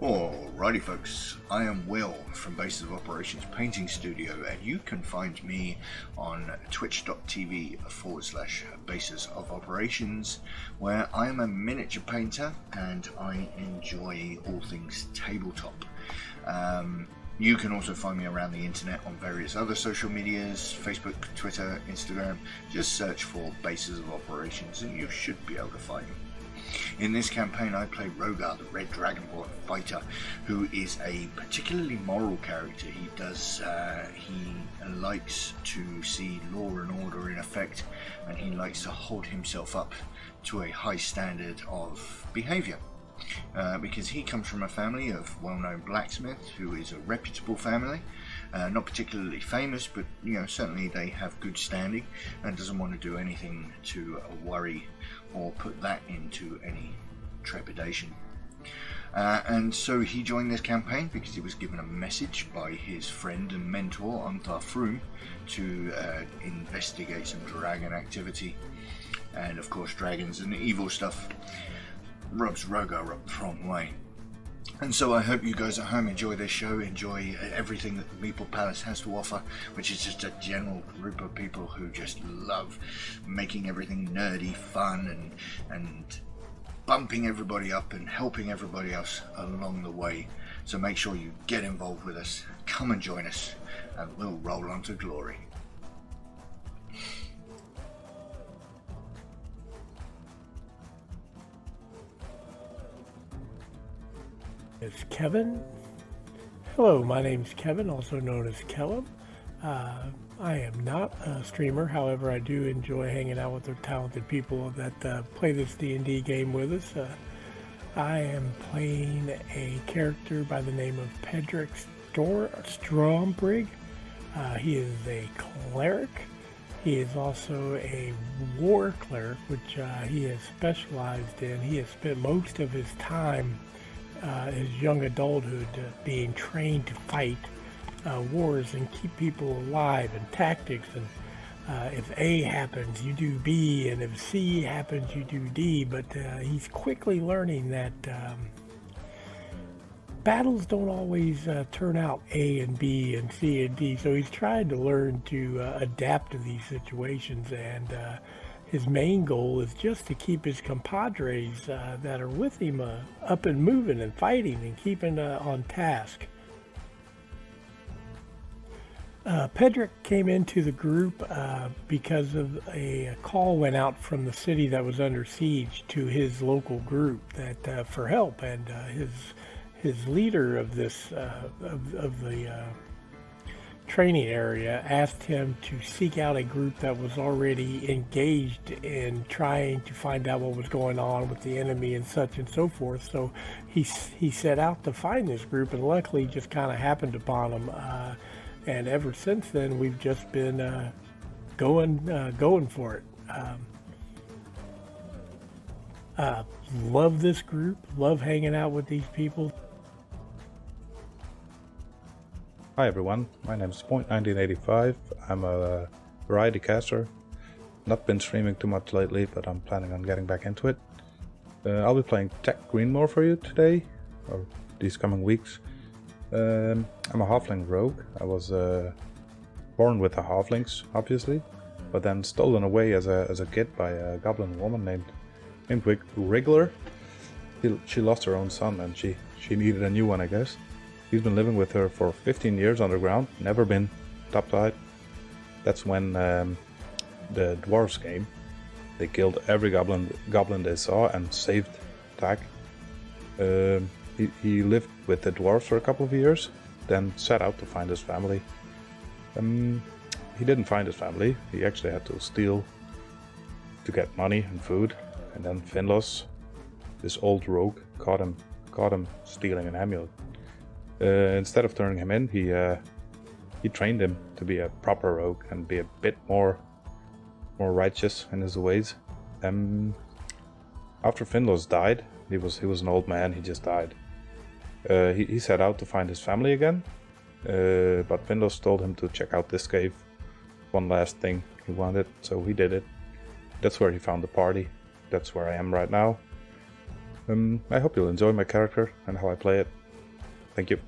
Alrighty folks, I am Will from Bases of Operations Painting Studio, and you can find me on twitch.tv/Bases of Operations, where I am a miniature painter and I enjoy all things tabletop. You can also find me around the internet on various other social medias, Facebook, Twitter, Instagram. Just search for Bases of Operations and you should be able to find me. In this campaign I play Rogar, the Red Dragonborn fighter, who is a particularly moral character. He likes to see law and order in effect, and he likes to hold himself up to a high standard of behaviour. Because he comes from a family of well-known blacksmiths, who is a reputable family, not particularly famous, but certainly they have good standing, and doesn't want to do anything to worry or put that into any trepidation. And so he joined this campaign because he was given a message by his friend and mentor Antar Froome to investigate some dragon activity, and of course dragons and evil stuff rubs Rogar up the wrong way. And so I hope you guys at home enjoy this show, enjoy everything that the Meeple Palace has to offer, which is just a general group of people who just love making everything nerdy, fun, and bumping everybody up and helping everybody else along the way. So make sure you get involved with us, come and join us, and we'll roll on to glory. It's Kevin. Hello, my name's Kevin, also known as Kellum. I am not a streamer, however I do enjoy hanging out with the talented people that play this D&D game with us. I am playing a character by the name of Pedrick Strombrig. He is a cleric. He is also a war cleric, which he has specialized in. He has spent most of his time his young adulthood being trained to fight wars and keep people alive, and tactics, and if A happens you do B, and if C happens you do D. But he's quickly learning that battles don't always turn out A and B and C and D, so he's trying to learn to adapt to these situations, and his main goal is just to keep his compadres that are with him up and moving and fighting and keeping on task. Pedrick came into the group because of a call went out from the city that was under siege to his local group that for help, and his leader of this of the training area asked him to seek out a group that was already engaged in trying to find out what was going on with the enemy and such and so forth. So he set out to find this group, and luckily just kind of happened upon them. And ever since then, we've just been going for it. Love this group. Love hanging out with these people. Hi everyone, my name is Point1985. I'm a variety caster. Not been streaming too much lately, but I'm planning on getting back into it. I'll be playing Tech Greenmore for you today, or these coming weeks. I'm a halfling rogue. I was born with the halflings, obviously, but then stolen away as a kid by a goblin woman named Wriggler. She lost her own son, and she needed a new one, I guess. He's been living with her for 15 years underground, never been topside. That's when the dwarves came. They killed every goblin they saw and saved Tak. He lived with the dwarves for a couple of years, then set out to find his family. He didn't find his family. He actually had to steal to get money and food. And then Finlos, this old rogue, caught him stealing an amulet. Instead of turning him in, he trained him to be a proper rogue and be a bit more righteous in his ways. After Finlos died, he was an old man. He just died. He set out to find his family again, but Finlos told him to check out this cave. One last thing he wanted, so he did it. That's where he found the party. That's where I am right now. I hope you'll enjoy my character and how I play it. Thank you.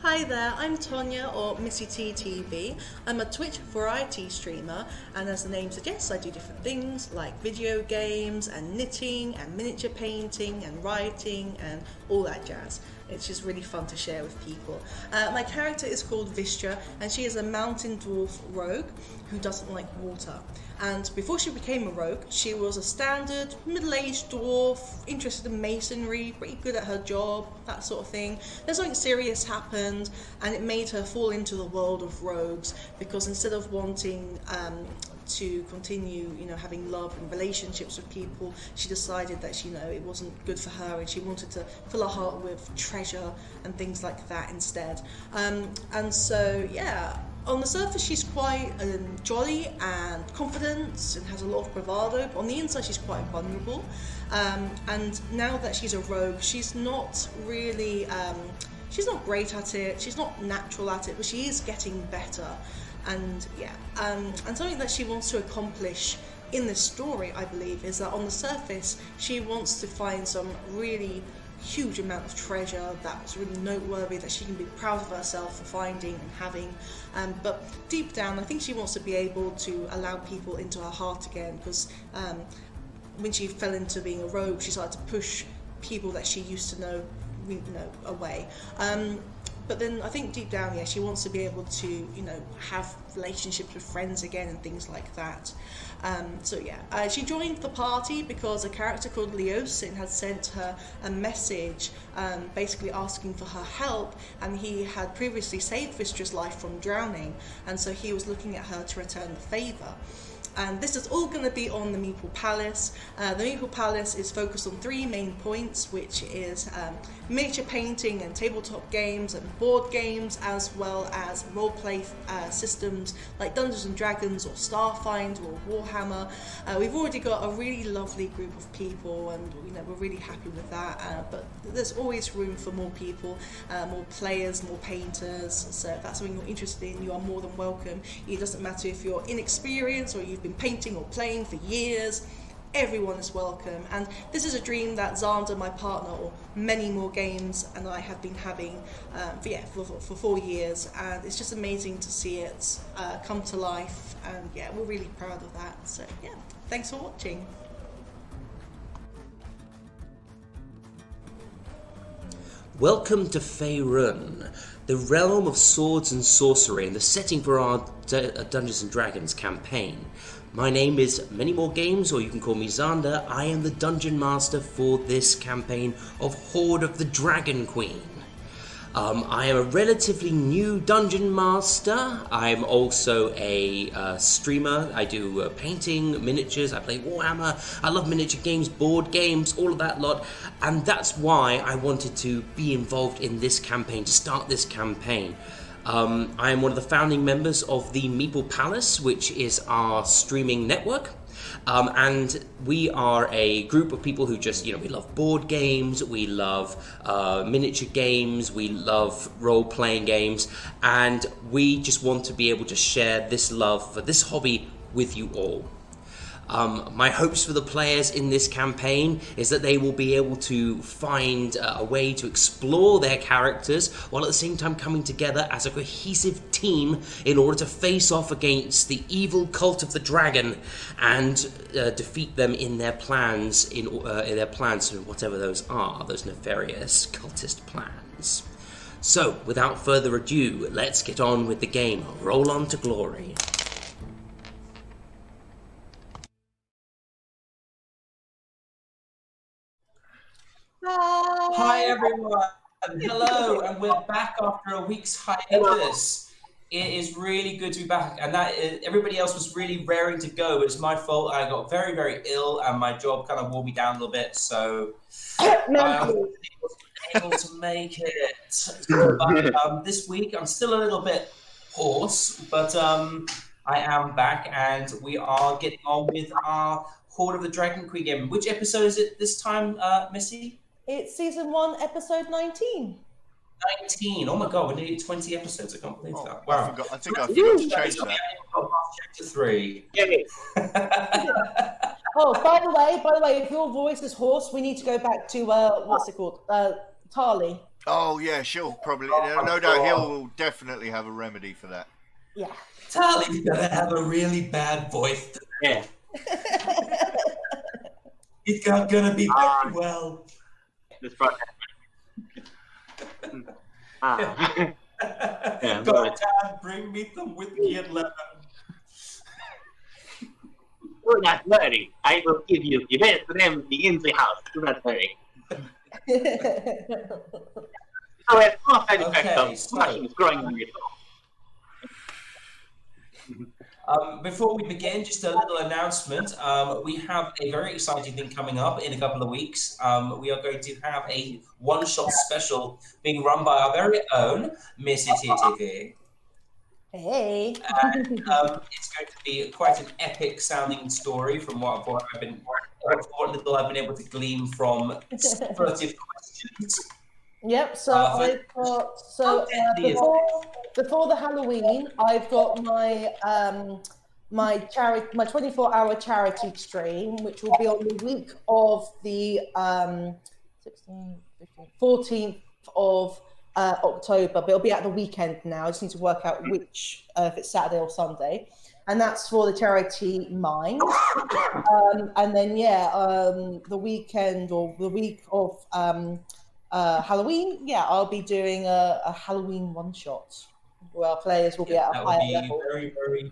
Hi there, I'm Tonya, or Missy T TV. I'm a Twitch variety streamer, and as the name suggests, I do different things like video games and knitting and miniature painting and writing and all that jazz. It's just really fun to share with people. My character is called Vistra, and she is a mountain dwarf rogue who doesn't like water. And before she became a rogue, she was a standard middle-aged dwarf, interested in masonry, pretty good at her job, that sort of thing. Then something serious happened, and it made her fall into the world of rogues, because instead of wanting to continue, having love and relationships with people, she decided that, it wasn't good for her, and she wanted to fill her heart with treasure and things like that instead. And so, yeah, on the surface she's quite jolly and confident and has a lot of bravado, but on the inside she's quite vulnerable. And now that she's a rogue, she's not really, she's not great at it, she's not natural at it, but she is getting better. And and something that she wants to accomplish in this story, I believe, is that on the surface she wants to find some really huge amount of treasure that's really noteworthy, that she can be proud of herself for finding and having, but deep down I think she wants to be able to allow people into her heart again, because when she fell into being a rogue, she started to push people that she used to know away. But then I think deep down, she wants to be able to, have relationships with friends again and things like that. She joined the party because a character called Leosin had sent her a message basically asking for her help, and he had previously saved Vistra's life from drowning, and so he was looking at her to return the favour. And this is all going to be on the Meeple Palace. The Meeple Palace is focused on 3 main points, which is miniature painting and tabletop games and board games, as well as roleplay systems like Dungeons and Dragons or Starfind or Warhammer. We've already got a really lovely group of people, and we're really happy with that. But there's always room for more people, more players, more painters. So if that's something you're interested in, you are more than welcome. It doesn't matter if you're inexperienced or you've been painting or playing for years. Everyone is welcome, and this is a dream that Xander, my partner, or many more games, and I have been having for 4 years, and it's just amazing to see it come to life, and we're really proud of that. So thanks for watching. Welcome to Faerun, the realm of swords and sorcery, and the setting for our Dungeons and Dragons campaign. My name is Many More Games, or you can call me Xander. I am the Dungeon Master for this campaign of Horde of the Dragon Queen. I am a relatively new Dungeon Master. I'm also a streamer. I do painting, miniatures, I play Warhammer, I love miniature games, board games, all of that lot. And that's why I wanted to be involved in this campaign, to start this campaign. I am one of the founding members of the Meeple Palace, which is our streaming network. And we are a group of people who just, we love board games, we love miniature games, we love role-playing games, and we just want to be able to share this love for this hobby with you all. My hopes for the players in this campaign is that they will be able to find a way to explore their characters while at the same time coming together as a cohesive team in order to face off against the evil cult of the dragon and defeat them in their plans, whatever those are, those nefarious cultist plans. So, without further ado, let's get on with the game. Roll on to glory. Hi everyone, hello, and we're back after a week's hiatus. It is really good to be back, and everybody else was really raring to go, but it's my fault. I got very, very ill, and my job kind of wore me down a little bit, so I wasn't able to make it. But this week, I'm still a little bit hoarse, but I am back, and we are getting on with our Horde of the Dragon Queen game. Which episode is it this time, Missy? It's season 1, episode 19. 19. Oh my god, we're nearly 20 episodes. I can't believe that. Wow. I think I forgot to change that. Chapter 3. Oh, by the way, if your voice is hoarse, we need to go back to what's it called? Tali. Oh yeah, she'll probably. No doubt, he'll definitely have a remedy for that. Yeah. Tali's gonna have a really bad voice. Yeah. It's not gonna be very well. This project. Yeah, God, Dad, bring me some whiskey and lemon. Do not worry. I will give you the best remedy in the house. Do not worry. So as no side effect of mushrooms growing on your toe. Before we begin, just a little announcement. We have a very exciting thing coming up in a couple of weeks. We are going to have a one-shot special being run by our very own Missy TTV. Hey. And it's going to be quite an epic sounding story from what I've been able to glean from furtive questions. Yep. So I've got before the Halloween, I've got my my 24-hour charity stream, which will be on the week of the 16th, 15th, 14th of October, but it'll be at the weekend now. I just need to work out which, if it's Saturday or Sunday. And that's for the charity Mind. And then, the weekend or the week of Halloween, I'll be doing a Halloween one-shot where our players will be at a higher level. Very, very,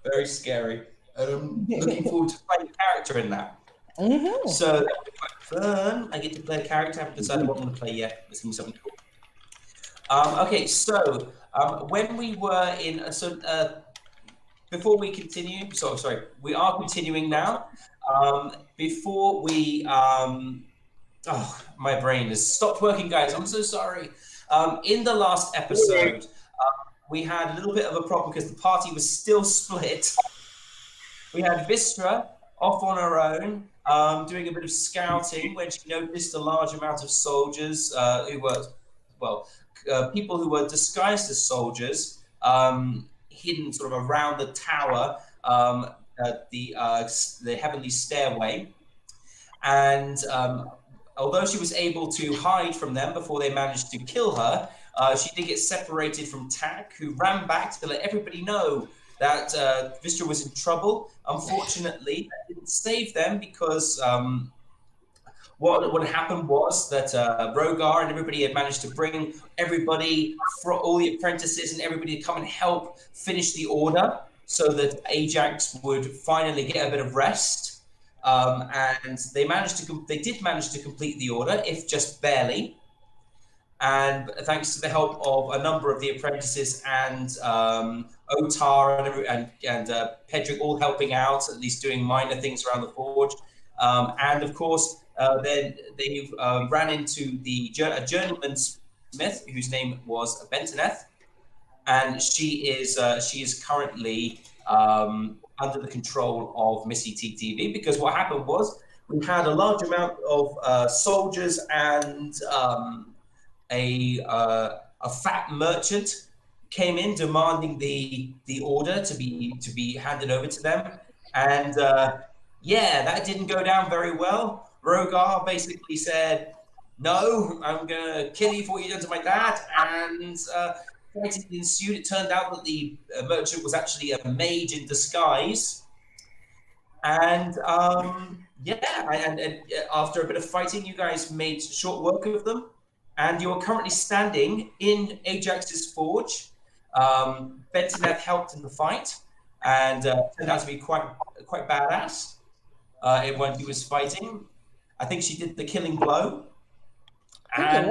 very scary. I'm looking forward to playing a character in that. Mm-hmm. So that'll be quite fun. I get to play a character. I haven't decided what I'm going to play yet. It's going to be something cool. Okay, so when we were in, before we continue, we are continuing now. Before we, my brain has stopped working, guys. I'm so sorry. In the last episode, we had a little bit of a problem because the party was still split. We had Vistra off on her own, doing a bit of scouting when she noticed a large amount of soldiers who were, people who were disguised as soldiers, hidden sort of around the tower, the heavenly stairway. And although she was able to hide from them before they managed to kill her, she did get separated from Tak, who ran back to let everybody know that Vistra was in trouble. Unfortunately, that didn't save them because what happened was that Rogar and everybody had managed to bring everybody, all the apprentices and everybody to come and help finish the order so that Ajax would finally get a bit of rest. And they did manage to complete the order, if just barely. And thanks to the help of a number of the apprentices and Otar and Pedrick all helping out, at least doing minor things around the forge. And of course, then they ran into a journeyman smith whose name was Bentoneth, and she is currently under the control of Missy TTV, because what happened was we had a large amount of soldiers and a fat merchant came in demanding the order to be handed over to them, and that didn't go down very well. Rogar basically said, "No, I'm gonna kill you for what you done to my dad," and fighting ensued. It turned out that the merchant was actually a mage in disguise, and after a bit of fighting, you guys made short work of them, and you're currently standing in Ajax's forge. Bentoneth helped in the fight, and turned out to be quite badass when he was fighting. I think she did the killing blow, and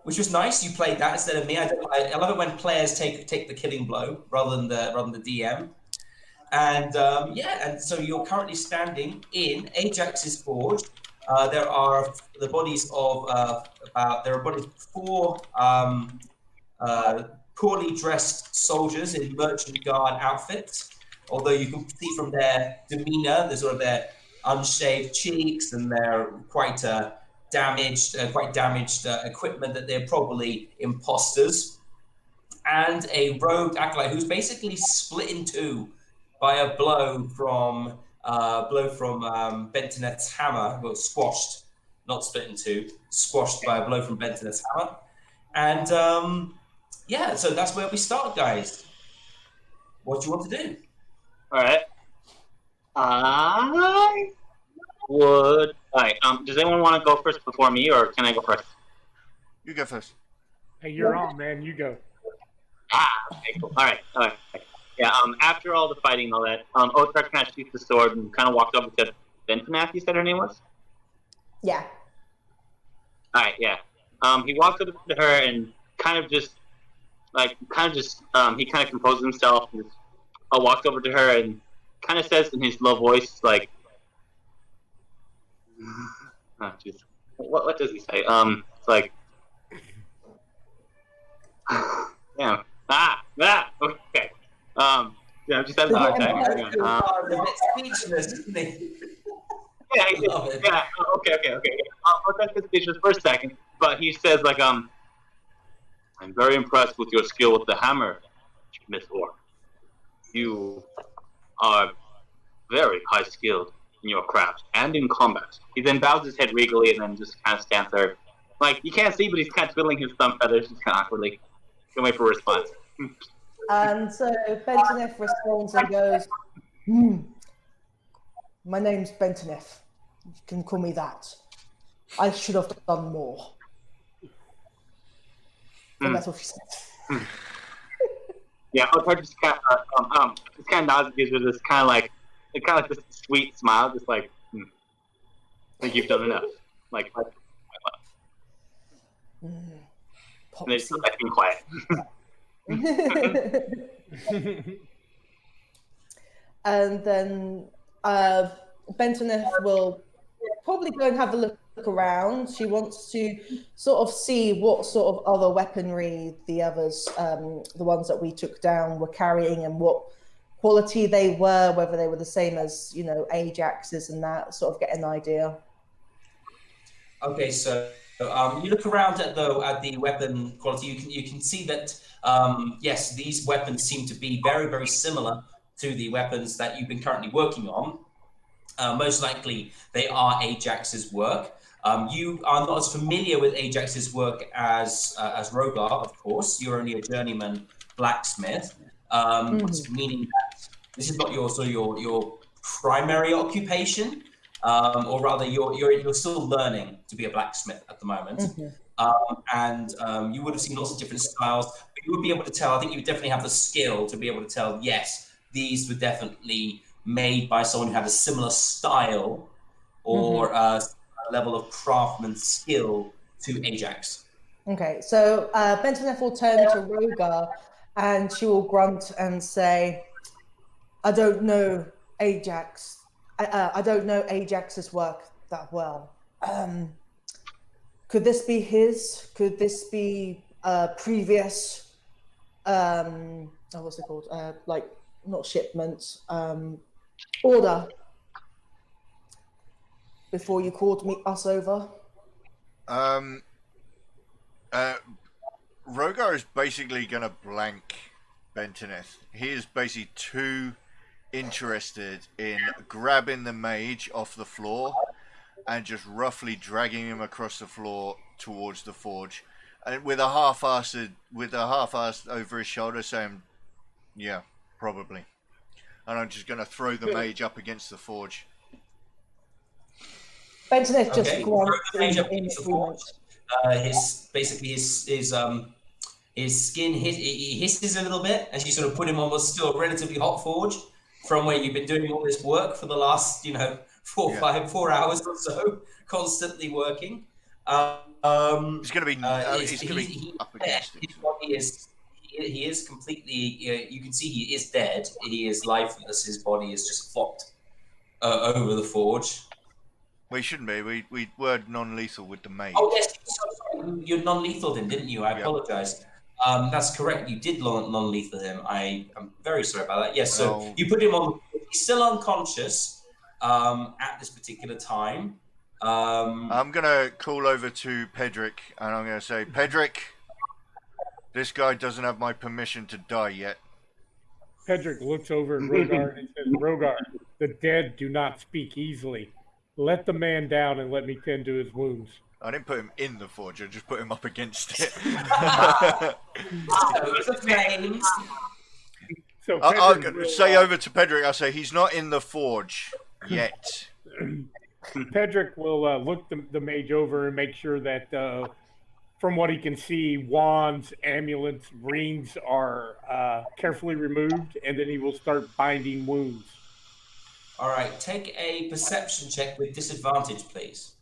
which was nice. You played that instead of me. I love it when players take the killing blow rather than the DM. And and so you're currently standing in Ajax's forge. There are the bodies of four poorly dressed soldiers in merchant guard outfits. Although you can see from their demeanor, their unshaved cheeks and their quite damaged equipment, that they're probably imposters. And a rogue acolyte who's basically split in two by a blow from Bentonet's hammer. Well, squashed, not split in two, squashed by a blow from Bentonet's hammer. And yeah, so that's where we start, guys. What do you want to do? All right. I would. All right. Does anyone want to go first before me, or can I go first? You go first. Hey, you're on, man. You go. Okay, cool. All right. Yeah. After all the fighting and all that, Otrar kind of shoots the sword and kind of walks over to Bentonath. You said her name was. Yeah. All right. Yeah. He walks over to her and kind of he kind of composes himself and just walks over to her and kind of says in his low voice, like, oh, jeez. What does he say? It's like, yeah. Okay. Yeah, just having a hard time. A bit speechless, isn't he? Yeah, Love it. yeah. Okay. I'll touch the speechless for a second, but he says like, I'm very impressed with your skill with the hammer, Miss Orc. You are very high skilled in your craft and in combat. He then bows his head regally and then just kind of stands there. Like, you can't see, but he's kind of twiddling his thumb feathers just kind of awkwardly. Can wait for a response. And so Bentoneth responds and goes, my name's Bentoneth. You can call me that. I should have done more. And that's what she said. Yeah, Otrar just kind of nods and gives her this kind of like this sweet smile, just like, I think you've done enough. Like, and then just like being quiet. And then Bentoneth will probably go and have a look around. She wants to sort of see what sort of other weaponry the others, the ones that we took down, were carrying and what quality they were, whether they were the same as, Ajax's and that, sort of get an idea. Okay, so you look around at the weapon quality. You can see that yes, these weapons seem to be very, very similar to the weapons that you've been currently working on. Most likely, they are Ajax's work. You are not as familiar with Ajax's work as Rogar, of course. You're only a journeyman blacksmith, meaning that this is not your primary occupation. Or rather, you're still learning to be a blacksmith at the moment, and you would have seen lots of different styles. But you would be able to tell. I think you would definitely have the skill to be able to tell. Yes, these were definitely made by someone who had a similar style or a level of craftsman skill to Ajax. Okay, so Bentoneth will turn to Rogar, and she will grunt and say, "I don't know Ajax. I don't know Ajax's work that well. Could this be his? Could this be previous? What's it called? Like not shipments, order. Before you called us over." Rogar is basically going to blank Bentoneth. He is basically too interested in grabbing the mage off the floor and just roughly dragging him across the floor towards the forge, and with a half-assed over his shoulder saying, "Yeah, probably." And I'm just going to throw the mage up against the forge. Bentoneth just Okay, grunts throw the mage up in against the agreement. His skin he hisses a little bit as you sort of put him on what's still a relatively hot forge from where you've been doing all this work for the last 4 hours or so, constantly working. He's going to be up against it. His body is completely. You can see he is dead. He is lifeless. His body is just flopped over the forge. We shouldn't be. We were non-lethal with the mage. Oh yes, sorry. You non-lethal him, didn't you? I apologize. That's correct. You did non-lethal him. I'm very sorry about that. Yes. So you put him on. He's still unconscious at this particular time. I'm gonna call over to Pedrick and I'm gonna say, "Pedrick, this guy doesn't have my permission to die yet." Pedrick looks over at Rogar and says, Rogar, the dead do not speak easily. Let the man down and let me tend to his wounds. I didn't put him in the forge, I just put him up against it. The flames. So I'll Pedrick will, say over to Pedrick, I'll say he's not in the forge yet. Pedrick will look the mage over and make sure that, from what he can see, wands, amulets, rings are carefully removed, and then he will start binding wounds. All right, take a perception check with disadvantage, please.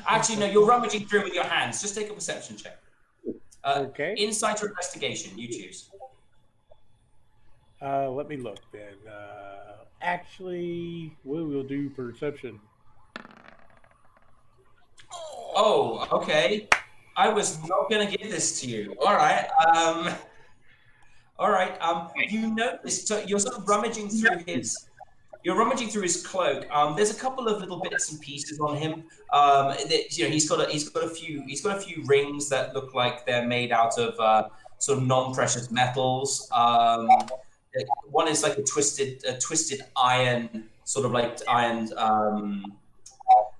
Actually, no, you're rummaging through with your hands. Just take a perception check. Okay. Insight or investigation, you choose. Let me look then. Actually, we will do perception. Oh, okay. I was not going to give this to you. All right. All right. You notice, so you're sort of rummaging through his. You're rummaging through his cloak. There's a couple of little bits and pieces on him. He's got a few rings that look like they're made out of sort of non-precious metals. One is like a twisted iron, sort of like iron.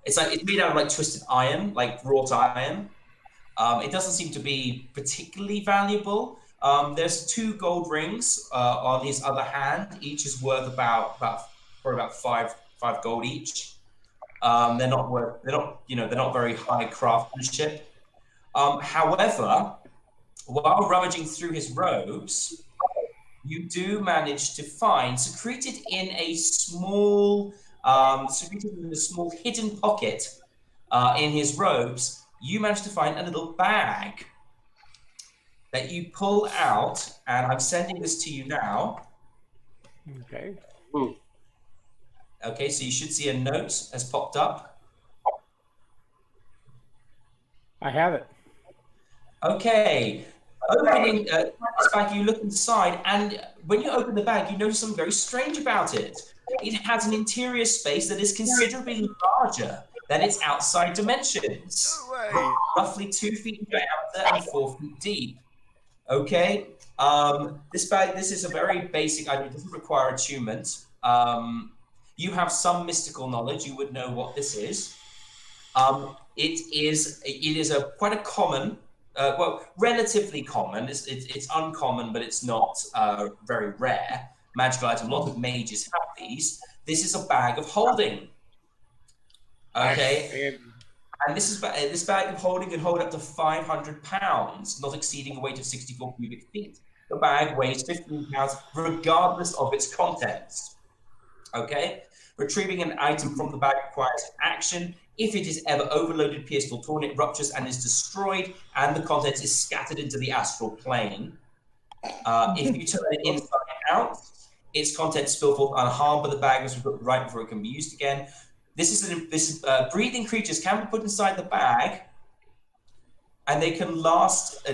It's made out of like twisted iron, like wrought iron. It doesn't seem to be particularly valuable. There's 2 gold rings on his other hand. Each is worth about 5 gold each. They're not very high craftsmanship. However, while rummaging through his robes, you do manage to find secreted in a small hidden pocket in his robes. You manage to find a little bag that you pull out, and I'm sending this to you now. Okay. Ooh. Okay, so you should see a note has popped up. I have it. Okay, opening this bag, you look inside, and when you open the bag, you notice something very strange about it. It has an interior space that is considerably larger than its outside dimensions. No way. Roughly 2 feet in diameter and 4 feet deep. Okay, this bag, this is a very basic item. It doesn't require attunement. You have some mystical knowledge. You would know what this is. It is quite a common, relatively common. It's uncommon, but it's not very rare magical item. A lot of mages have these. This is a bag of holding. Okay. And this bag of holding can hold up to 500 pounds, not exceeding a weight of 64 cubic feet. The bag weighs 15 pounds, regardless of its contents. Okay? Retrieving an item from the bag requires action. If it is ever overloaded, pierced, or torn, it ruptures and is destroyed, and the contents is scattered into the astral plane. If you turn it inside out, its contents spill forth unharmed, but the bag is put right before it can be used again. Breathing creatures can be put inside the bag, and they can last a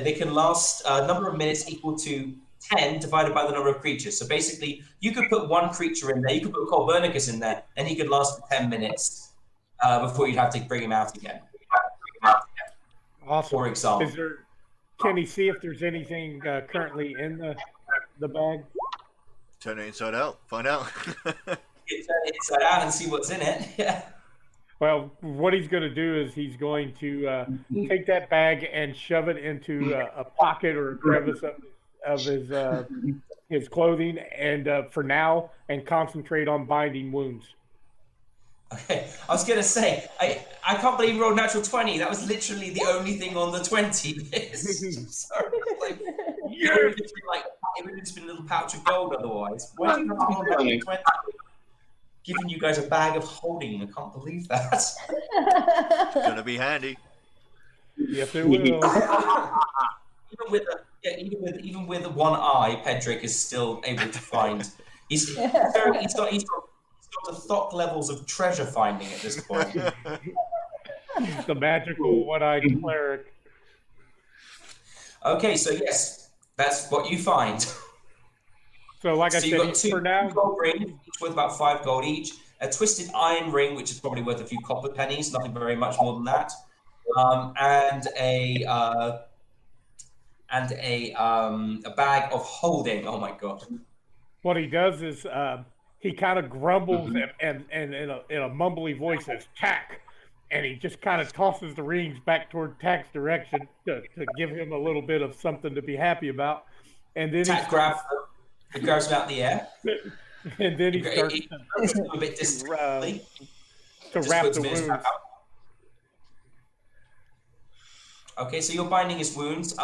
number of minutes equal to 10 divided by the number of creatures. So basically, you could put 1 creature in there, you could put Colbernicus in there, and he could last for 10 minutes before you'd have to bring him out again. Awesome. For example. Can he see if there's anything currently in the bag? Turn it inside out, find out. You turn it inside out and see what's in it. Yeah. Well, what he's going to do is he's going to take that bag and shove it into a pocket or a crevice of his clothing, and for now, and concentrate on binding wounds. Okay, I was gonna say, I can't believe you rolled natural 20. That was literally the only thing on the 20 list. Sorry, it would have just been a little pouch of gold otherwise. Why do you have to roll natural 20? Giving you guys a bag of holding, I can't believe that. It's gonna be handy. Yes, it will. Even with one eye, Pedrick is still able to find. He's got the thought levels of treasure finding at this point. The magical one-eyed cleric. Okay, so yes, that's what you find. So, like I So you've got said, 2 for now, gold rings, each worth about 5 gold each. A twisted iron ring, which is probably worth a few copper pennies, nothing very much more than that. And a bag of holding. Oh my god. what he does is he kind of grumbles and in a mumbly voice says "tack," and he just kind of tosses the rings back toward Tack's direction to give him a little bit of something to be happy about, and then Tack grabs him out the air. and then he starts A bit discreetly. to Just wrap puts the him in his wounds. mouth. Okay, so you're binding his wounds.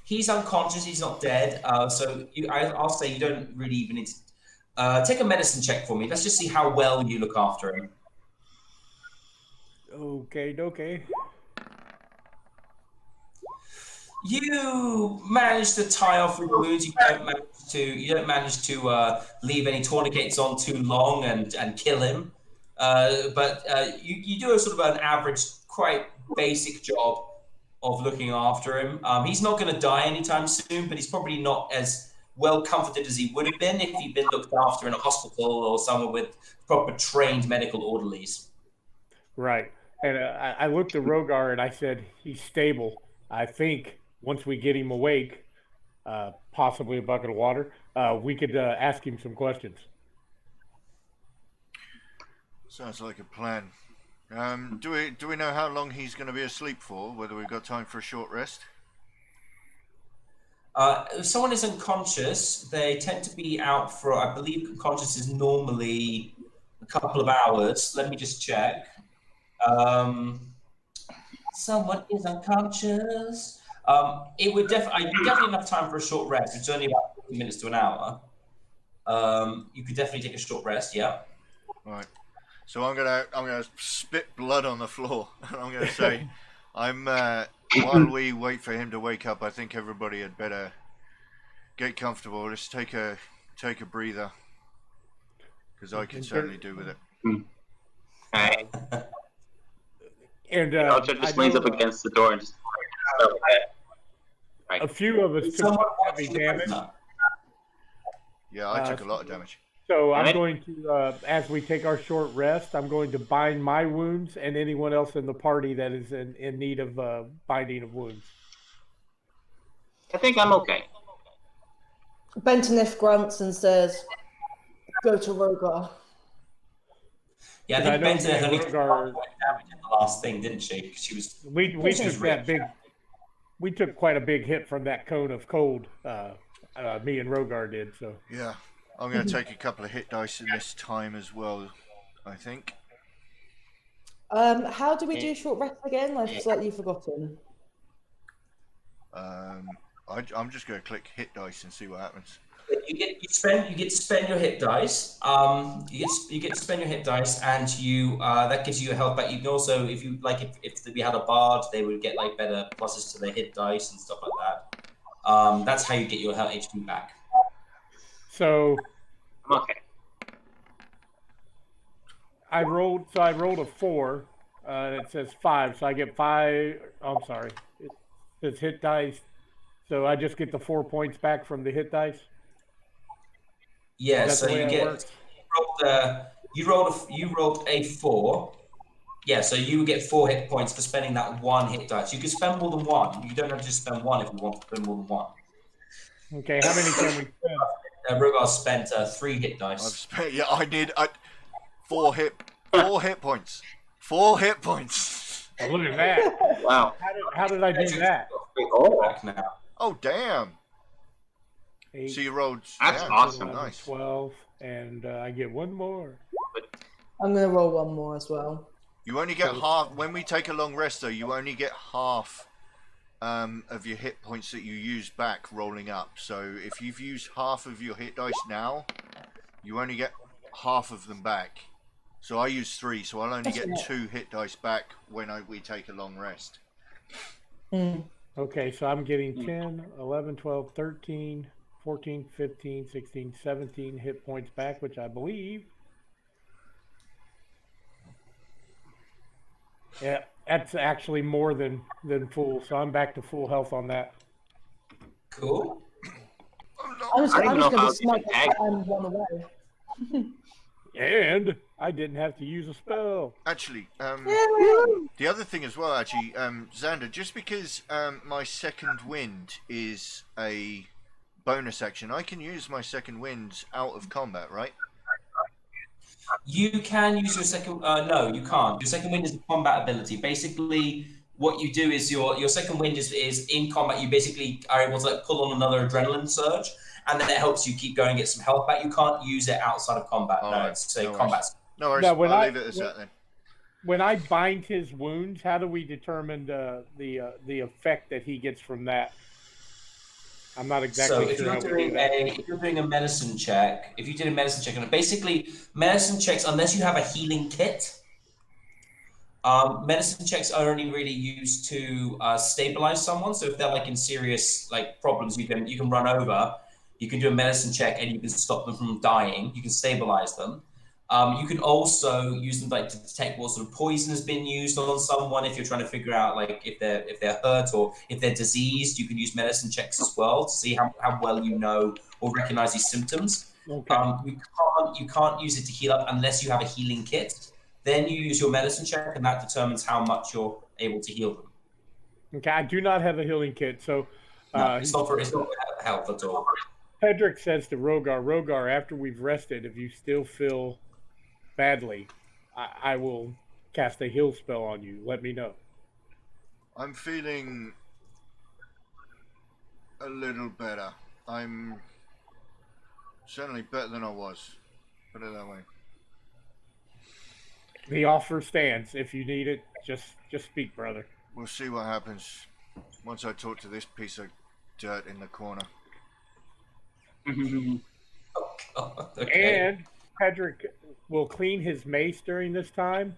He's unconscious. He's not dead. So I'll say you don't really even need to take a medicine check for me. Let's just see how well you look after him. Okay. You manage to tie off the wounds. You don't manage to leave any tourniquets on too long and kill him. But you do a sort of an average, quite basic job of looking after him. He's not going to die anytime soon, but he's probably not as well comforted as he would have been if he'd been looked after in a hospital or somewhere with proper trained medical orderlies. Right. And I looked at Rogar and I said, he's stable. I think once we get him awake, possibly a bucket of water, we could ask him some questions. Sounds like a plan. Do we know how long he's going to be asleep for? Whether we've got time for a short rest? If someone is unconscious, they tend to be out for, I believe unconscious is normally a couple of hours. Let me just check. Someone is unconscious. It would definitely enough time for a short rest. It's only about 40 minutes to an hour. You could definitely take a short rest, yeah. Right. So I'm gonna spit blood on the floor, and I'm gonna say, while we wait for him to wake up, I think everybody had better get comfortable. Just take a breather, because I can certainly do with it. Alright. And Alchuk just leans up against the door and just. a few of us took heavy damage. Yeah, I took a lot of damage. So I'm going to, as we take our short rest, I'm going to bind my wounds and anyone else in the party that is in need of binding of wounds. I think I'm okay. Bentonif grunts and says, "Go to Rogar." Yeah, I think Bentonif only Rogar- took 1 point damage in the last thing, didn't she? Because she was. We took that big. We took quite a big hit from that cone of cold. Me and Rogar did so. Yeah, I'm going to take a couple of hit dice in this time as well, I think. How do we do short rest again? I've slightly forgotten. I'm just going to click hit dice and see what happens. You get to spend your hit dice. You get to spend your hit dice, and you that gives you a health back. You can also, if you like, if we had a bard, they would get like better pluses to their hit dice and stuff like that. That's how you get your health HP back. So I'm okay. I rolled a 4. It says 5, so I get 5. I'm sorry. It says hit dice. So I just get the 4 points back from the hit dice. Yeah, That's so the way you it get works. you rolled a 4. Yeah, so you would get 4 hit points for spending that 1 hit dice. You can spend more than 1. You don't have to just spend 1 if you want to spend more than 1. Okay, how many can we spend? Rogar spent 3 hit dice. I need 4 hit points. 4 hit points. Oh, look at that. Wow. How did I do that? Back now. Oh damn! 8, So you rolled. That's yeah, awesome. Nice. 12, and I get 1 more. I'm going to roll 1 more as well. You only get half when we take a long rest, though. You only get half of your hit points that you use back rolling up. So if you've used half of your hit dice now, you only get half of them back. So I use 3, so I'll only get 2 hit dice back when we take a long rest. Okay, so I'm getting 10, 11, 12, 13, 14, 15, 16, 17 hit points back, which I believe. Yeah, that's actually more than full, so I'm back to full health on that. Cool. I'm just I don't going even know how to smite you can and run away. And I didn't have to use a spell. Actually, the other thing as well, Xander, just because my second wind is a bonus action. I can use my second wind out of combat, right? You can use your second. No, you can't. Your second wind is a combat ability. Basically, what you do is your second wind is in combat. You basically are able to pull on another adrenaline surge, and then it helps you keep going, get some health back. You can't use it outside of combat. All no, right. it's a No worries. combat. No worries. Now, when I'll I- leave it as that then. When I bind his wounds, how do we determine the effect that he gets from that? I'm not exactly So if sure you're how we do doing that. if you're doing a medicine check, if you did a medicine check, and basically medicine checks, unless you have a healing kit, medicine checks are only really used to stabilize someone. So if they're like in serious like problems, you can run over, you can do a medicine check, and you can stop them from dying. You can stabilize them. You can also use them like to detect what sort of poison has been used on someone. If you're trying to figure out like if they're hurt or if they're diseased, you can use medicine checks as well to see how well you know or recognize these symptoms. Okay. You can't use it to heal up unless you have a healing kit. Then you use your medicine check, and that determines how much you're able to heal them. Okay. I do not have a healing kit, so No, it's not for health at all. Pedrick says to Rogar, after we've rested, if you still feel badly, I will cast a heal spell on you. Let me know. I'm feeling a little better. I'm certainly better than I was. Put it that way. The offer stands. If you need it, just speak, brother. We'll see what happens once I talk to this piece of dirt in the corner. Oh, God. Okay. And Pedrick will clean his mace during this time,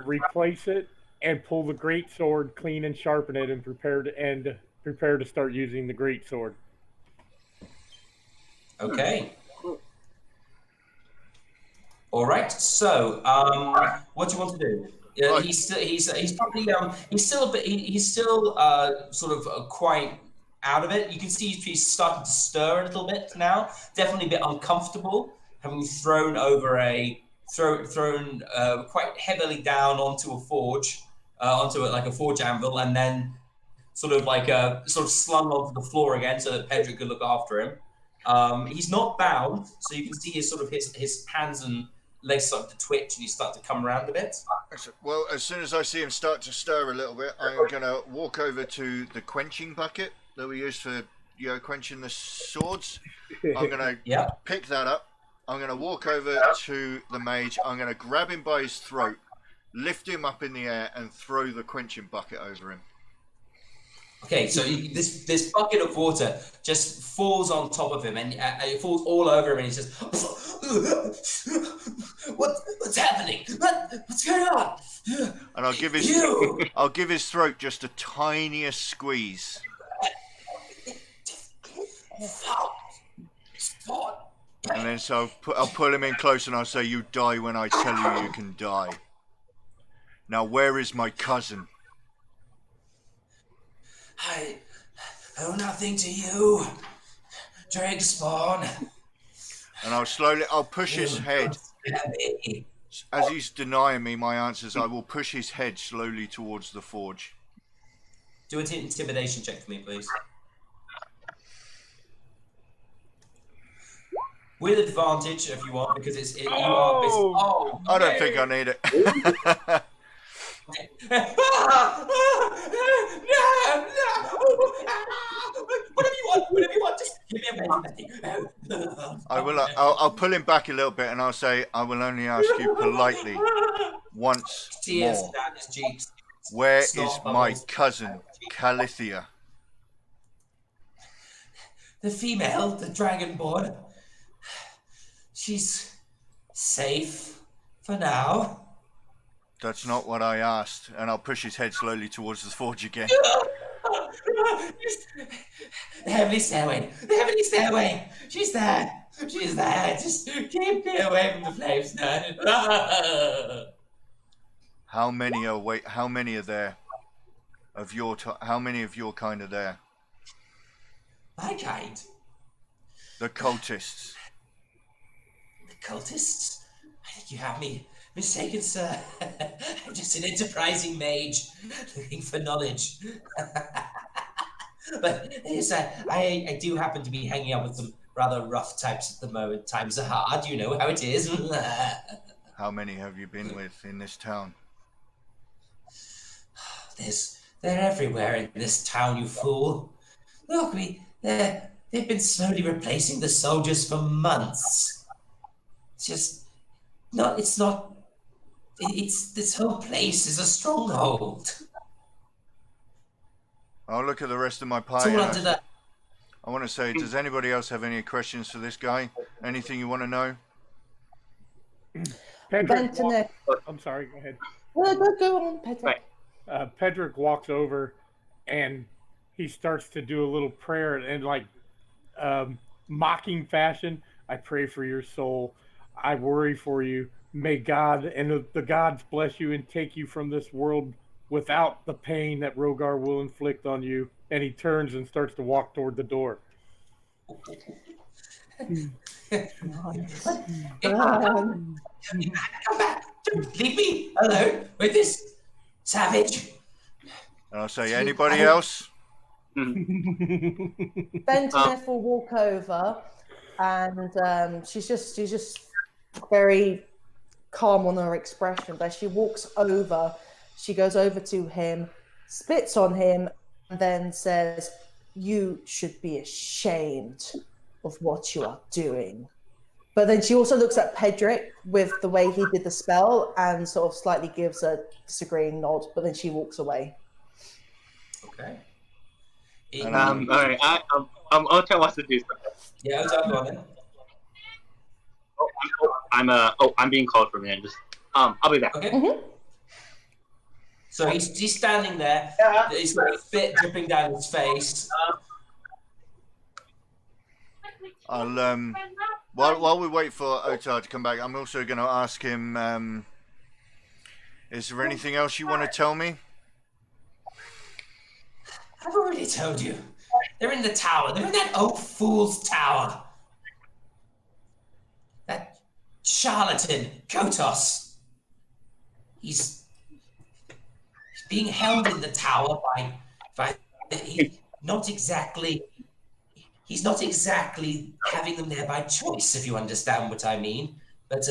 replace it, and pull the great sword, clean and sharpen it, and prepare to start using the great sword. Okay. All right. So, what do you want to do? Right. He's probably he's still a bit he's still sort of quite out of it. You can see he's starting to stir a little bit now. Definitely a bit uncomfortable, having thrown quite heavily down onto a forge, onto it like a forge anvil, and then sort of slung onto the floor again so that Pedrick could look after him. He's not bound, so you can see his hands and legs start to twitch, and he start to come around a bit. Well, as soon as I see him start to stir a little bit, I'm going to walk over to the quenching bucket that we use for, quenching the swords. I'm going to pick that up. I'm going to walk over to the mage. I'm going to grab him by his throat, lift him up in the air, and throw the quenching bucket over him. Okay, so this bucket of water just falls on top of him, and it falls all over him, and he says, "What's happening? What's going on?" And I'll give his throat just a tiniest squeeze. And then I'll pull him in close, and I'll say, "You die when I tell you can die. Now, where is my cousin?" I owe nothing to you, Drake Spawn. And I'll push his head. As he's denying me my answers, I will push his head slowly towards the forge. Do an intimidation check for me, please. With advantage, if you want, because you are busy. Oh, I don't think I need it. No! Whatever you want, just give me a medicine. I'll pull him back a little bit, and I'll say, "I will only ask you politely once Tears more. down his cheeks. Where Snot is my bubbles. cousin, Calithia?" The female, the dragonborn. She's safe for now. That's not what I asked. And I'll push his head slowly towards the forge again. The heavenly stairway. The heavenly stairway. She's there. She's there. Just keep me away from the flames. How many are there? How many of your kind are there? My kind. The cultists. The cultists? I think you have me mistaken, sir. I'm just an enterprising mage looking for knowledge. But yes, I do happen to be hanging out with some rather rough types at the moment. Times are hard, you know how it is. How many have you been with in this town? They're everywhere in this town, you fool. Look, they've been slowly replacing the soldiers for months. It's this whole place is a stronghold. I'll look at the rest of my It's party. all under the... I want to say, does anybody else have any questions for this guy? Anything you want to know? Pedrick, I'm sorry, go ahead. Go on, Pedrick. Right. Pedrick walks over and he starts to do a little prayer and like mocking fashion. I pray for your soul. I worry for you. May God and the gods bless you and take you from this world without the pain that Rogar will inflict on you. And he turns and starts to walk toward the door. Come back! Don't leave me alone with this savage. And I'll say, anybody else? Bentonef will walk over, and she's just very calm on her expression. But she walks over, she goes over to him, spits on him, and then says, "You should be ashamed of what you are doing." But then she also looks at Pedrick with the way he did the spell and sort of slightly gives a disagreeing nod, but then she walks away. Okay. All right. Otar wants to do something. Yeah, Otar, go on then. I'm being called for a minute. Just I'll be back. Okay. Mm-hmm. So he's standing there. He's got spit dripping down his face. I'll while we wait for Otar to come back, I'm also going to ask him. Is there anything else you want to tell me? I've already told you. They're in the tower. They're in that old fool's tower. That charlatan, Kotos. He's being held in the tower by he's not exactly having them there by choice, if you understand what I mean. But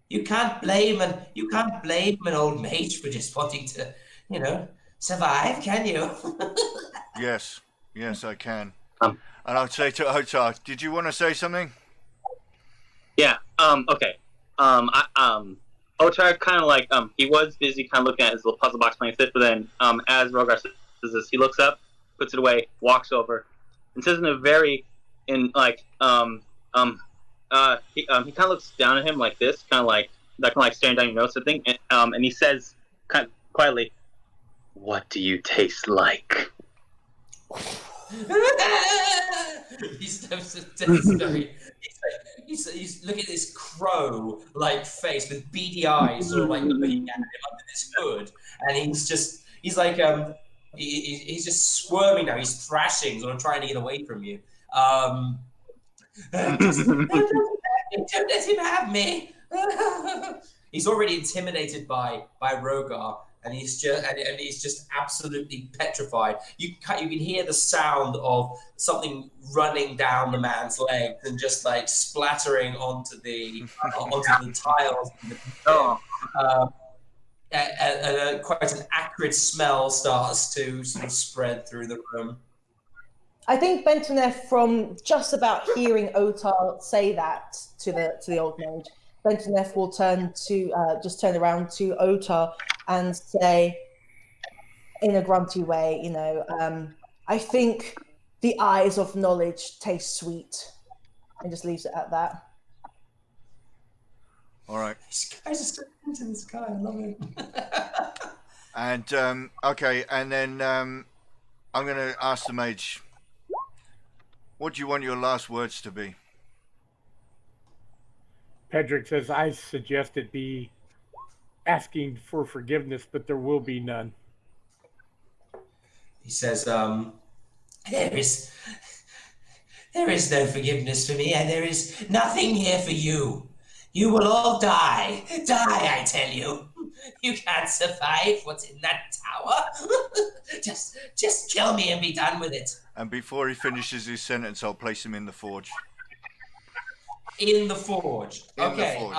you can't blame an old mage for just wanting to, survive, can you? Yes, I can. And I'll say to Otar, did you want to say something? Yeah. Okay. Otar kind of like he was busy kind of looking at his little puzzle box playing this, but then as Rogar says this, he looks up, puts it away, walks over, and says in a very he kind of looks down at him like this, kind of like staring down your nose, I think, and he says kind of quietly, "What do you taste like?" He's looking at this crow-like face with beady eyes, sort of like looking at him under this hood, and he's just squirming now. He's thrashing, sort of trying to get away from you. Don't let him have me. He's already intimidated by Rogar. And he's just absolutely petrified. You can hear the sound of something running down the man's leg and just like splattering onto the tiles. Quite an acrid smell starts to sort of spread through the room. I think Bentonef, from just about hearing Otar say that to the old mage, Bentonef will turn around to Otar and say, in a grunty way, I think the eyes of knowledge taste sweet, and just leaves it at that. All right. These guys are so into this guy. I love it. And okay, and then I'm going to ask the mage, what do you want your last words to be? Pedrick says, I suggest it be asking for forgiveness, but there will be none. He says, there is no forgiveness for me, and there is nothing here for you. You will all die. Die, I tell you. You can't survive what's in that tower. just kill me and be done with it. And before he finishes his sentence, I'll place him in the forge. In the forge. In the Okay. forge.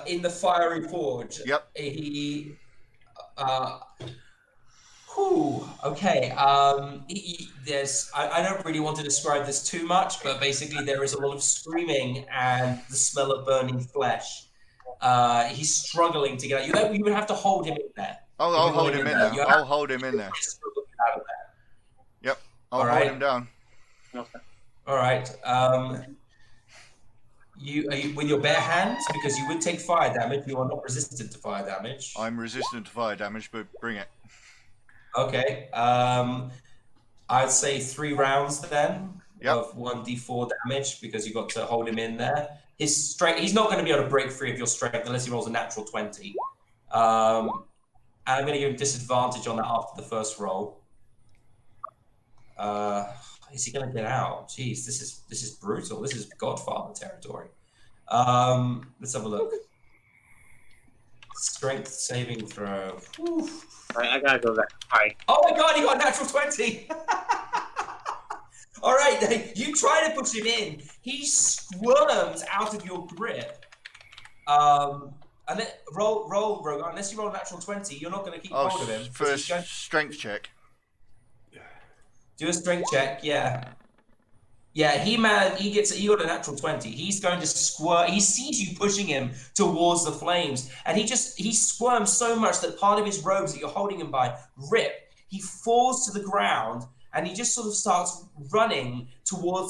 In the fiery forge. Yep. He. Okay. There's. I don't really want to describe this too much, but basically there is a lot of screaming and the smell of burning flesh. He's struggling to get out. You would have to hold him in there. I'll hold him in there. I'll hold him in there. Out of there. Yep. I'll hold him down. All right. You with your bare hands, because you would take fire damage. You are not resistant to fire damage. I'm resistant to fire damage, but bring it. Okay. I'd say 3 rounds then of 1d4 damage, because you got to hold him in there. His strength. He's not going to be able to break free of your strength unless he rolls a natural 20. And I'm going to give him disadvantage on that after the first roll. Is he going to get out? Jeez, this is brutal. This is Godfather territory. Let's have a look. Strength saving throw. Whew. I gotta go there. All right. Oh my God, he got a natural 20. All right, you try to push him in. He squirms out of your grip. And then roll, Rogar. Unless you roll a natural 20, you're not going to keep hold of him. First strength check. Do a strength check, yeah. Yeah, he got a natural 20. He's going to squirt. He sees you pushing him towards the flames, and he squirms so much that part of his robes that you're holding him by rip. He falls to the ground, and he just sort of starts running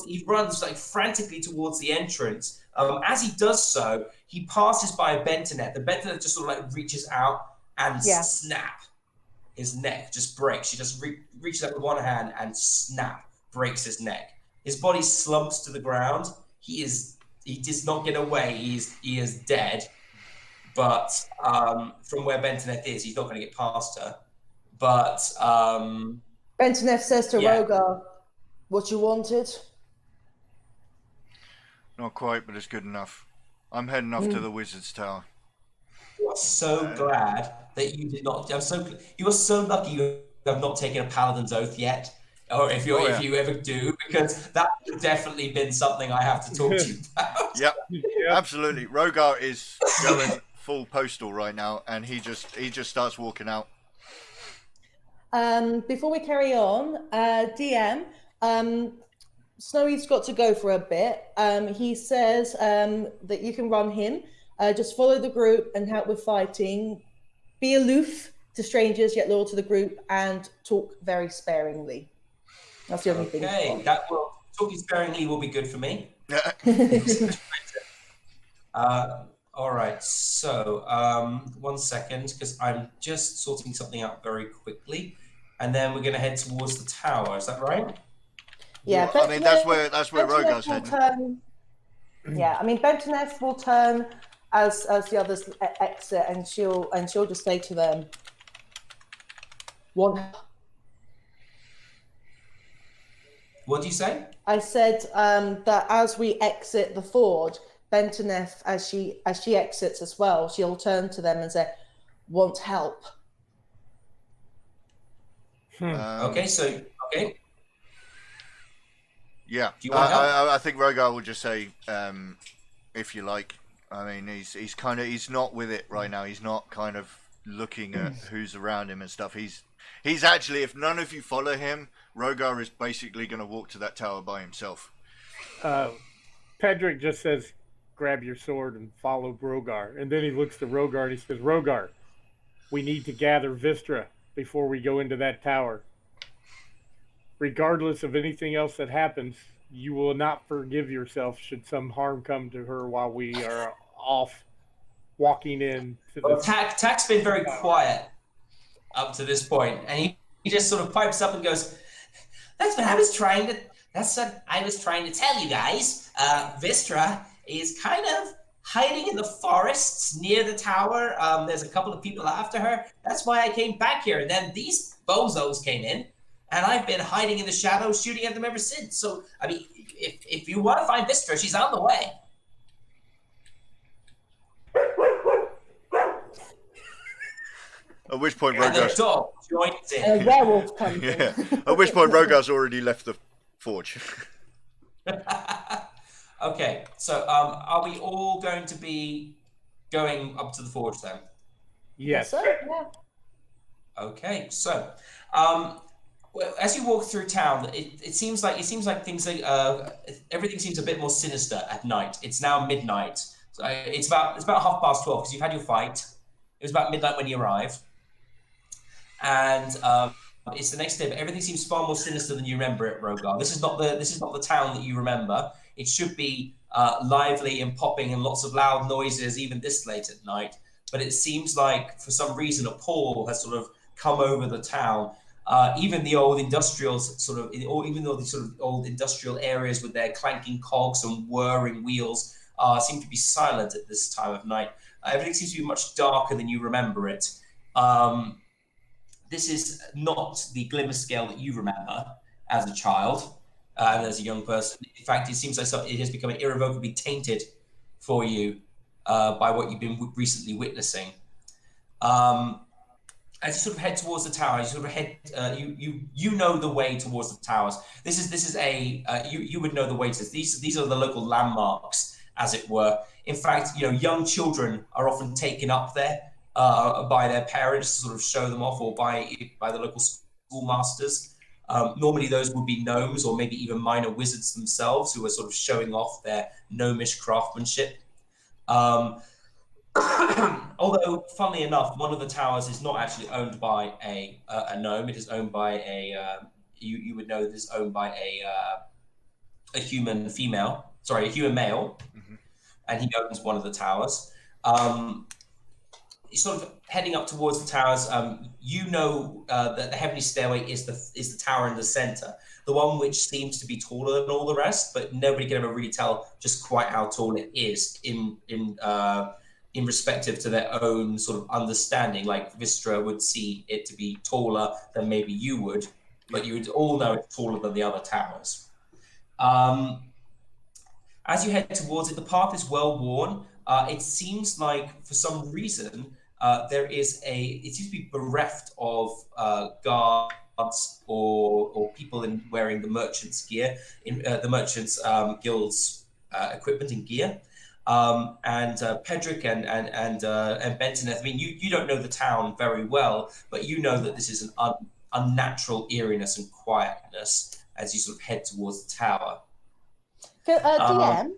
he runs like frantically towards the entrance. As he does so, he passes by a Bentonet. The Bentonet just sort of like reaches out and snap. His neck just breaks. She just reaches out with one hand and snap, breaks his neck. His body slumps to the ground. He does not get away. He is dead. But from where Bentonet is, he's not going to get past her. But Bentonet says to Rogar, "What you wanted?" Not quite, but it's good enough. I'm heading off to the Wizard's Tower. I'm so glad that you did not. You are so lucky you have not taken a Paladin's Oath yet, or if you ever do, because that would definitely been something I have to talk to you about. Yep, absolutely. Rogar is going full postal right now, and he just starts walking out. Before we carry on, DM, Snowy's got to go for a bit. He says that you can run him. Just follow the group and help with fighting. Be aloof to strangers, yet loyal to the group, and talk very sparingly. That's the only thing. Okay, talking sparingly will be good for me. All right, so 1 second, because I'm just sorting something out very quickly, and then we're going to head towards the tower. Is that right? Yeah, I mean that's where Rogar's heading. Yeah, I mean Bentoneth will turn as the others exit, and she'll just say to them, "Want?" What do you say? I said that as we exit the forge, Bentoneth, as she exits as well, she'll turn to them and say, "Want help?" Okay. Yeah, Do you want help? I think Rogar will just say, if you like. I mean, he's not with it right now. He's not kind of looking at who's around him and stuff. He's actually, if none of you follow him, Rogar is basically going to walk to that tower by himself. Pedrick just says, "Grab your sword and follow Rogar." And then he looks to Rogar and he says, "Rogar, we need to gather Vistra before we go into that tower. Regardless of anything else that happens, you will not forgive yourself should some harm come to her while we are off walking in to the..." Tak's been very quiet up to this point, and he just sort of pipes up and goes, That's what I was trying to tell you guys. Vistra is kind of hiding in the forests near the tower. There's a couple of people after her. That's why I came back here. And then these bozos came in, and I've been hiding in the shadows, shooting at them ever since. So, I mean, if you want to find Vistra, she's on the way. At which point And the Rogar's dog joins And a in. werewolf comes in. yeah. At which point Rogar's already left the forge. Okay, so are we all going to be going up to the forge then? Yes. So, yeah. Okay, so well, as you walk through town, it seems like things are, everything seems a bit more sinister at night. It's now midnight. So it's about 12:30 because you've had your fight. It was about midnight when you arrived, and it's the next day. But everything seems far more sinister than you remember it, Rogar. This is not the town that you remember. It should be lively and popping and lots of loud noises, even this late at night. But it seems like for some reason a pall has sort of come over the town. Even the old industrials, even though the sort of old industrial areas with their clanking cogs and whirring wheels seem to be silent at this time of night. Everything seems to be much darker than you remember it. This is not the glimmer scale that you remember as a child and as a young person. In fact, it seems like it has become irrevocably tainted for you by what you've been recently witnessing. As you sort of head towards the tower, you sort of head. You know the way towards the towers. This is a you would know the way to this. These are the local landmarks, as it were. In fact, young children are often taken up there by their parents to sort of show them off, or by the local schoolmasters. Normally, those would be gnomes or maybe even minor wizards themselves who are sort of showing off their gnomish craftsmanship. Although, funnily enough, one of the towers is not actually owned by a gnome. It is owned by a you would know this is owned by a human female. Sorry, a human male, and he owns one of the towers. He's sort of heading up towards the towers. You know that the heavenly stairway is the tower in the center, the one which seems to be taller than all the rest, but nobody can ever really tell just quite how tall it is in respective to their own sort of understanding. Like Vistra would see it to be taller than maybe you would, but you would all know it's taller than the other towers. As you head towards it, the path is well worn. It seems like for some reason it seems to be bereft of guards or people wearing the merchant's gear, in the merchant's guild's equipment and gear. And Pedrick and Bentoneth, I mean, you don't know the town very well, but you know that this is an unnatural eeriness and quietness as you sort of head towards the tower. DM?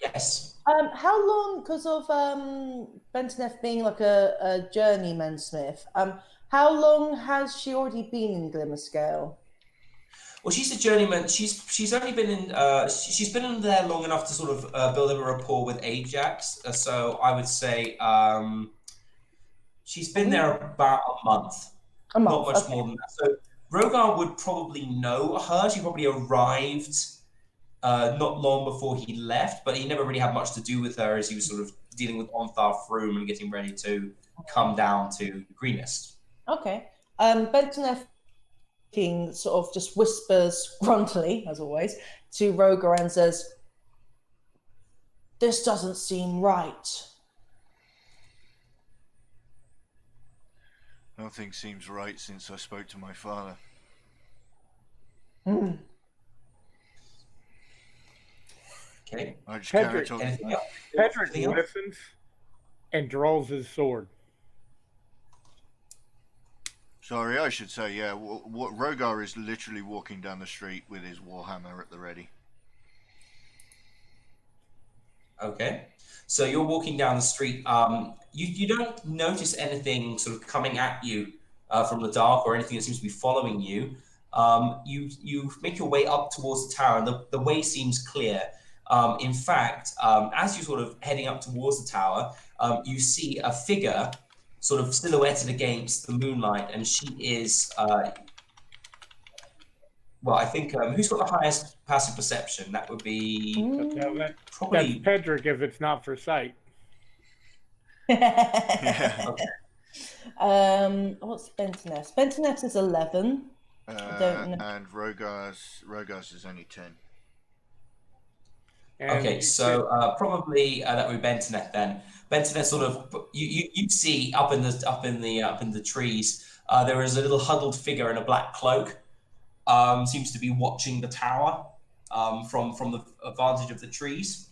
Yes. How long, because of Bentoneth being like a journeyman smith, how long has she already been in Glimmerscale? Well, she's a journeyman. She's only been in she's been in there long enough to sort of build up a rapport with Ajax. So I would say she's been there about a month. Not much more than that. So Rogar would probably know her. She probably arrived not long before he left, but he never really had much to do with her as he was sort of dealing with Ontharr Froom and getting ready to come down to Greenest. Okay. Bentoneth King sort of just whispers gruntily, as always, to Rogar and says, "This doesn't seem right." Nothing seems right since I spoke to my father. Okay. I just carry Pedrick, on. Anything else? Pedrick Anything else? listens and draws his sword. Sorry, I should say, yeah. What Rogar is literally walking down the street with his warhammer at the ready. Okay. So you're walking down the street. You don't notice anything sort of coming at you from the dark or anything that seems to be following you. You make your way up towards the tower, and the way seems clear. In fact, as you're sort of heading up towards the tower, you see a figure sort of silhouetted against the moonlight, and she is, well, I think, who's got the highest passive perception? That would be That's probably... Pedrick if it's not for sight. Yeah. Okay. What's Bentoneth? Bentoneth is 11. I don't know. And Rogar's is only 10. Okay, so probably that would be Bentoneth then. Bentoneth sort of you see up in the trees. There is a little huddled figure in a black cloak. Seems to be watching the tower from the advantage of the trees.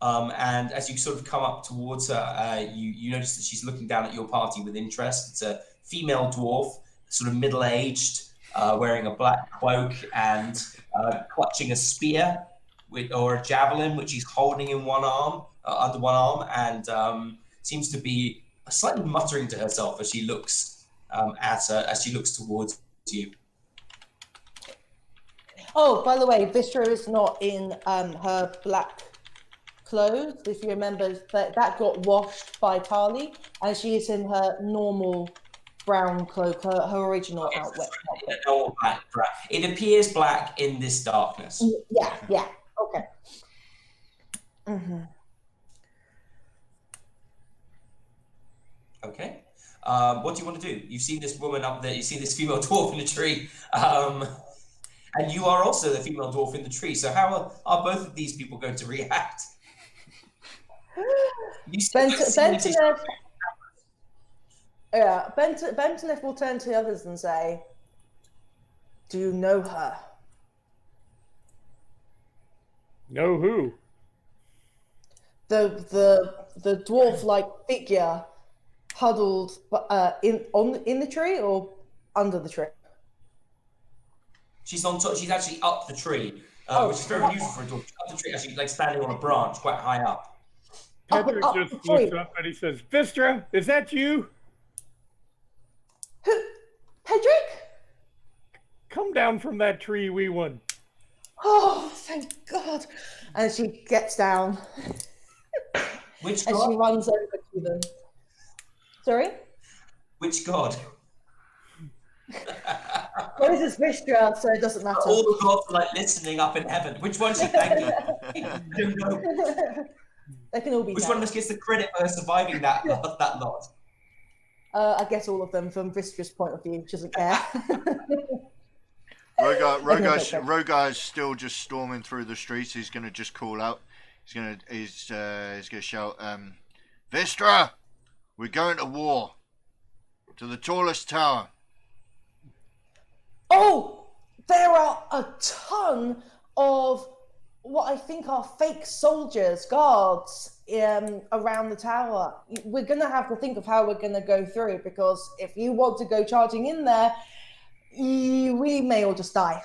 And as you sort of come up towards her, you notice that she's looking down at your party with interest. It's a female dwarf, sort of middle-aged, wearing a black cloak and clutching a spear or a javelin, which she's holding in one arm, under one arm, and seems to be slightly muttering to herself as she looks as she looks towards you. Oh, by the way, Vistra is not in her black clothes. If you remember, that got washed by Tali, and she is in her normal brown cloak, her original outfit. It appears black in this darkness. Yeah. Okay. Mm-hmm. Okay. What do you want to do? You've seen this woman up there. You've seen this female dwarf in the tree. And you are also the female dwarf in the tree. So how are both of these people going to react? Bentoneth will turn to the others and say, "Do you know her?" Know who? The dwarf-like figure huddled in the tree or under the tree. She's on top. She's actually up the tree, which is very unusual for a dwarf. Up the tree, actually, like standing on a branch, quite high up. Patrick just looks up and he says, "Vistra, is that you? Who? Pedrick? Come down from that tree, wee one." Oh, thank God! And she gets down. Which and god? she runs over to them. Sorry? Which god? Well, this is Vistra, so it doesn't matter. All the gods are like listening up in heaven. Which one should thank you? I don't know. They can all be. Which one of us gets the credit for surviving that lot? I guess all of them from Vistra's point of view. She doesn't care. Rogar's still just storming through the streets. He's gonna just call out. He's gonna shout, "Vistra, we're going to war. To the tallest tower." Oh, there are a ton of what I think are fake soldiers, guards, around the tower. We're going to have to think of how we're going to go through, because if you want to go charging in there, we may all just die.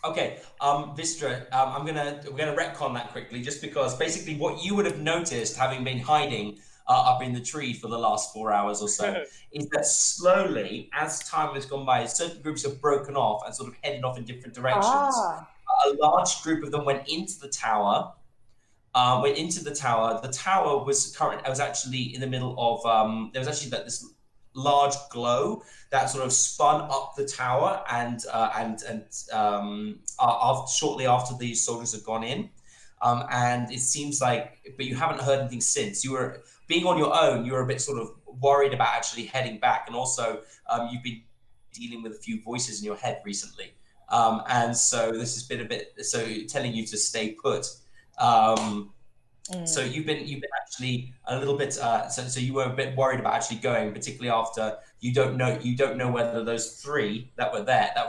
Okay, Vistra, we're gonna retcon that quickly, just because basically what you would have noticed, having been hiding up in the tree for the last 4 hours or so, is that slowly, as time has gone by, certain groups have broken off and sort of headed off in different directions. A large group of them went into the tower. The tower was actually in the middle of there was actually this large glow that sort of spun up the tower and shortly after these soldiers had gone in. And it seems like, but you haven't heard anything since. You were being on your own. You were a bit sort of worried about actually heading back, and also you've been dealing with a few voices in your head recently, and so this has been a bit telling you to stay put. So you've been actually a little bit. So you were a bit worried about actually going, particularly after you don't know whether those three that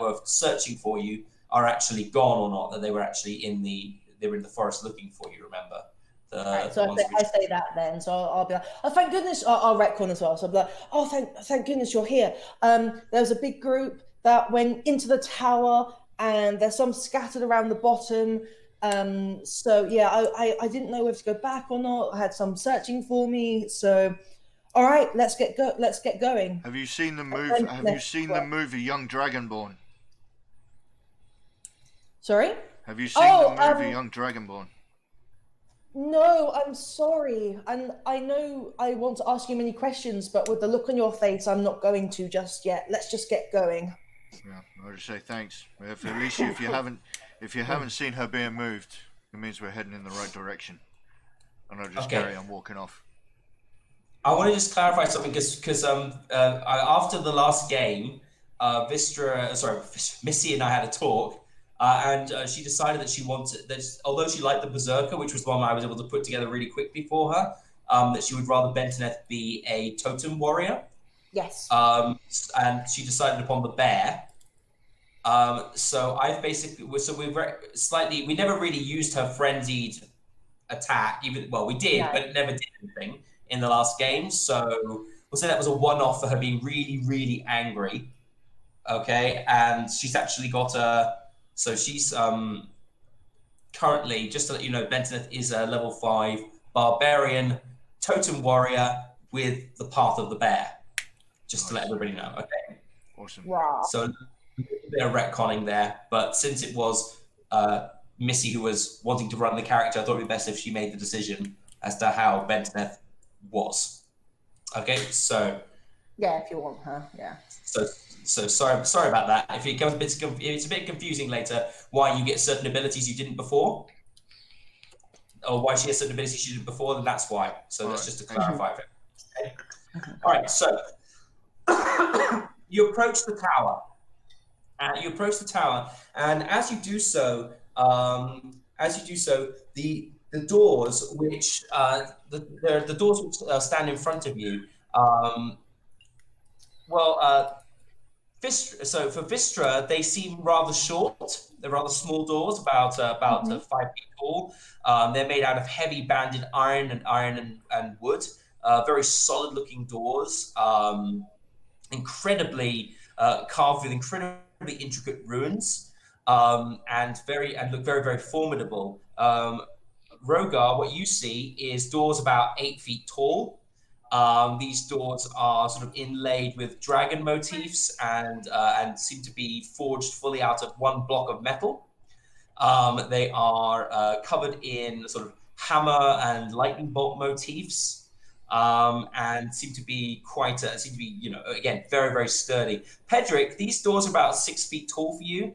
were searching for you are actually gone or not. That they were actually in the forest looking for you. Remember? Right, so I say that then. So I'll be like, oh, thank goodness. I'll retcon as well. So I'll be like, oh, thank goodness you're here. There was a big group that went into the tower, and there's some scattered around the bottom. So yeah, I didn't know whether to go back or not. I had some searching for me. So, all right, let's get going. Have you seen the movie? Have you seen the movie Young Dragonborn? Sorry? Have you seen the movie Young Dragonborn? No, I'm sorry. And I know I want to ask you many questions, but with the look on your face, I'm not going to just yet. Let's just get going. Yeah, I'll just say thanks. If you haven't seen her being moved, it means we're heading in the right direction. And I'll just carry on walking off. I want to just clarify something, because after the last game, Missy and I had a talk. and she decided that she wanted that, although she liked the Berserker, which was one I was able to put together really quickly for her, that she would rather Bentoneth be a totem warrior. Yes. And she decided upon the bear. So I've basically, we never really used her frenzied attack. We did, but it never did anything in the last game. So we'll say that was a one-off for her being really, really angry. Okay, and she's actually got so she's currently, just to let you know, Bentoneth is a level 5 barbarian totem warrior with the Path of the Bear. Just to let everybody know. Okay. Awesome. Wow. So a bit of retconning there, but since it was Missy who was wanting to run the character, I thought it'd be best if she made the decision as to how Bentoneth was. Okay, so yeah, if you want her, yeah. So sorry about that. If it becomes it's a bit confusing later why you get certain abilities you didn't before, or why she has certain abilities she didn't before, then that's why. So that's just to clarify it. Okay? All right, so you approach the tower. And as you do so, the doors which the doors which stand in front of you. So for Vistra, they seem rather short. They're rather small doors, about 5 feet tall. They're made out of heavy banded iron and wood. Very solid looking doors. Incredibly carved with incredibly intricate runes, and look very, very formidable. Rogar, what you see is doors about 8 feet tall. These doors are sort of inlaid with dragon motifs and seem to be forged fully out of one block of metal. They are covered in sort of hammer and lightning bolt motifs, and seem to be again, very, very sturdy. Pedrick, these doors are about 6 feet tall for you.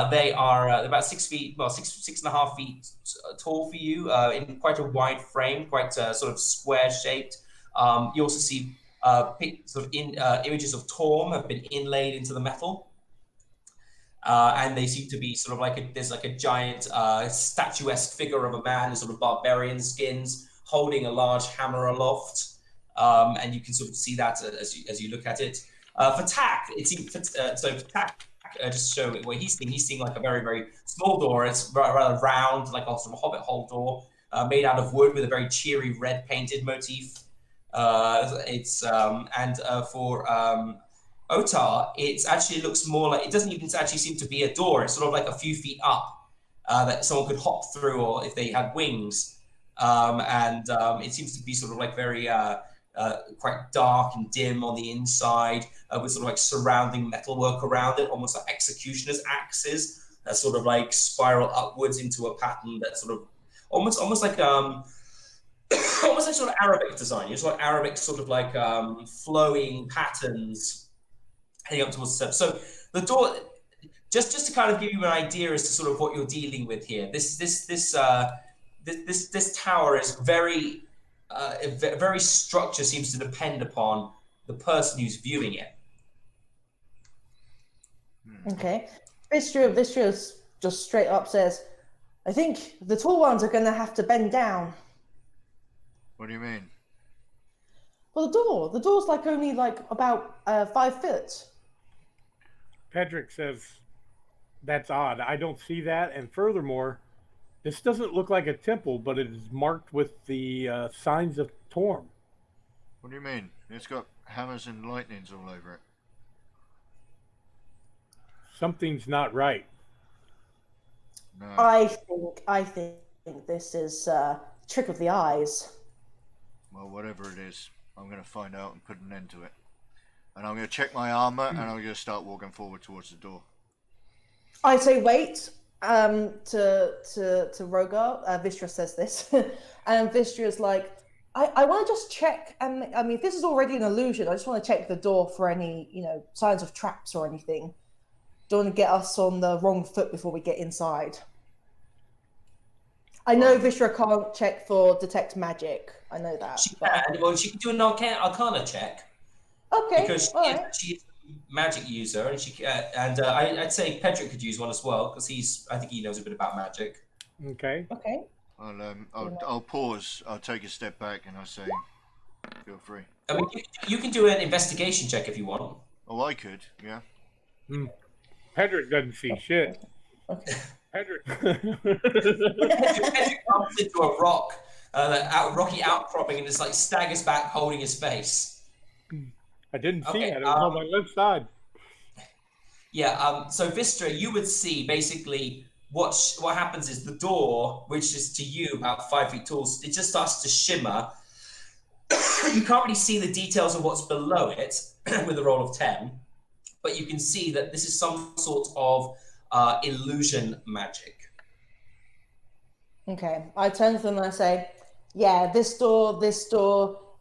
They are about 6 feet, 6.5 feet tall for you, in quite a wide frame, quite sort of square shaped. You also see images of Torm have been inlaid into the metal. And they seem to be sort of there's a giant statuesque figure of a man in sort of barbarian skins holding a large hammer aloft. And you can sort of see that as you look at it. For Tak, it seems, for Tak, just to show where he's seeing like a very, very small door. It's rather round, like a sort of hobbit hole door, made out of wood with a very cheery red painted motif. For Otar, it actually looks more like, it doesn't even actually seem to be a door. It's sort of like a few feet up that someone could hop through, or if they had wings. It seems to be sort of like very quite dark and dim on the inside, with sort of like surrounding metalwork around it, almost like executioner's axes that sort of like spiral upwards into a pattern that sort of almost like almost like sort of Arabic design. You sort of Arabic sort of like flowing patterns heading up towards the step. So the door, just to kind of give you an idea as to sort of what you're dealing with here. This tower is very structure seems to depend upon the person who's viewing it. Okay, Vistra just straight up says, "I think the tall ones are going to have to bend down." What do you mean? Well, the door's like only like about 5 foot. Pedrick says, that's odd. I don't see that. And furthermore, this doesn't look like a temple, but it is marked with the signs of Torm. What do you mean? It's got hammers and lightnings all over it. Something's not right. No. I think this is trick of the eyes. Well, whatever it is, I'm going to find out and put an end to it. And I'm going to check my armor, and I'm going to start walking forward towards the door. I say wait. To Rogar, Vistra says this, and Vistra is like, I want to just check. I mean, if this is already an illusion, I just want to check the door for any, signs of traps or anything. Don't want to get us on the wrong foot before we get inside. I know Vistra can't check for detect magic. I know that. She can. Well, she can do an arcana check. Okay. Because magic user, and I'd say Pedrick could use one as well because I think he knows a bit about magic. Okay. Okay. I'll pause. I'll take a step back, and I'll say, "Feel free." I mean, you can do an investigation check if you want. Oh, I could. Yeah. Pedrick doesn't see shit. Okay. Pedrick. Pedrick bumps into a rock, rocky outcropping, and just like staggers back, holding his face. I didn't see Okay, that. It was on my left side. Yeah. So Vistra, you would see basically what happens is the door, which is to you about 5 feet tall, it just starts to shimmer. You can't really see the details of what's below it with a roll of 10, but you can see that this is some sort of illusion magic. Okay. I turn to them and I say, yeah, this door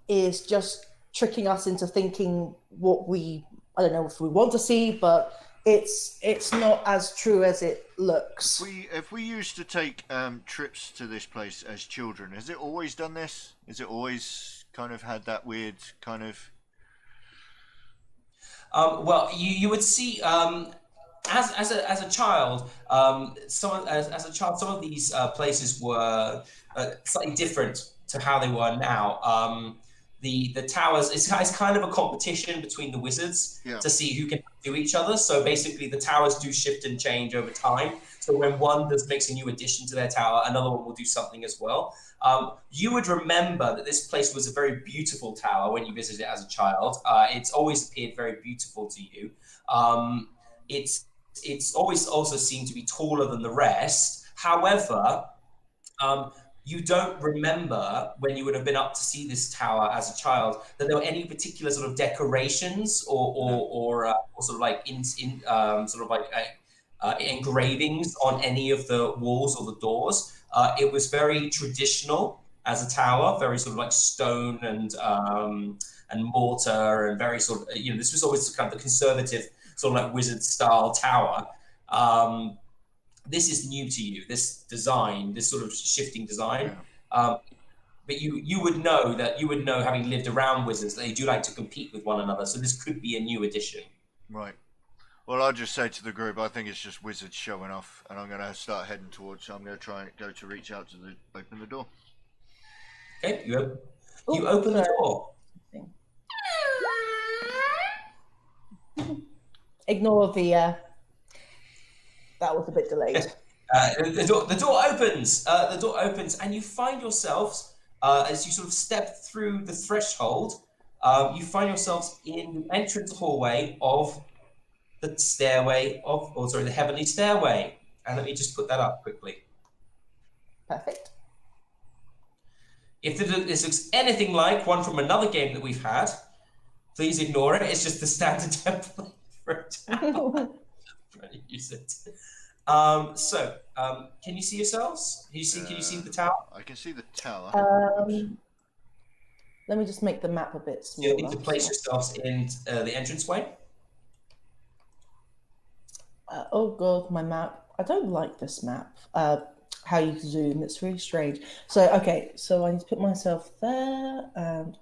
is just tricking us into thinking what I don't know if we want to see, but it's not as true as it looks. If we used to take trips to this place as children, has it always done this? Has it always kind of had that weird kind of? Well, you would see as a child, some of these places were slightly different to how they were now. The towers, it's kind of a competition between the wizards to see who can do each other. So basically, the towers do shift and change over time. So when one makes a new addition to their tower, another one will do something as well. You would remember that this place was a very beautiful tower when you visited it as a child. It's always appeared very beautiful to you. It's always also seemed to be taller than the rest. However, you don't remember when you would have been up to see this tower as a child that there were any particular sort of decorations or sort of like engravings on any of the walls or the doors. It was very traditional as a tower, very sort of like stone and mortar, and very sort of, this was always kind of the conservative sort of like wizard style tower. This is new to you, this design, this sort of shifting design. But you would know, having lived around wizards, that they do like to compete with one another. So this could be a new addition. Right. Well, I'll just say to the group, I think it's just wizards showing off, and I'm going to start heading towards. So I'm going to try and go to reach out to open the door. Okay, you open the door. Ignore the. That was a bit delayed. The door opens. The door opens, and you find yourselves as you sort of step through the threshold. You find yourselves in the entrance hallway of the the heavenly stairway. And let me just put that up quickly. Perfect. If this looks anything like one from another game that we've had, please ignore it. It's just the standard template for a tower. I'm trying to use it. Can you see yourselves? Can you see the tower? I can see the tower. Let me just make the map a bit smaller. You need to place yourselves in the entranceway. Oh god, my map. I don't like this map. How you zoom, it's really strange. So okay, so I need to put myself there and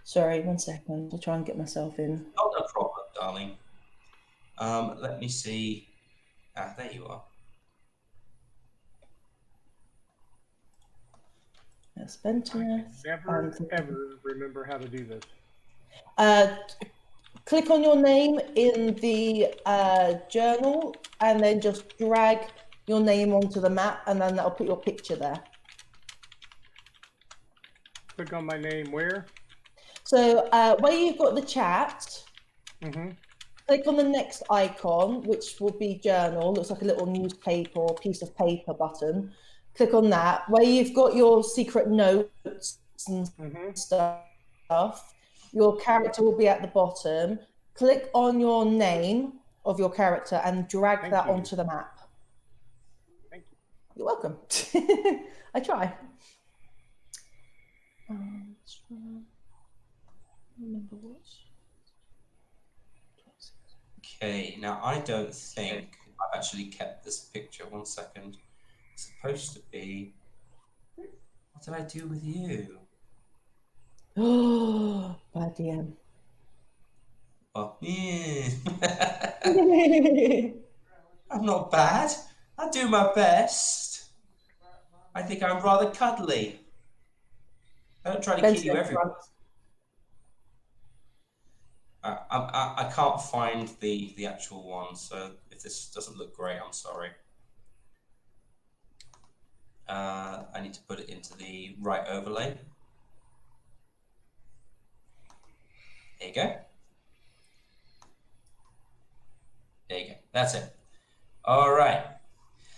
sorry, 1 second. I'll try and get myself in. Not a problem, darling. Let me see. There you are. Yes, Benton. Never ever remember how to do this. Click on your name in the journal and then just drag your name onto the map, and then that'll put your picture there. Click on my name where? So where you've got the chat, click on the next icon, which will be journal. Looks like a little newspaper or piece of paper button. Click on that. Where you've got your secret notes and stuff, your character will be at the bottom. Click on your name of your character and drag that onto the map. Thank you. You're welcome. I try. Remember what? Okay, now I don't think I've actually kept this picture. 1 second. It's supposed to be. What did I do with you? Oh, bad DM. Well, yeah. I'm not bad. I do my best. I think I'm rather cuddly. I don't try to kill you every. I can't find the actual one, so if this doesn't look great, I'm sorry. I need to put it into the right overlay. There you go. There you go. That's it. All right.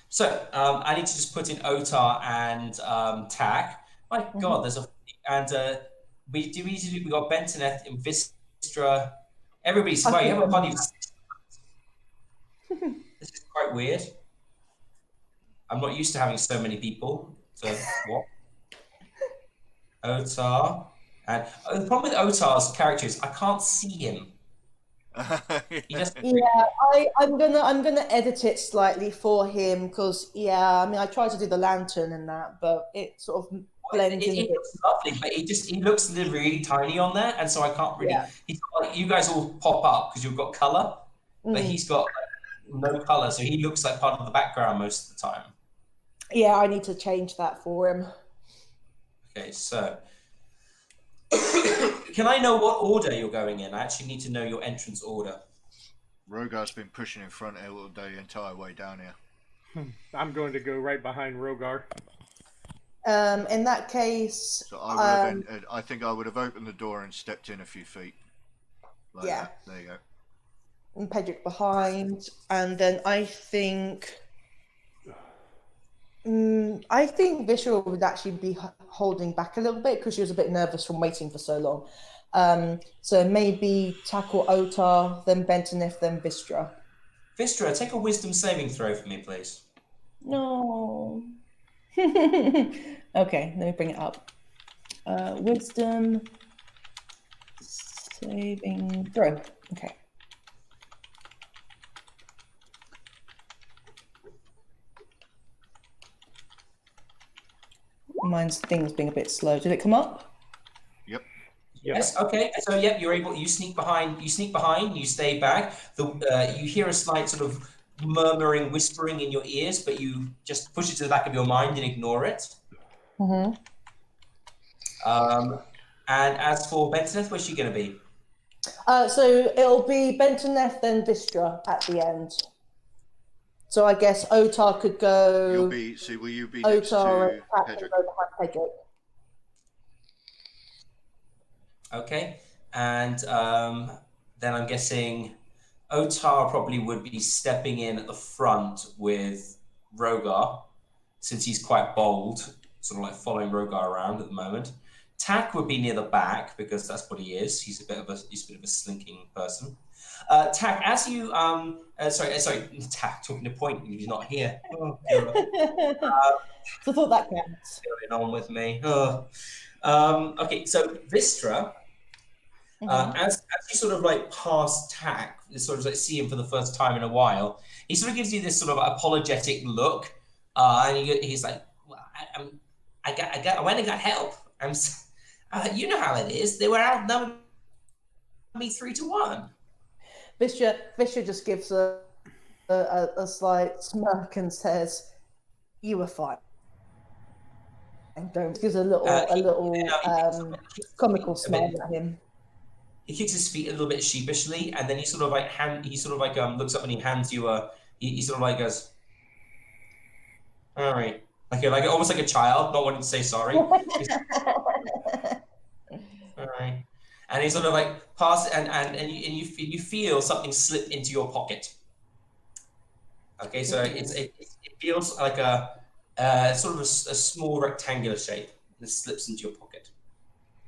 So I need to just put in Otar and Tack. My God, there's a and we got Bentoneth and Vistra. Everybody's well, you have a party. This is quite weird. I'm not used to having so many people. So what? Otar and the problem with Otar's character is I can't see him. He just I'm gonna edit it slightly for him because I mean I tried to do the lantern and that, but it sort of blends in. It looks lovely, but he looks really tiny on there, and so I can't really. He's like, you guys all pop up because you've got color, but he's got no color, so he looks like part of the background most of the time. Yeah, I need to change that for him. Okay, so can I know what order you're going in? I actually need to know your entrance order. Rogar's been pushing in front all day, the entire way down here. I'm going to go right behind Rogar. In that case, so I think I would have opened the door and stepped in a few feet. Like that. There you go. And Pedrick behind, and then I think Viscera would actually be holding back a little bit because she was a bit nervous from waiting for so long. So maybe tackle Otar, then Bentoneth, then Vistra. Vistra, take a wisdom saving throw for me, please. No. Okay, let me bring it up. Wisdom saving throw. Okay. Mine's thing's being a bit slow. Did it come up? Yep. Yes. Okay. So you're able. You sneak behind. You stay back. You hear a slight sort of murmuring, whispering in your ears, but you just push it to the back of your mind and ignore it. Mm-hmm. And as for Bentoneth, where's she going to be? So it'll be Bentoneth, then Vistra at the end. So I guess Otar could go. Will you be next to Pedrick? Pedrick. Okay, and then I'm guessing Otar probably would be stepping in at the front with Rogar, since he's quite bold, sort of like following Rogar around at the moment. Tack would be near the back because that's what he is. He's a bit of a slinking person. Tack, as you sorry, Tack, talking to Point, he's not here. Oh, So I thought that counts. Going on with me. Okay, so Vistra, as you sort of like pass Tack, you sort of like see him for the first time in a while, he sort of gives you this sort of apologetic look, and he's like, well, I went and got help. You know how it is. They were outnumbered me 3-1. Vistra just gives a slight smirk and says, "You were fine." And gives a little comical smile at him. He kicks his feet a little bit sheepishly, and then he sort of like looks up and he hands you he sort of like goes, all right, like almost like a child not wanting to say sorry. All right. And he sort of like passes, and you feel something slip into your pocket. Okay, so it feels like a sort of a small rectangular shape that slips into your pocket.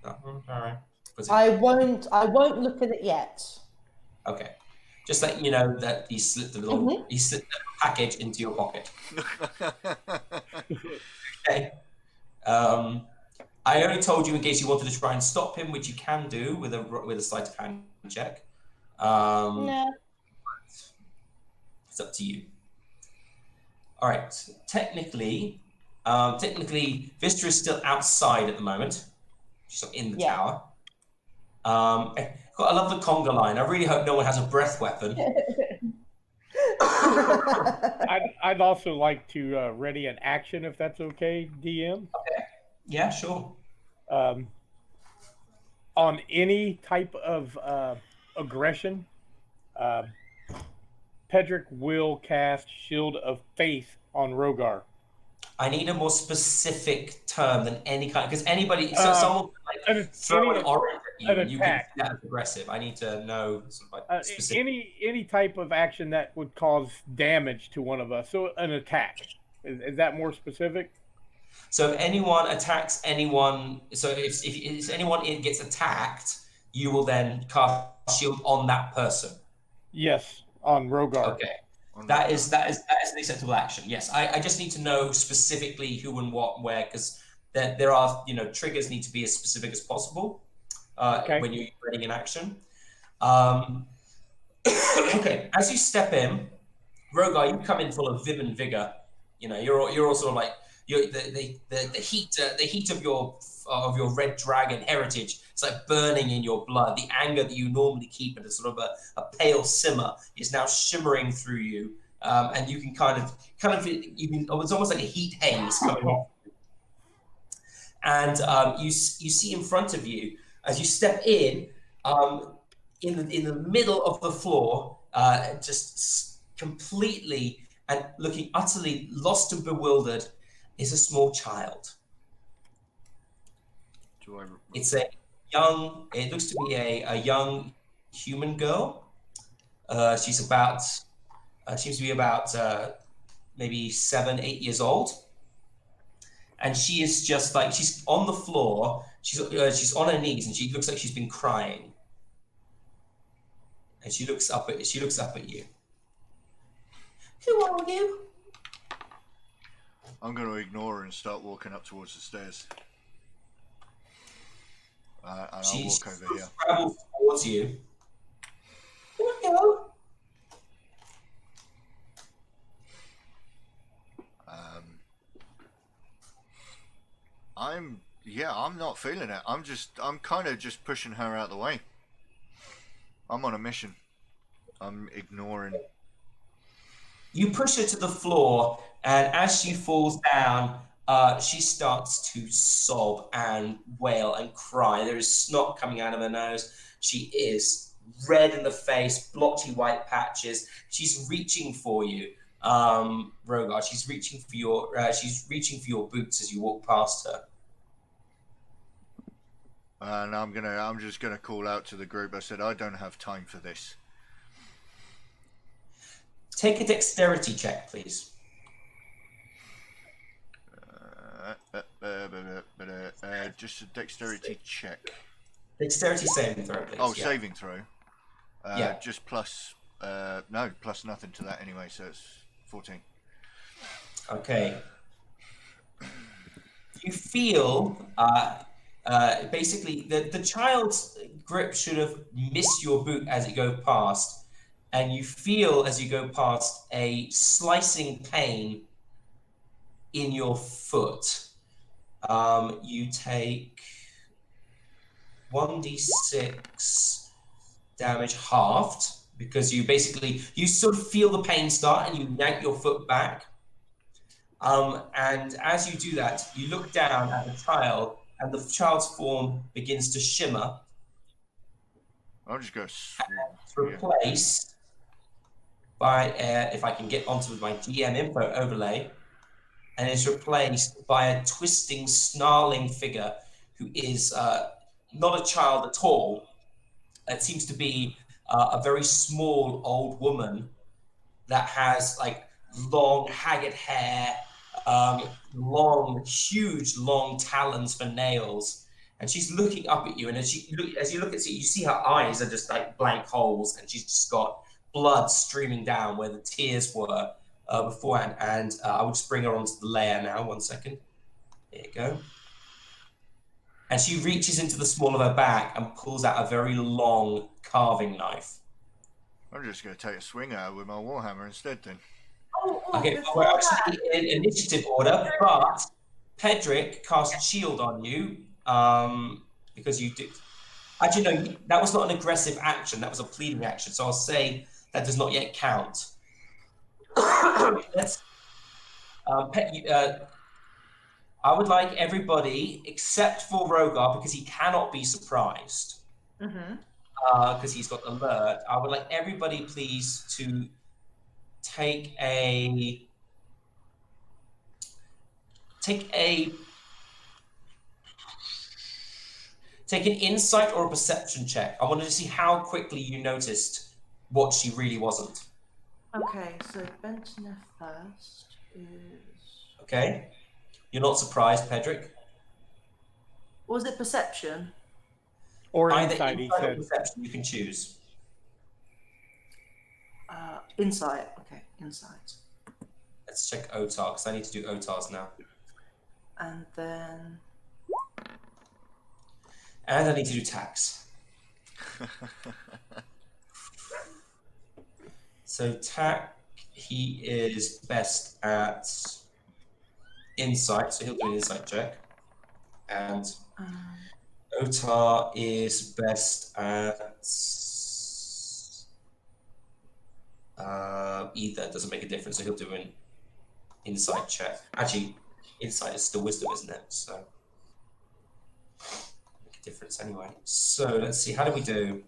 All right. I won't look at it yet. Okay, just let you know that he slipped the package into your pocket. Okay. I only told you in case you wanted to try and stop him, which you can do with a sleight of hand check. No. It's up to you. All right. Technically, Vistra is still outside at the moment. She's not in the Yeah. tower. I love the conga line. I really hope no one has a breath weapon. I'd also like to ready an action if that's okay, DM. Okay. Yeah, sure. On any type of aggression, Pedrick will cast Shield of Faith on Rogar. I need a more specific term than any kind, because anybody, so someone can like throw an orange at you and you can see that as aggressive. I need to know sort of like specific. Any type of action that would cause damage to one of us. So an attack. Is that more specific? So if anyone attacks anyone, so if anyone gets attacked, you will then cast shield on that person. Yes, on Rogar. Okay. That is an acceptable action. Yes, I just need to know specifically who and what, where, because there are, triggers need to be as specific as possible when you're reading an action. Okay, as you step in, Rogar, you come in full of vim and vigor. You're all sort of like the heat of your red dragon heritage. It's like burning in your blood. The anger that you normally keep at a sort of a pale simmer is now shimmering through you, and you can it's almost like a heat haze coming off. And you see in front of you as you step in the middle of the floor, just completely and looking utterly lost and bewildered, is a small child. It looks to be a young human girl. She's seems to be about maybe 7-8 years old. And she is just like, she's on the floor, she's on her knees, and she looks like she's been crying. And she looks up at you. Who are you? I'm going to ignore her and start walking up towards the stairs. And I'll walk over here. Travels towards you. Hello. I'm not feeling it. I'm kind of just pushing her out of the way. I'm on a mission. I'm ignoring. You push her to the floor, and as she falls down, she starts to sob and wail and cry. There is snot coming out of her nose. She is red in the face, blotchy white patches. She's reaching for you, Rogar. She's reaching for your boots as you walk past her. And I'm just gonna call out to the group. I said, I don't have time for this. Take a dexterity check, please. Just a dexterity check. Dexterity saving throw, please. Oh, yeah. Saving throw. Yeah. Just plus plus nothing to that anyway, so it's 14. Okay. You feel basically the child's grip should have missed your boot as it goes past, and you feel as you go past a slicing pain in your foot. You take 1d6 damage halved because you sort of feel the pain start and you yank your foot back. And as you do that, you look down at the child and the child's form begins to shimmer. I'll just go. It's replaced by, if I can get onto my GM info overlay, and is replaced by a twisting, snarling figure who is not a child at all. It seems to be a very small old woman that has like long, haggard hair, huge, long talons for nails, and she's looking up at you. And as you look at it, you see her eyes are just like blank holes, and she's just got blood streaming down where the tears were beforehand. And I will just bring her onto the layer now. 1 second. There you go. And she reaches into the small of her back and pulls out a very long carving knife. I'm just going to take a swing at her with my warhammer instead then. Okay, we're actually in initiative order, but Pedrick cast shield on you, because you did. Actually, no, that was not an aggressive action. That was a pleading action. So I'll say that does not yet count. Let's. I would like everybody, except for Rogar, because he cannot be surprised, because he's got alert. I would like everybody, please, to take an insight or a perception check. I wanted to see how quickly you noticed what she really wasn't. Okay, so Bentoneth first is. Okay, you're not surprised, Pedrick. Was it perception? Or Either insight, he insight or said. perception, you can choose. Insight. Okay, insight. Let's check OTAR, because I need to do OTARs now. And then. And I need to do tax. So tack, he is best at insight, so he'll do an insight check. And OTAR is best at either. It doesn't make a difference, so he'll do an insight check. Actually, insight is still wisdom, isn't it? So make a difference anyway. So let's see, how do we do?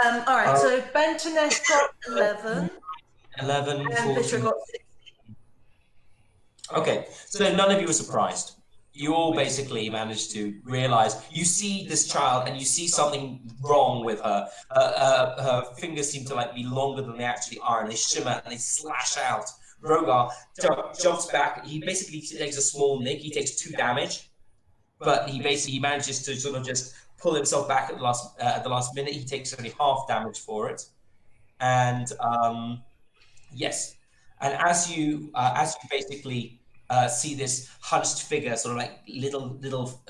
All right, so Bentoneth got 11. 11, And 14. Fisher got 6. Okay, so none of you were surprised. You all basically managed to realize, you see this child and you see something wrong with her. Her fingers seem to like be longer than they actually are, and they shimmer and they slash out. Rogar jumps back. He basically takes a small nick. He takes 2 damage, but he manages to sort of just pull himself back at the last minute. He takes only half damage for it, and yes. And as you basically see this hunched figure, sort of like little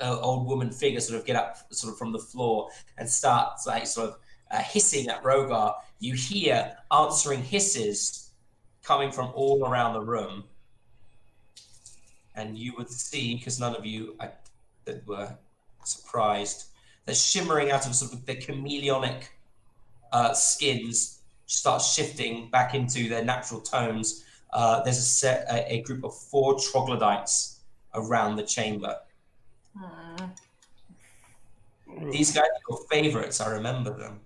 old woman figure, sort of get up sort of from the floor and start like sort of hissing at Rogar, you hear answering hisses coming from all around the room, and you would see, because none of you that were surprised, they're shimmering out of sort of the chameleonic skins. Start shifting back into their natural tones. There's a group of 4 troglodytes around the chamber. These guys are your favorites. I remember them.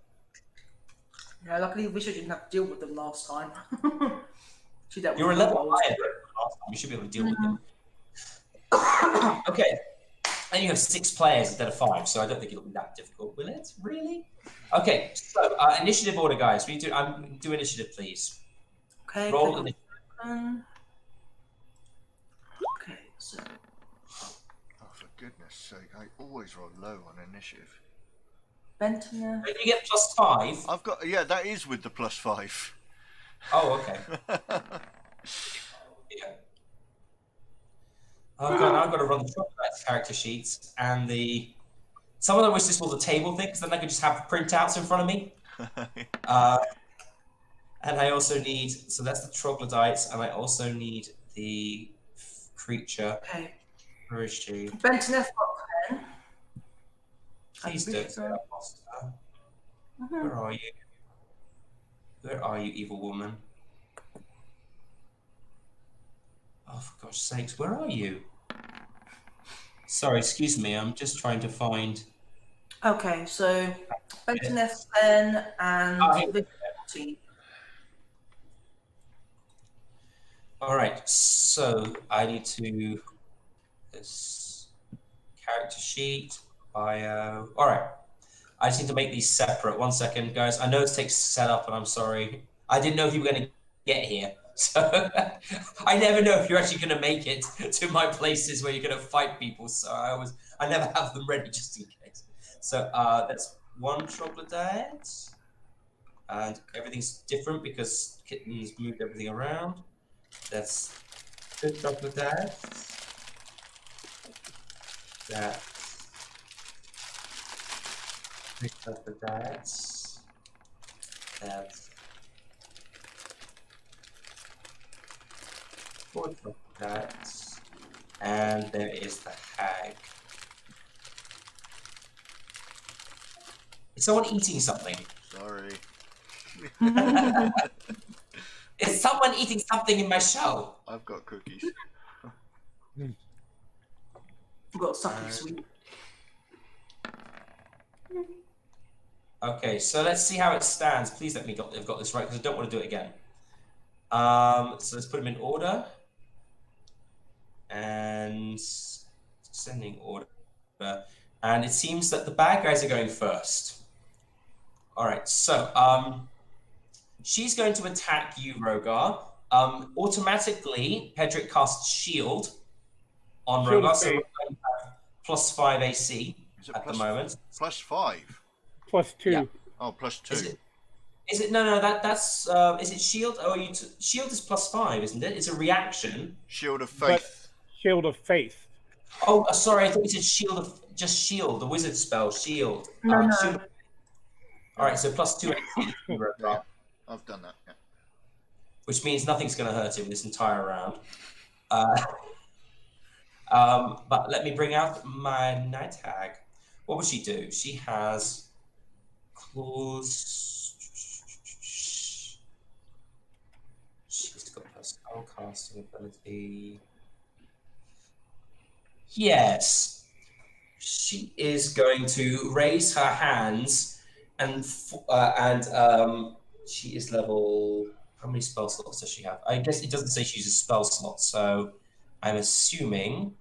Yeah, luckily Fisher didn't have to deal with them last time. You're a level higher than last time. You should be able to deal with them. Okay. And you have 6 players instead of 5, so I don't think it'll be that difficult, will it? Really? Okay, so initiative order, guys. We do initiative, please. Okay. Roll initiative. Okay, so. Oh, for goodness sake, I always roll low on initiative. Bentoneth. Don't you get +5? I've got, yeah, that is with the +5. Oh, okay. Yeah. Oh god, I've got to run the troglodytes character sheets and some of them was just for the table thing, because then I could just have printouts in front of me. And I also need, so that's the troglodytes, and I also need the creature. Okay. Where is she? Bentoneth got 10. Please don't say I lost her. Where are you? Where are you, evil woman? Oh, for gosh sakes, where are you? Sorry, excuse me, I'm just trying to find... Okay, so Bentoneth 10 and Vic 14. All right, so I need to this character sheet, bio. All right, I just need to make these separate. 1 second, guys. I know it takes setup, and I'm sorry. I didn't know if you were going to get here, so I never know if you're actually going to make it to my places where you're going to fight people. So I never have them ready just in case. So that's 1 troglodyte, and everything's different because Kitten's moved everything around. That's 2 troglodytes. That's 3 troglodytes. That's 4 troglodytes. And there is the hag. Is someone eating something? Sorry. Is someone eating something in my show? I've got cookies. We've got sucky sweet. Okay, so let's see how it stands. Please let me have got this right because I don't want to do it again. So let's put them in order. And descending order. And it seems that the bad guys are going first. All right, so she's going to attack you, Rogar. Automatically, Pedrick casts Shield on Shield Rogar, of so Faith. Rogar you have +5 AC at the moment. +5. +2. Yeah. Oh, +2. Is it no? That's is it Shield? Oh, Shield is +5, isn't it? It's a reaction. Shield of But Faith. Shield of Faith. Oh, sorry, I thought you said Shield, the wizard spell, Shield. No. Shield. All right, so +2 AC, Rogar. Yeah, I've done that. Yeah. Which means nothing's going to hurt him this entire round. But let me bring out my night hag. What will she do? She has claws. She's got her spell casting ability. Yes. She is going to raise her hands and she is level. How many spell slots does she have? I guess it doesn't say she uses spell slots, so I'm assuming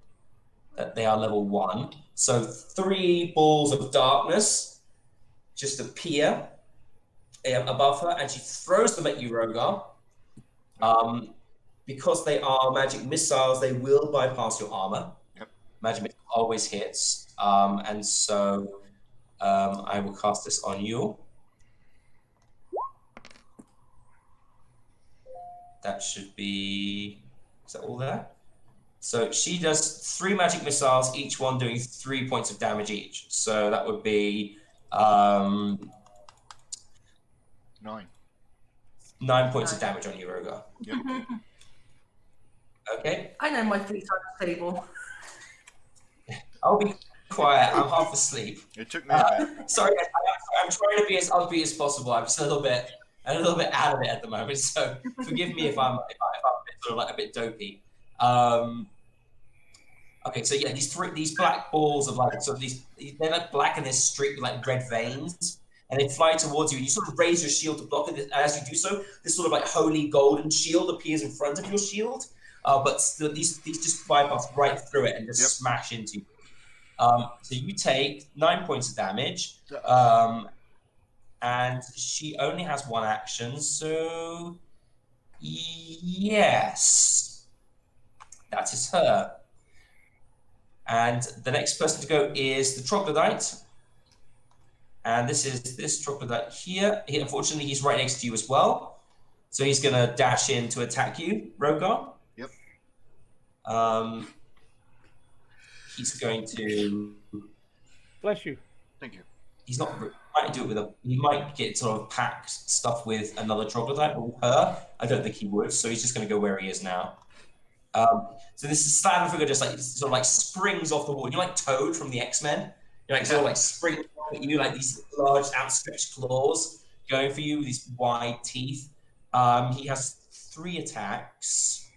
that they are level 1. So 3 balls of darkness just appear above her, and she throws them at you, Rogar. Because they are magic missiles, they will bypass your armor. Yep. Magic missile always hits, and so I will cast this on you. That should be. Is that all there? So she does 3 magic missiles, each one doing 3 points of damage each. So that would be 9. 9 points of damage on you, Rogar. Yep. Okay. I know my 3 times table. I'll be quiet. I'm half asleep. It took me a bit. Sorry, I'm trying to be as upbeat as possible. I'm just a little bit out of it at the moment. So forgive me if I'm a bit, sort of like a bit dopey. Okay, so yeah, these black balls of like sort of they're like black and they're streaked with like red veins, and they fly towards you. And you sort of raise your shield to block it. And as you do so, this sort of like holy golden shield appears in front of your shield. But still, these just bypass right through it and just smash into you. So you take 9 points of damage, and she only has 1 action. So yes, that is her. And the next person to go is the troglodyte. And this is this troglodyte here. Unfortunately, he's right next to you as well. So he's going to dash in to attack you, Rogar. Yep. He's going to. Bless you. Thank you. He's not. Might do it with a. He might get sort of packed stuff with another troglodyte, but with her, I don't think he would. So he's just going to go where he is now. So this Slaven figure just like sort of like springs off the wall. You're like Toad from the X-Men. You're like sort of like spring at you, like these large outstretched claws going for you, these wide teeth. He has 3 attacks.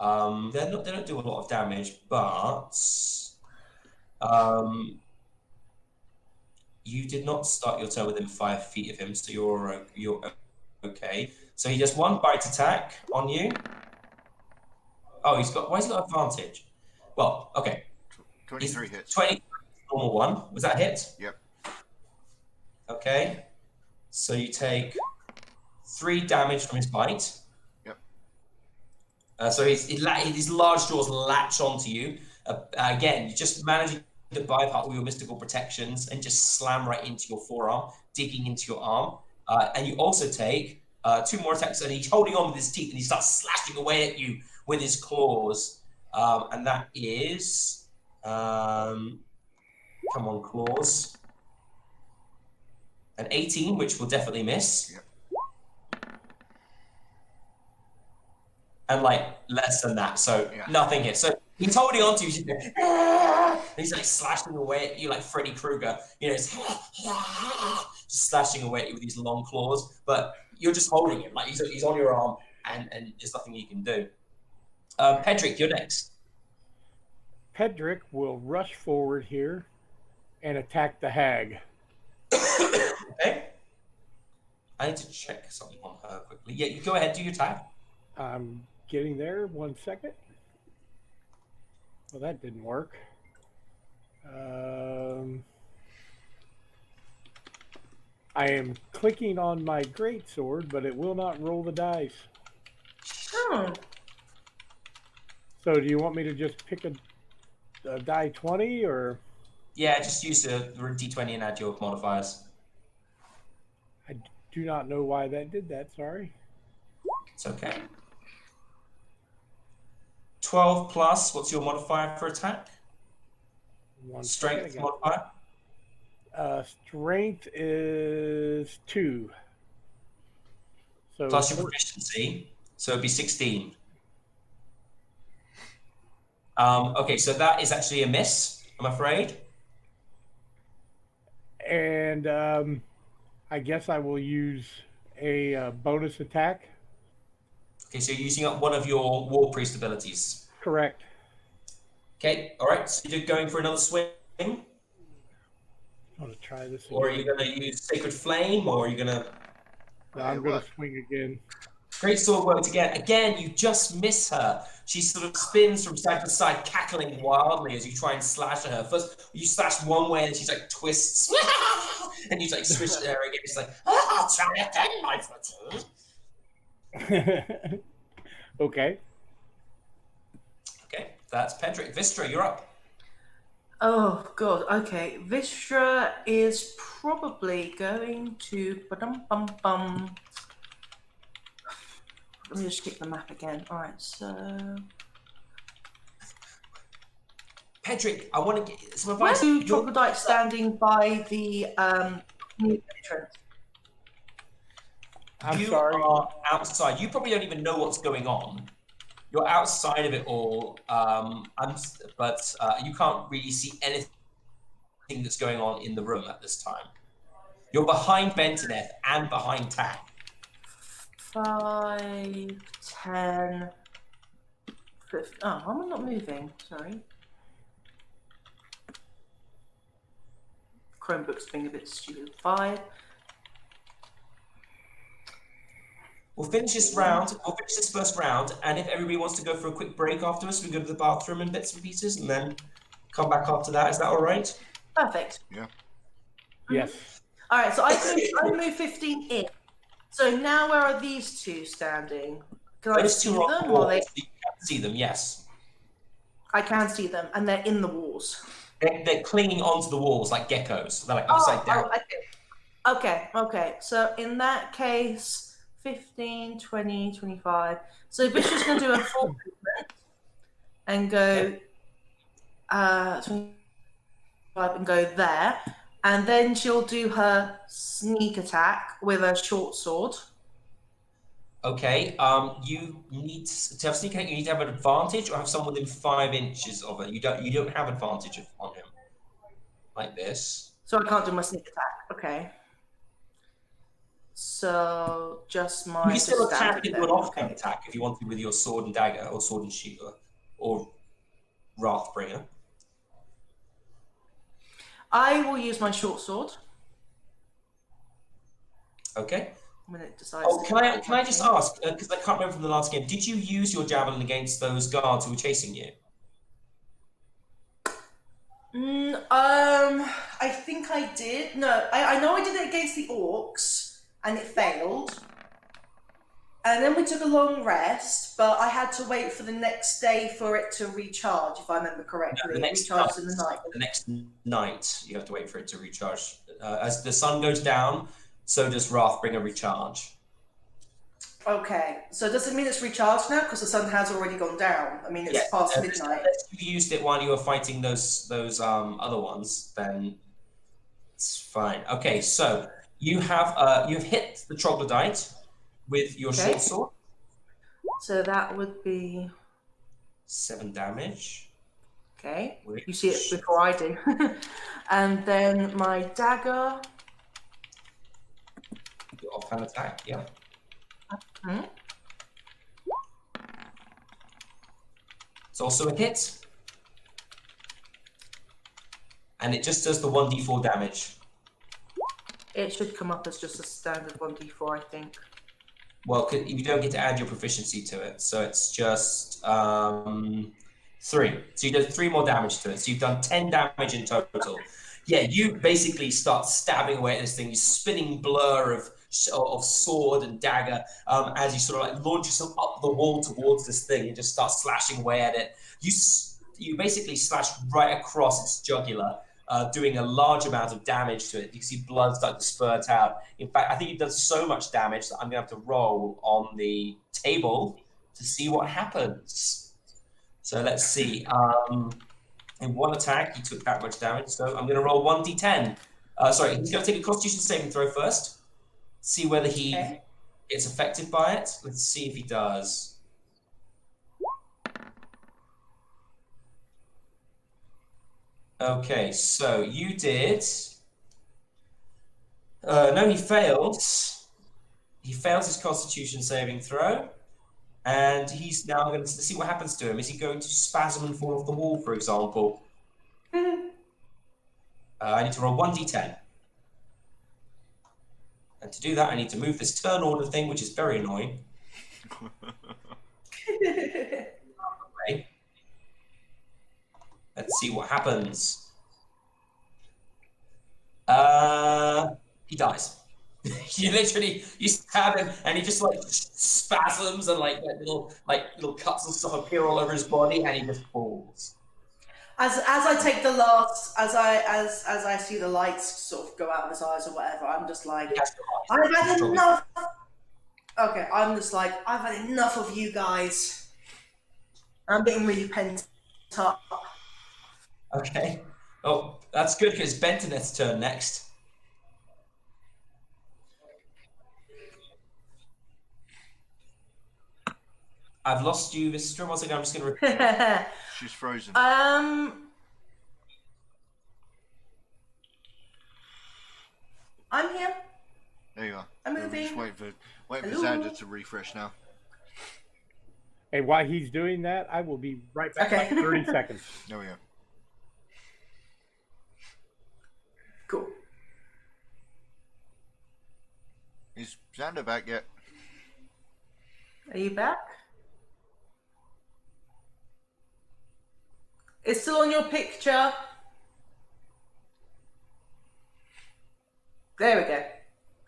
They don't do a lot of damage, but you did not start your turn within 5 feet of him, so you're okay. So he does 1 bite attack on you. Oh, why has he got advantage? Well, okay. 23 hits. 20 normal one. Was that hit? Yep. Okay. So you take 3 damage from his bite. Yep. So his large jaws latch onto you. Again, you just manage to bypass all your mystical protections and just slam right into your forearm, digging into your arm. And you also take 2 more attacks, and he's holding on with his teeth, and he starts slashing away at you with his claws. And that is... come on, claws. An 18, which will definitely miss. Yep. And like less than that, so Yeah. nothing hits. So he's holding on to you, he's like slashing away at you like Freddy Krueger. You know, it's just slashing away at you with these long claws. But you're just holding him, like he's on your arm, and there's nothing you can do. Pedrick, you're next. Pedrick will rush forward here and attack the hag. Okay. I need to check something on her quickly. Yeah, you go ahead, do your attack. I'm getting there. 1 second. Well, that didn't work. I am clicking on my greatsword, but it will not roll the dice. Oh. So do you want me to just pick a die 20 or? Yeah, just use the D20 and add your modifiers. I do not know why that did that, sorry. It's okay. 12 plus, what's your modifier for attack? Strength modifier? Strength is 2. So Plus your proficiency, so it'd be 16. Okay, so that is actually a miss, I'm afraid. And I guess I will use a bonus attack. Okay, so you're using up one of your War Priest abilities. Correct. Okay, all right, so you're going for another swing? I'm going to try this again. Or are you going to use Sacred Flame, or are you going to... No, I'm going to swing again. Great sword worked again. Again, you just miss her. She sort of spins from side to side, cackling wildly as you try and slash at her. First, you slash one way, and she's like twists, and you like switch at her again. She's like, "Oh, try again, my friend." Okay. Okay, that's Pedrick. Vistra, you're up. Oh god. Okay, Vistra is probably going to. Let me just kick the map again. All right, so. Pedrick, I want to get some advice. Where's the troglodyte standing by the new entrance? I'm you sorry. are outside. You probably don't even know what's going on. You're outside of it all, but you can't really see anything that's going on in the room at this time. You're behind Bentoneth and behind Tack. 5, 10, 15. Oh, I'm not moving. Sorry. Chromebook's being a bit stupid. 5. We'll finish this round. We'll finish this first round, and if everybody wants to go for a quick break afterwards, we go to the bathroom and bits and pieces, and then come back after that. Is that all right? Perfect. Yeah. Yes. All right, so I move 15 in. So now where are these two standing? Can I Those see two are them? walls. Or they... You can see them, yes. I can see them, and they're in the walls. They're clinging onto the walls like geckos. They're like upside down. Okay. So in that case, 15, 20, 25. So Bishop's going to do a full movement and go 25 and go there. And then she'll do her sneak attack with a short sword. Okay. You need to have sneak attack. You need to have an advantage, or have someone within 5 inches of it. You don't have advantage on him. Like this. So I can't do my sneak attack. Okay. So just my. You can still attack standard and do then. an offhand attack if you want to with your sword and dagger, or sword and shield, or Wrathbringer. I will use my short sword Okay. when it decides. Oh, can I just ask, because I can't remember from the last game, did you use your javelin against those guards who were chasing you? I think I did. No, I know I did it against the orcs, and it failed. And then we took a long rest, but I had to wait for the next day for it to recharge, if I remember correctly. No, the next it recharges in the night. The next night, you have to wait for it to recharge. As the sun goes down, so does Wrathbringer recharge. Okay, so does it mean it's recharged now? Because the sun has already gone down. I mean, it's past midnight. If you used it while you were fighting those other ones, then it's fine. Okay, so you have you've hit the troglodyte with your short sword. So that would be 7 damage. Okay, you see it before I do. And then my dagger. Your offhand attack, yeah. Hmm? It's also a hit. And it just does the 1d4 damage. It should come up as just a standard 1d4, I think. Well, you don't get to add your proficiency to it, so it's just 3. So you do 3 more damage to it. So you've done 10 damage in total. Yeah, you basically start stabbing away at this thing. You spinning blur of sword and dagger as you sort of like launch yourself up the wall towards this thing and just start slashing away at it. You basically slash right across its jugular, doing a large amount of damage to it. You see blood start to spurt out. In fact, I think you've done so much damage that I'm going to have to roll on the table to see what happens. So let's see. In one attack, he took that much damage, so I'm going to roll 1d10. Sorry, he's going to take a Constitution saving throw first. See whether he gets affected by it. Let's see if he does. Okay, so you did. No, he failed. He fails his Constitution saving throw, and he's now going to see what happens to him. Is he going to spasm and fall off the wall, for example? I need to roll 1d10. And to do that, I need to move this turn order thing, which is very annoying. Okay. Let's see what happens. He dies. You stab him, and he just like spasms and like little cuts and stuff appear all over his body, and he just falls. As I take the last, as I see the lights sort of go out of his eyes or whatever, I'm just like, I've had enough. Okay, I'm just like, I've had enough of you guys. I'm getting really pent up. Okay. Oh, that's good because it's Bentoneth's turn next. I've lost you, Vistra. Once again, I'm just going to repeat. She's frozen. I'm here. There you are. I'm We're moving. just waiting for Xander to refresh now. And while he's doing that, I will be right back in like 30 seconds. There we go. Cool. Is Xander back yet? Are you back? It's still on your picture. There we go.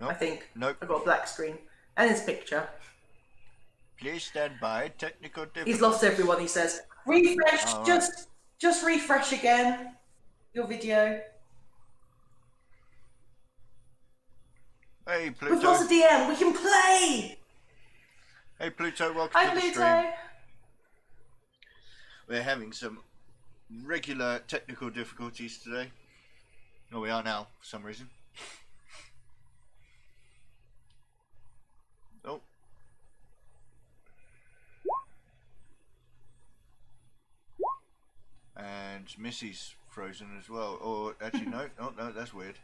Nope. I think. Nope. I got a black screen. And his picture. Please stand by. Technical difficulties. He's lost everyone, he says. Refresh, Oh, just refresh again. Your video. Hey, We've Pluto. lost a DM, we can play! Hey, Pluto. Welcome Hi, to the Pluto. stream. We're having some regular technical difficulties today. No, we are now, for some reason. Oh. And Missy's frozen as well. Or actually, no, that's weird.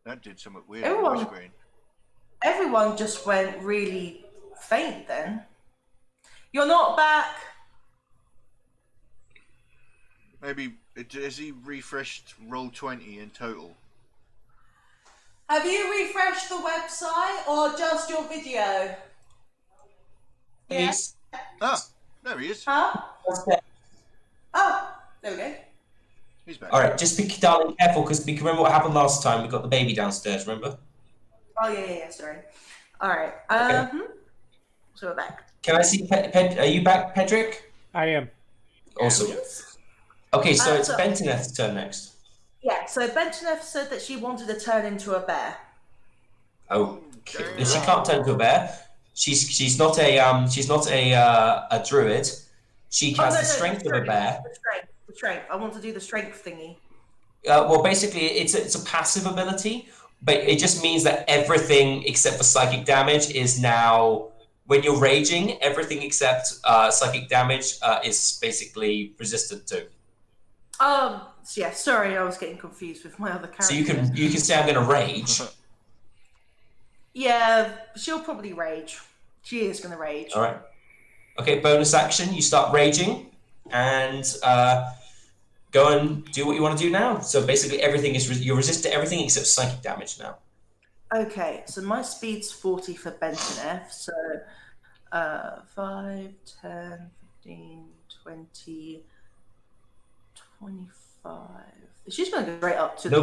That did something weird on my screen. Everyone just went really faint then. You're not back. Maybe has he refreshed Roll20 in total? Have you refreshed the website or just your video? Yes. Ah, there he is. Huh? Oh, there we go. He's back. All right, just be darling careful because we can remember what happened last time. We got the baby downstairs. Remember? Oh yeah. Sorry. All right. So we're back. Can I see? Are you back, Pedrick? I am. Awesome. Yes. Okay, so it's so- Bentoneth's turn next. Yeah. So Bentoneth said that she wanted to turn into a bear. Okay. She can't turn into a bear. She's not a druid. She has the strength of a bear. The strength. I want to do the strength thingy. Well, basically, it's a passive ability, but it just means that everything except for psychic damage is now, when you're raging, everything except psychic damage is basically resistant to. Yeah, sorry, I was getting confused with my other character. So you can say I'm going to rage. Yeah, she'll probably rage. She is going to rage. All right. Okay, bonus action. You start raging, and go and do what you want to do now. So basically, everything is you resist to everything except psychic damage now. Okay, so my speed's 40 for Benton F. So 5, 10, 15, 20, 25. She's going to go straight up to the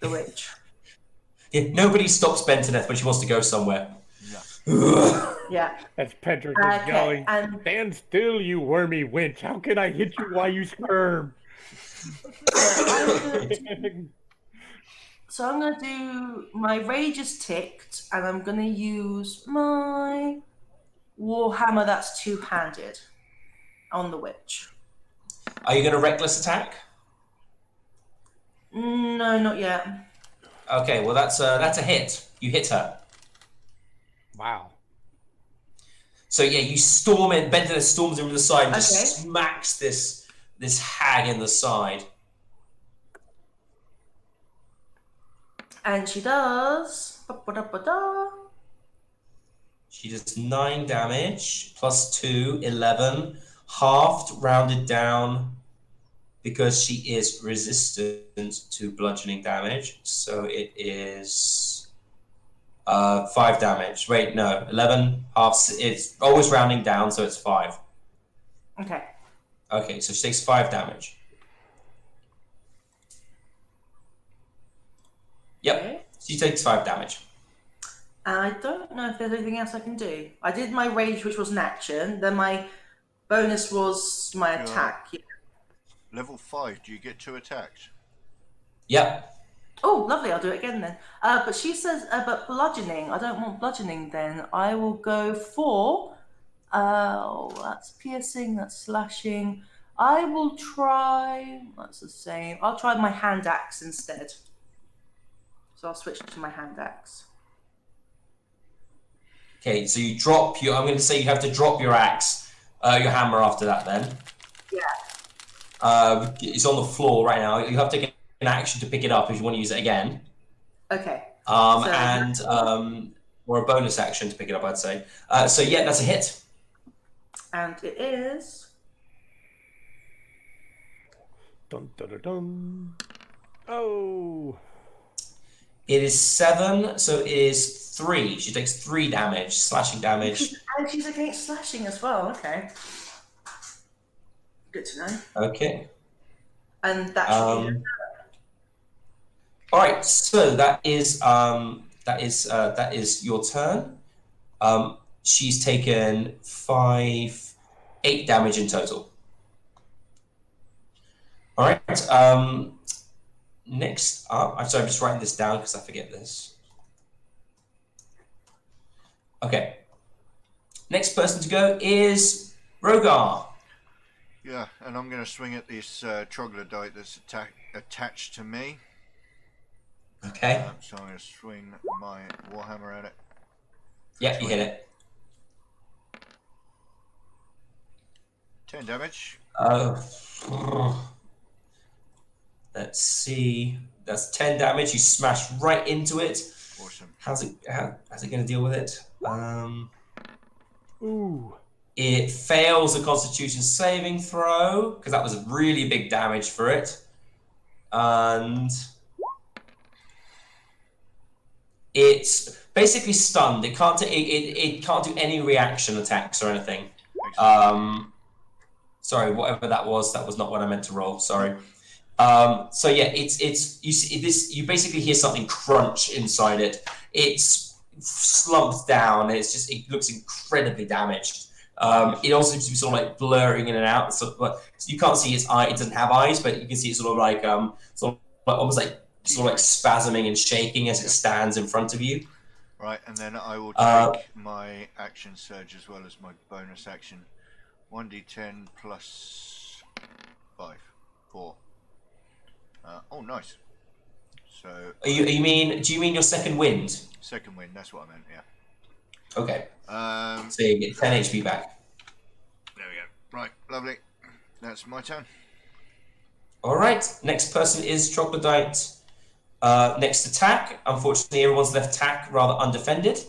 witch. Yeah, nobody stops Bentoneth when she wants to go somewhere. Yeah. That's Pedrick just yelling, "Stand still, you wormy wench! How can I hit you while you squirm?" So I'm going to do... My rage is ticked, and I'm going to use my Warhammer that's two-handed on the witch. Are you going to reckless attack? No, not yet. Okay, well that's a hit. You hit her. Wow. So yeah, you storm in. Bentoneth storms in from the side and just smacks this hag in the side. And she does... She does 9 damage, plus 2, 11, halved, rounded down, because she is resistant to bludgeoning damage. So it is 5 damage. Wait, no, 11, half, it's always rounding down, so it's 5. Okay. Okay, so she takes 5 damage. Yep, Okay. she takes 5 damage. I don't know if there's anything else I can do. I did my rage, which was an action. Then my bonus was my attack. Yeah. Level 5, do you get 2 attacks? Yep. Oh, lovely. I'll do it again then. But she says, but bludgeoning. I don't want bludgeoning then. I will go for... that's piercing, that's slashing. I will try... That's the same. I'll try my hand axe instead. So I'll switch to my hand axe. Okay, so you drop your... I'm going to say you have to drop your axe, your hammer after that then. Yeah. It's on the floor right now. You have to take an action to pick it up if you want to use it again. Okay. Or a bonus action to pick it up, I'd say. So yeah, that's a hit. And it is... Dun, dun, dun, dun. Oh. It is 7, so it is 3. She takes 3 damage, slashing damage. And she's against slashing as well. Okay. Good to know. Okay. And that should be... All right, so that is your turn. She's taken 8 damage in total. All right. Next up, I'm sorry, I'm just writing this down because I forget this. Okay. Next person to go is Rogar. Yeah, and I'm going to swing at this troglodyte that's attached to me. Okay. So I'm going to swing my warhammer at it. Yeah, you hit it. 10 damage. Let's see. That's 10 damage. You smash right into it. Awesome. How's it going to deal with it? Ooh. It fails the Constitution saving throw because that was really big damage for it, and it's basically stunned. It can't do any reaction attacks or anything. Sorry, whatever that was not what I meant to roll. Sorry. So yeah, it's you see this. You basically hear something crunch inside it. It's slumped down. It looks incredibly damaged. It also seems to be sort of like blurring in and out. So you can't see its eye. It doesn't have eyes, but you can see it sort of like almost like spasming and shaking as it stands in front of you. Right, and then I will take my action surge as well as my bonus action. 1d10 plus 5, 4. Oh, nice. So. Do you mean your second wind? Second wind. That's what I meant. Yeah. Okay. So you get 10 HP back. There we go. Right, lovely. That's my turn. All right, next person is Troglodyte. Next attack. Unfortunately, everyone's left tack rather undefended.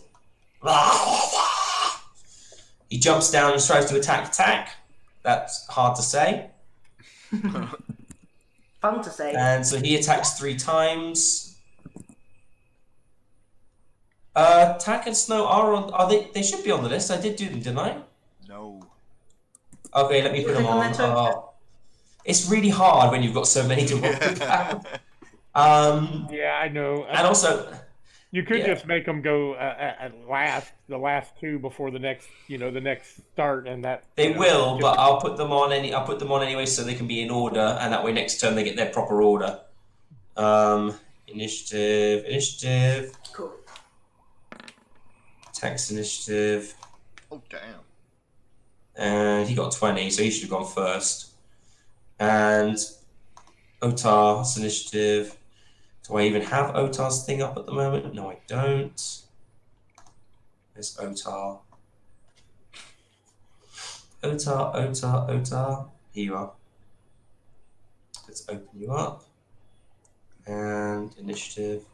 He jumps down and tries to attack tack. That's hard to say. Fun to say. And so he attacks 3 times. Tack and Snow are they should be on the list. I did do them, didn't I? No. Okay, let me put them on. It's really hard when you've got so many to work with. Yeah, I know. And also, you could just make them go at the last 2 before the next, the next start, and that they will. But I'll put them on anyway, so they can be in order, and that way next turn they get their proper order. Initiative. Cool. Tax initiative. Oh damn. And he got 20, so he should have gone first. And Otar's initiative. Do I even have Otar's thing up at the moment? No, I don't. There's Otar. Otar. Here you are. Let's open you up. And initiative.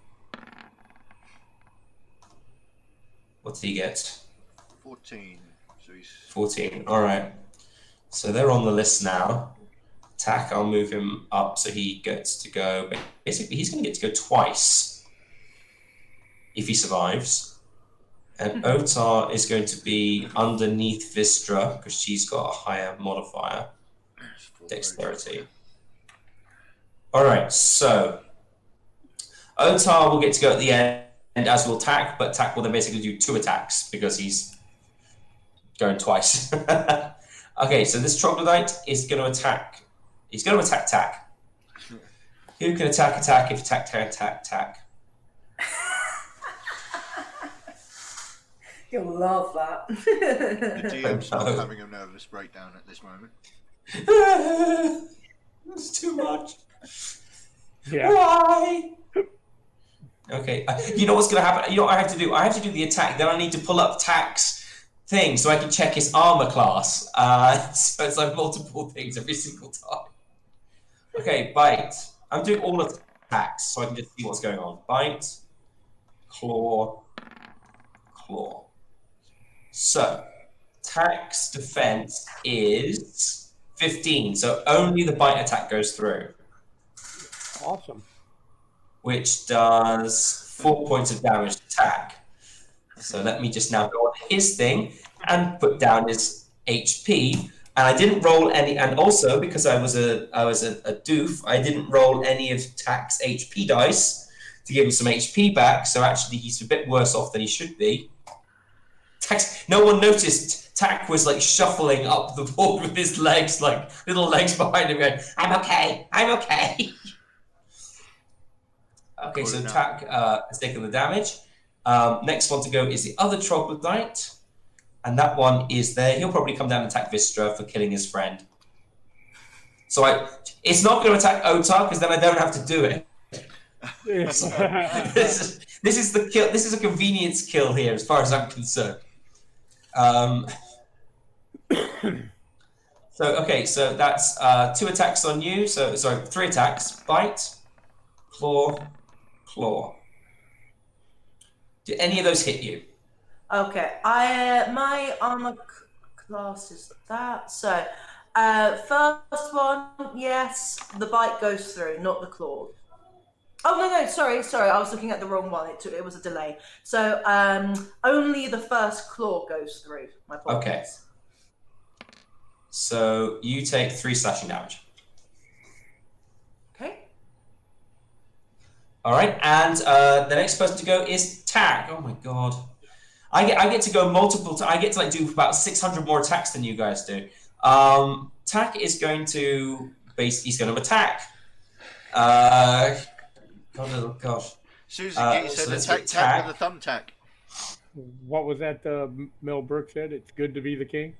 What did he get? 14. So he's 14. All right. So they're on the list now. Tack, I'll move him up so he gets to go. Basically, he's going to get to go twice if he survives. And Otar is going to be underneath Vistra because she's got a higher modifier, dexterity. All right, so Otar will get to go at the end, as will Tack, but Tack will then basically do 2 attacks because he's going twice. Okay, so this Troglodyte is going to attack. He's going to attack Tack. Who can attack if attack? You'll love that. the DM's not having a nervous breakdown at this moment. It's too much. Yeah. Why? Okay, you know what's going to happen? You know what I have to do? I have to do the attack. Then I need to pull up Tack's thing so I can check his armor class. So it's like multiple things every single time. Okay, bite. I'm doing all attacks so I can just see what's going on. Bite, claw. So, Tack's defense is 15, so only the bite attack goes through. Awesome. Which does 4 points of damage to Tack. So let me just now go on his thing and put down his HP. And I didn't roll any, and also because I was a doof, I didn't roll any of Tack's HP dice to give him some HP back. So actually, he's a bit worse off than he should be. No one noticed. Tack was like shuffling up the board with his legs, like little legs behind him, going, "I'm okay. Okay, so Tack has taken the damage. Next one to go is the other Troglodyte. And that one is there. He'll probably come down and attack Vistra for killing his friend. So it's not going to attack Otar because then I don't have to do it. So, this is the kill. This is a convenience kill here, as far as I'm concerned. So that's 2 attacks on you. So 3 attacks: bite, claw. Do any of those hit you? Okay, my armor class is that. So, first one, yes, the bite goes through, not the claw. Oh no, sorry, I was looking at the wrong one. It was a delay. So, only the first claw goes through. My apologies. Okay. So you take 3 slashing damage. Okay. All right, and the next person to go is Tack. Oh my god. I get to go multiple. I get to like do about 600 more attacks than you guys do. Tack is going to he's going to attack. Oh gosh. Susan, get yourself Tack with a thumbtack. What was that Mel Brooks said? It's good to be the king.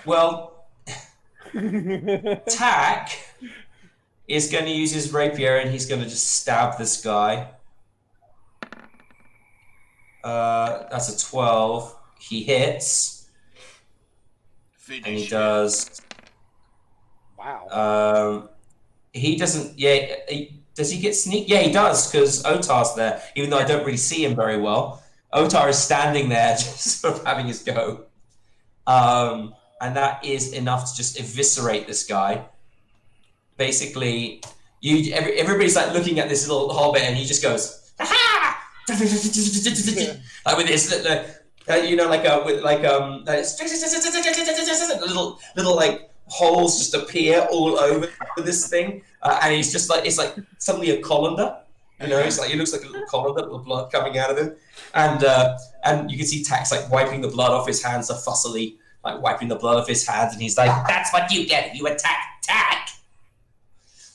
Well, Tack is going to use his rapier and he's going to just stab this guy. That's a 12. He hits. Finish and he does Wow. He doesn't. Yeah, does he get sneak? Yeah, he does because Otar's there. Even though I don't really see him very well, Otar is standing there, just sort of having his go. And that is enough to just eviscerate this guy. Basically, everybody's like looking at this little hobbit, and he just goes, "Ha!" Like with his, little like holes just appear all over this thing, and he's just like, it's like suddenly a colander. It's like, he looks like a little colander with blood coming out of him, and you can see Tax like wiping the blood off his hands, so fussily like wiping the blood off his hands, and he's like, "That's what you get if you attack Tack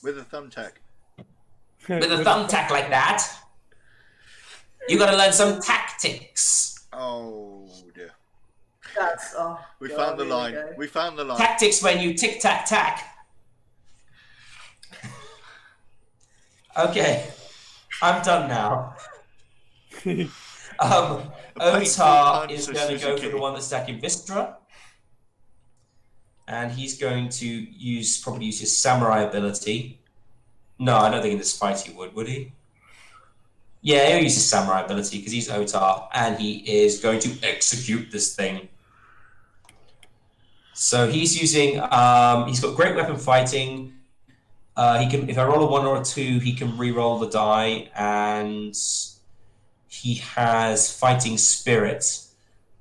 With a thumbtack. with a thumbtack like that. You got to learn some tactics." Oh dear. That's We found the line. We found the line. Tactics when you tic tac tack. Okay, I'm done now. Otar is going to go for the one that's attacking Vistra. And he's going to probably use his samurai ability. No, I don't think in this fight he would he? Yeah, he'll use his samurai ability because he's Otar, and he is going to execute this thing. So he's using, he's got great weapon fighting. He can, if I roll a 1 or a 2, he can re-roll the die, and he has fighting spirit.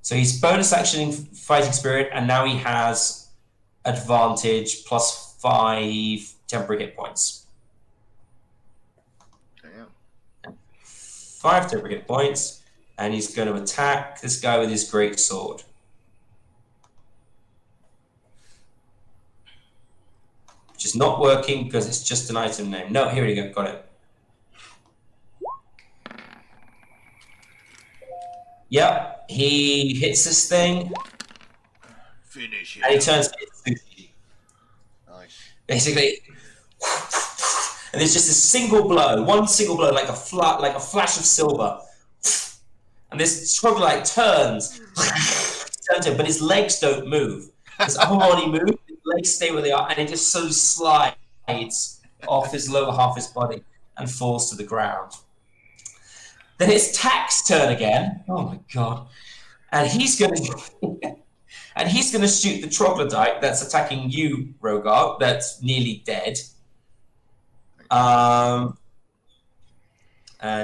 So he's bonus actioning fighting spirit, and now he has advantage plus 5 temporary hit points. Damn. 5 temporary hit points, and he's going to attack this guy with his great sword. Which is not working because it's just an item name. No, here we go, got it. Yep, he hits this thing. Finish it. And he turns it into sushi. Nice. Basically. And there's just a single blow, one single blow, like a flash of silver. And this troglodyte turns him, but his legs don't move. His upper body moves, his legs stay where they are, and it just so slides off his lower half of his body and falls to the ground. Then it's Tack's turn again. Oh my god! And he's gonna shoot the troglodyte that's attacking you, Rogar. That's nearly dead. And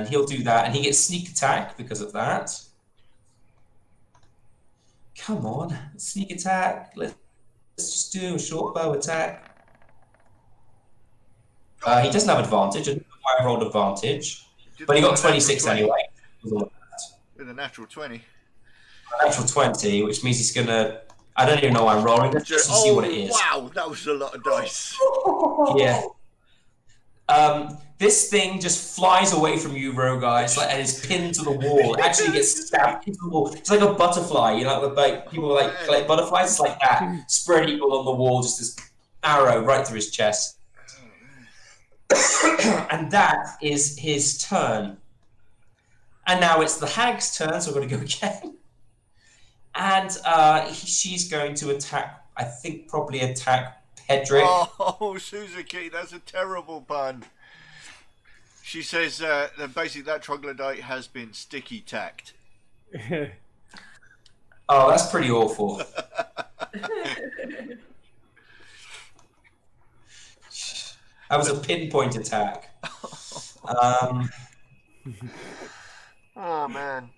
he'll do that, and he gets sneak attack because of that. Come on, sneak attack. Let's just do a short bow attack. He doesn't have advantage. I don't know why I rolled advantage. But he got 26 anyway. With a natural 20. A natural 20, which means he's going to... I don't even know why I'm rolling it, just to see what it is. Wow, that was a lot of dice. Yeah. This thing just flies away from you, Rogar, and is pinned to the wall. It actually gets stabbed into the wall. It's like a butterfly, like people collect butterflies. It's like that, spread eagle on the wall, just this arrow right through his chest. And that is his turn. And now it's the hag's turn, so we're going to go again. And she's going to attack, I think probably attack Pedrick. Oh, Suzuki, that's a terrible pun. She says that basically that troglodyte has been sticky tacked. Oh, that's pretty awful. That was a pinpoint attack. Oh man.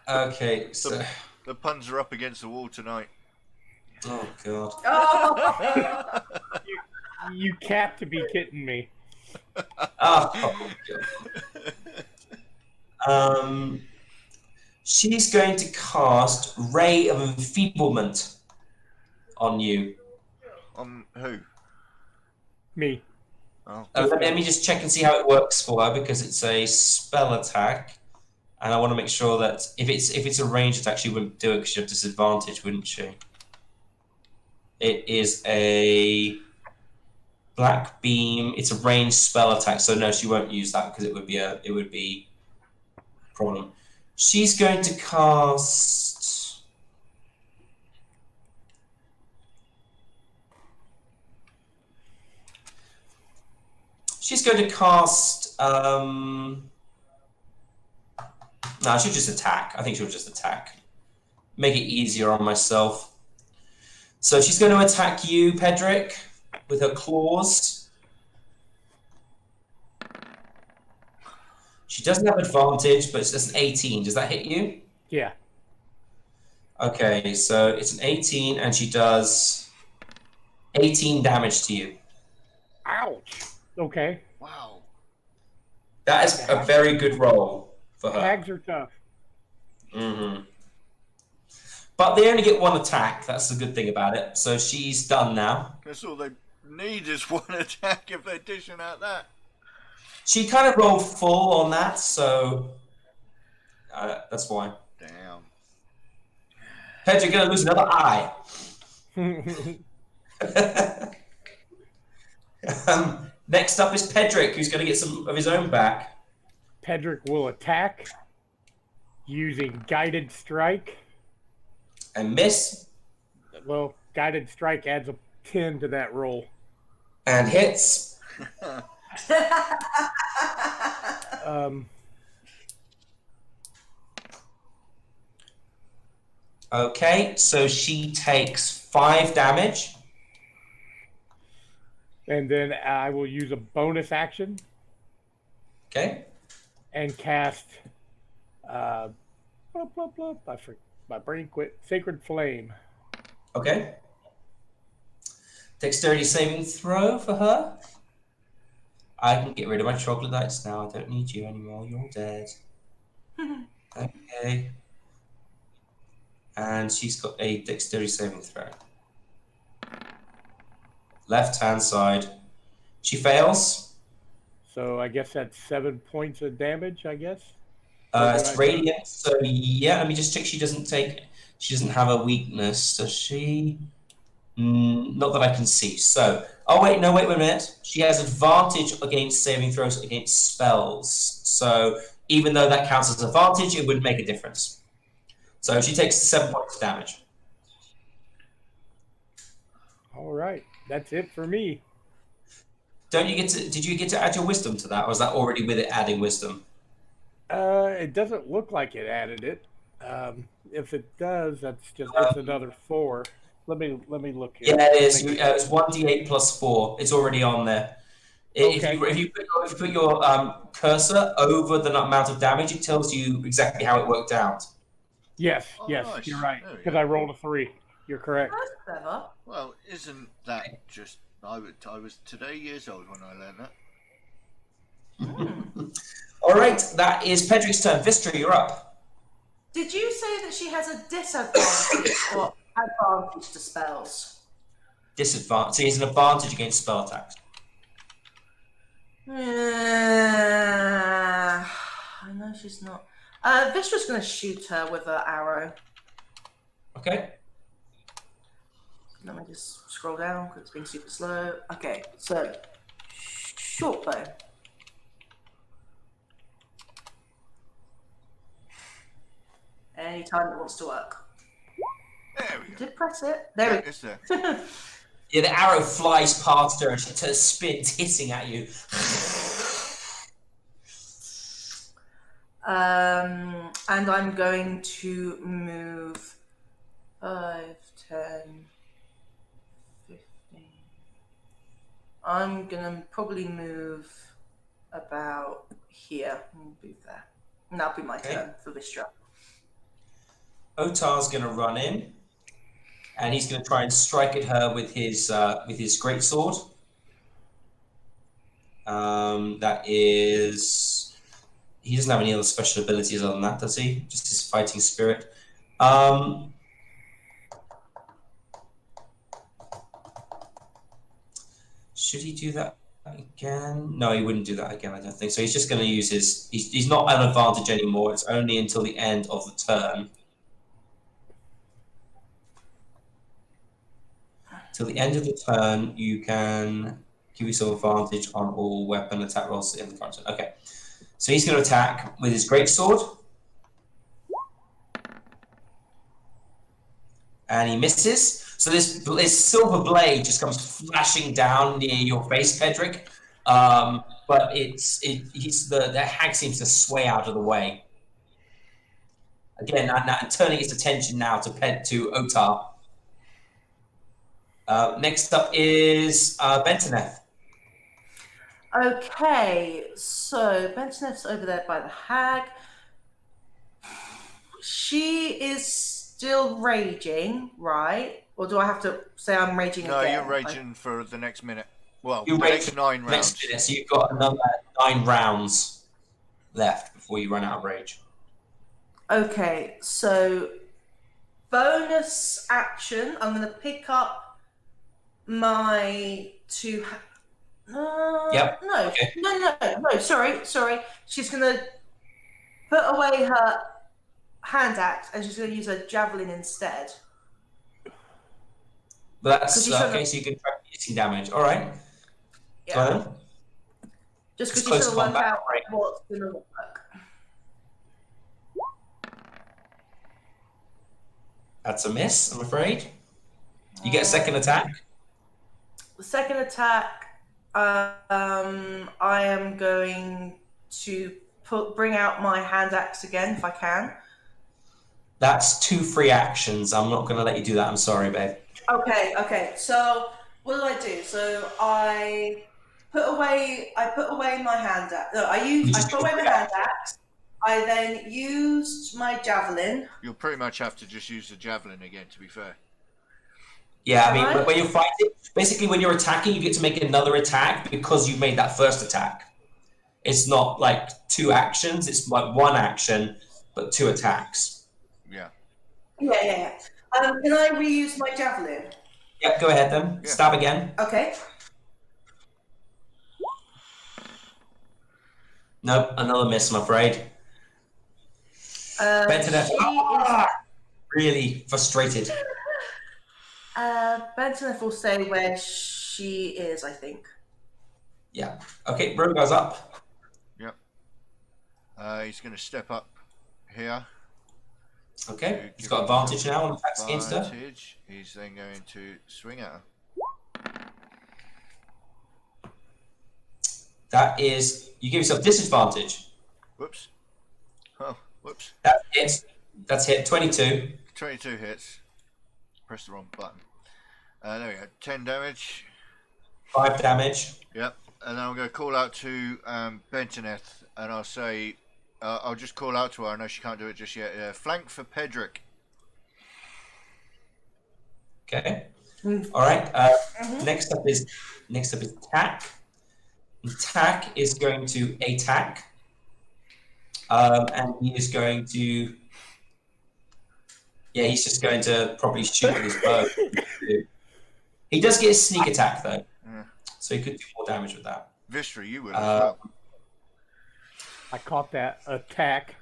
Okay, so the puns are up against the wall tonight. oh god. You cat to be kidding me. Oh god. She's going to cast Ray of Enfeeblement on you. On who? Me. Oh. Let me just check and see how it works for her, because it's a spell attack, and I want to make sure that if it's a ranged attack, she wouldn't do it because she'd have disadvantage, wouldn't she? It is a black beam. It's a ranged spell attack, so no, she won't use that because it would be a problem. She's going to cast. She's going to cast. No, she'll just attack. I think she'll just attack. Make it easier on myself. So she's going to attack you, Pedrick, with her claws. She doesn't have advantage, but it's just an 18. Does that hit you? Yeah. Okay, so it's an 18, and she does 18 damage to you. Ouch. Okay. Wow. That is a very good roll for her. Hags are tough. Mm-hmm. But they only get one attack. That's the good thing about it. So she's done now. That's all they need is one attack if they're dishing out that. She kind of rolled full on that, so that's why. Damn. Pedro, you're going to lose another eye. Next up is Pedrick, who's going to get some of his own back. Pedrick will attack using Guided Strike. And miss. Well, Guided Strike adds a 10 to that roll. And hits. Okay, so she takes 5 damage. And then I will use a bonus action Okay. and cast my brain quit. Sacred Flame. Okay. Dexterity saving throw for her. I can get rid of my troglodytes now. I don't need you anymore. You're dead. Okay. And she's got a dexterity saving throw. Left hand side. She fails. So I guess that's 7 points of damage, I guess. It's radiant, so yeah, let me just check she doesn't have a weakness, does she? Not that I can see. So, wait a minute. She has advantage against saving throws against spells. So, even though that counts as advantage, it wouldn't make a difference. So, she takes 7 points of damage. All right, that's it for me. Did you get to add your wisdom to that, or is that already with it adding wisdom? It doesn't look like it added it. If it does, it's another 4. Let me look here. Yeah, it is. It's 1d8 plus 4. It's already on there. Okay. If you put your cursor over the amount of damage, it tells you exactly how it worked out. Yes, Oh, yes, nice. you're right. There we Because go. I rolled a 3. You're correct. That's clever. Well, isn't that just... I was today years old when I learned that. All right, that is Pedrick's turn. Vistra, you're up. Did you say that she has a disadvantage or advantage to spells? Disadvantage. So he has an advantage against spell attacks. I know she's not. Vistra's going to shoot her with her arrow. Okay. Let me just scroll down because it's being super slow. Okay, so short bow. Anytime it wants to work. There we go. Did press it? There we go. It's there. Yeah, the arrow flies past her and she spins, hitting at you. And I'm going to move 5, 10, 15. I'm going to probably move about here. We'll be there. And that'll be my turn for Vistra. Otar's going to run in, and he's going to try and strike at her with his greatsword. That is, he doesn't have any other special abilities other than that, does he? Just his fighting spirit. Should he do that again? No, he wouldn't do that again, I don't think. So he's just going to use his... He's not an advantage anymore. It's only until the end of the turn. Till the end of the turn, you can give yourself advantage on all weapon attack rolls in the current turn. Okay. So he's going to attack with his greatsword. And he misses. So this silver blade just comes flashing down near your face, Pedrick. but the hag seems to sway out of the way. Again, and turning its attention now to Otar. Next up is Bentoneth. Okay, so Bentoneth's over there by the hag. She is still raging, right? Or do I have to say I'm raging No, again? you're raging for the next minute. Well, You the rage next 9 rounds. Next minute, so you've got another 9 rounds left before you run out of rage. Okay, so bonus action. I'm going to pick up my two. Yep. No, Okay. no. Sorry. She's going to put away her hand axe and she's going to use her javelin instead. But that's okay. So you can track hitting damage. All right. Yeah. Go on. Just because It's you sort of work combat, out right? what's going to work. That's a miss, I'm afraid. You get a second attack. The second attack, I am going to bring out my hand axe again if I can. That's 2 free actions. I'm not going to let you do that. I'm sorry, babe. Okay. So what do? So I put away my hand axe. No, I put away my hand axe. I then used my javelin. You'll pretty much have to just use the javelin again, to be fair. Yeah, I mean, when you're fighting, basically when you're attacking, you get to make another attack because you made that first attack. It's not like 2 actions, it's like 1 action, but 2 attacks. Yeah. Yeah. Can I reuse my javelin? Yep, go ahead then. Yeah. Stab again. Okay. Nope, another miss, I'm afraid. Bentoneth, really frustrated. Bentoneth will stay where she is, I think. Yeah. Okay, Bro goes up. Yep. He's going to step up here. Okay, he's got advantage now on attacks against her. He's then going to swing at her. That is, you give yourself disadvantage. Whoops. Oh, whoops. That hits. That's hit. 22. 22 hits. Press the wrong button. There we go. 10 damage. 5 damage. Yep. And then I'm going to call out to Bentoneth, and I'll say, I'll just call out to her. I know she can't do it just yet. Flank for Pedrick. Okay. All right. Next up is attack. Attack is going to attack, and he is going to. Yeah, he's just going to probably shoot with his bow. He does get a sneak attack though, so he could do more damage with that. Vistra, you would as well. I caught that attack.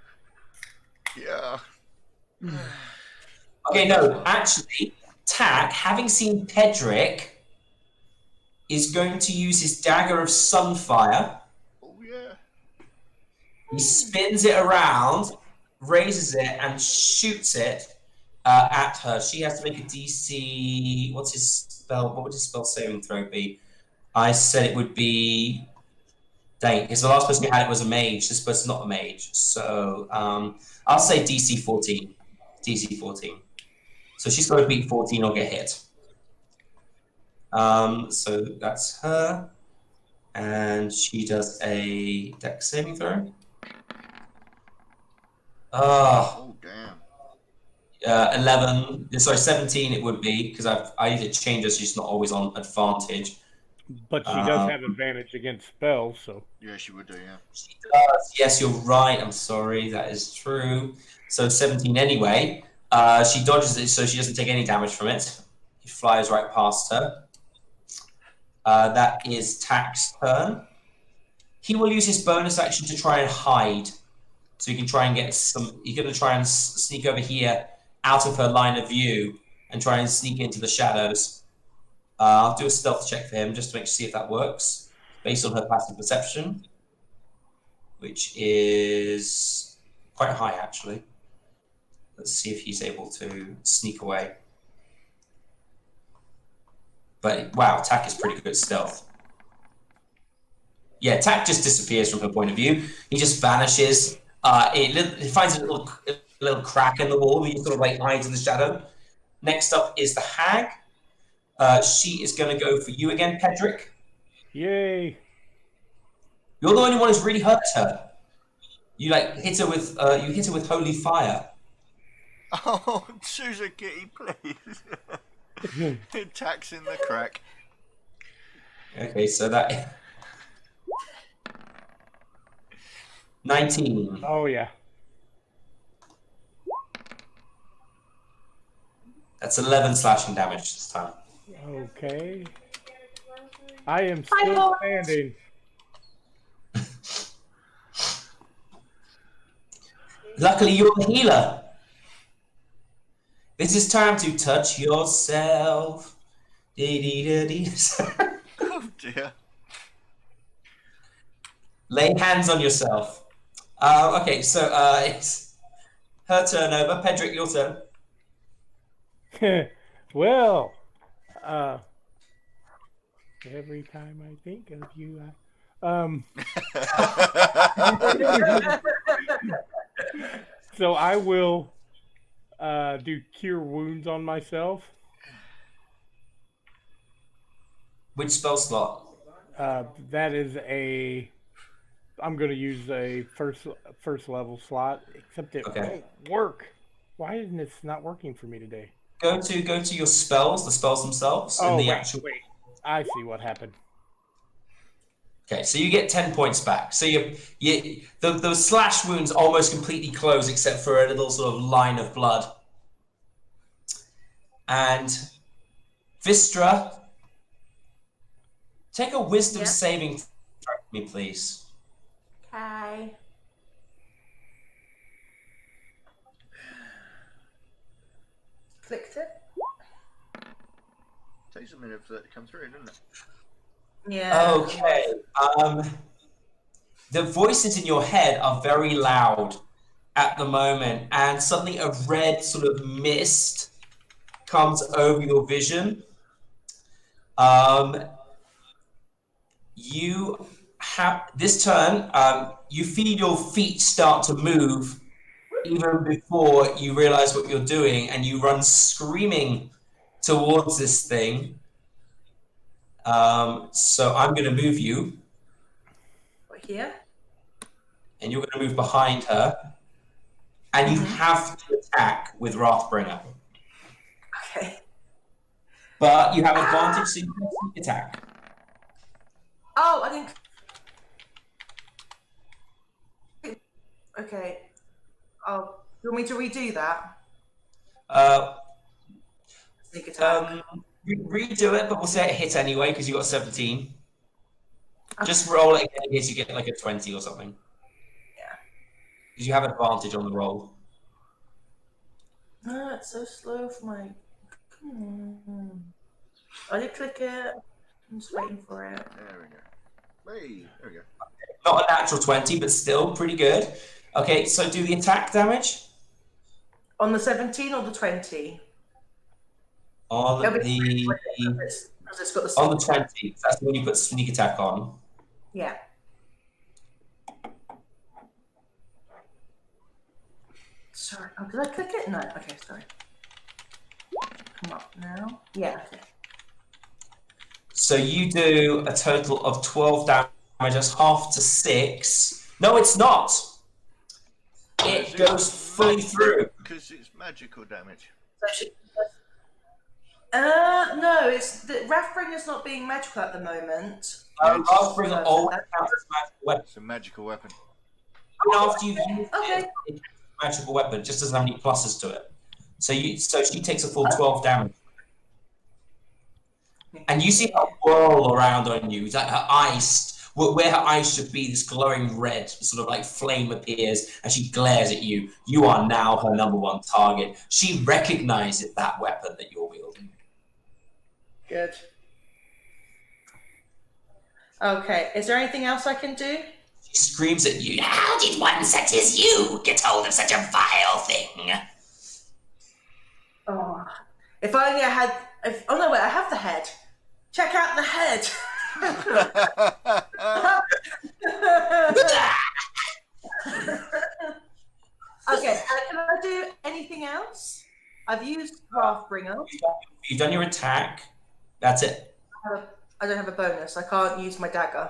Yeah. Okay, no, actually, Tack, having seen Pedrick, is going to use his dagger of sunfire. Oh yeah. He spins it around, raises it, and shoots it at her. She has to make a DC. What's his spell? What would his spell saving throw be? I said it would be. Dang, because the last person who had it was a mage. This person's not a mage, so I'll say DC 14. DC 14. So she's got to beat 14 or get hit. So that's her, and she does a dex saving throw. Oh damn. 11. Sorry, 17. It would be because I need to change her so she's not always on advantage. But she does have advantage against spells, so. Yeah, she would do, yeah. She does. Yes, you're right. I'm sorry. That is true. So 17 anyway. She dodges it so she doesn't take any damage from it. He flies right past her. That is Tack's turn. He will use his bonus action to try and hide. So he can try and get some. He's going to try and sneak over here out of her line of view and try and sneak into the shadows. I'll do a stealth check for him just to see if that works based on her passive perception, which is quite high actually. Let's see if he's able to sneak away. But wow, Tack is pretty good stealth. Yeah, attack just disappears from her point of view. He just vanishes. It finds a little crack in the wall. He sort of like hides in the shadow. Next up is the hag. She is going to go for you again, Pedrick. Yay! You're the only one who's really hurt her. You hit her with holy fire. Oh, Susan Kitty, please. Attacks in the crack. Okay, so that 19. Oh yeah. That's 11 slashing damage this time. Okay. I am still standing. Luckily, you're the healer. This is time to touch yourself. Oh dear. Lay hands on yourself. Okay, so it's her turn over. Pedrick, your turn. Well, every time I think of you, so I will do cure wounds on myself. Which spell slot? That is I'm going to use a first level slot, except it won't work. Why isn't it not working for me today? Go to your spells, the spells themselves, Oh, in the wait, actual. wait. I see what happened. Okay, so you get 10 points back. So those slash wounds almost completely close, except for a little sort of line of blood. And Vistra, take a wisdom saving throw for me, please. Okay. Clicked it. Takes a minute for that to come through, doesn't it? Yeah. Okay. The voices in your head are very loud at the moment, and suddenly a red sort of mist comes over your vision. You have this turn. You feel your feet start to move even before you realize what you're doing, and you run screaming towards this thing. So I'm going to move you. Here. And you're going to move behind her. And you have to attack with Wrathbringer. Okay. But you have advantage, so you can attack. Oh, I didn't. Okay. Oh, you want me to redo that? Sneak attack. Redo it, but we'll say it hit anyway because you got 17. Okay. Just roll it again in case you get like a 20 or something. Yeah. Because you have advantage on the roll. No, it's so slow for my. I did click it. I'm just waiting for it. There we go. Hey, there we go. Not a natural 20, but still pretty good. Okay, so do the attack damage. On the 17 or the 20? On the 20, because it's got the on the 20. That's when you put sneak attack on. Yeah. Sorry. Oh, did I click it? No. Okay, sorry. Come up now. Yeah. Okay. So you do a total of 12 damage. That's half to 6. No, it's not. It goes fully through. Because it's magical damage. No, it's the Wrathbringer's not being magical at the moment. Wrathbringer always counts as a magical weapon. It's a magical weapon. And after you've used it, it's a magical weapon. It just doesn't have any pluses to it. So she takes a full 12 damage. And you see her whirl around on you. It's like her eyes, where her eyes should be, this glowing red sort of like flame appears and she glares at you. You are now her #1 target. She recognizes that weapon that you're wielding. Good. Okay, is there anything else I can do? She screams at you. How did one such as you get hold of such a vile thing? Oh, if only I had... oh no, wait, I have the head. Check out the head. Okay, can I do anything else? I've used Wrathbringer. You've done your attack. That's it. I don't have a bonus. I can't use my dagger.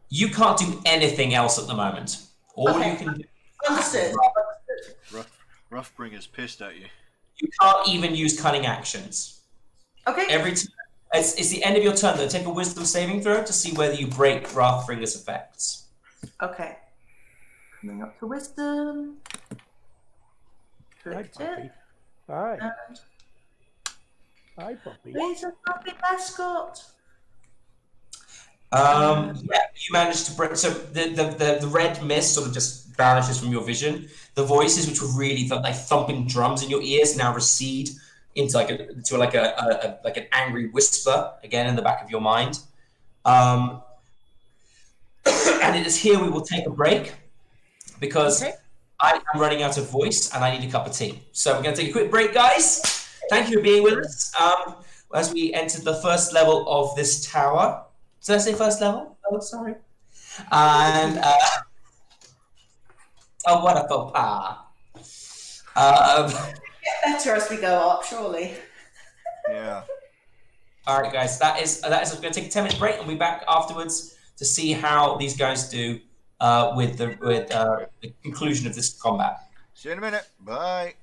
You can't do anything else at the moment. All Okay. you can do. Understood. Roughbringer's pissed at you. You can't even use cunning actions. Okay. Every time. It's the end of your turn. Though. Take a wisdom saving throw to see whether you break Wrathbringer's effects. Okay. Coming up to wisdom. Hi, Flipped puppy. it. Hi. And Hi, puppy. he's a puppy mascot. Yeah, you managed to break. So the red mist sort of just vanishes from your vision. The voices, which were really like thumping drums in your ears, now recede into like an angry whisper again in the back of your mind. And it is here we will take a break because I am running out of voice and I need a cup of tea. So we're going to take a quick break, guys. Thank you for being with us as we entered the first level of this tower. Did I say first level? Oh, sorry. And oh, what a faux pas. Get better as we go up, surely. Yeah. All right, guys. That is. We're going to take a 10-minute break and we'll be back afterwards to see how these guys do with the conclusion of this combat. See you in a minute. Bye.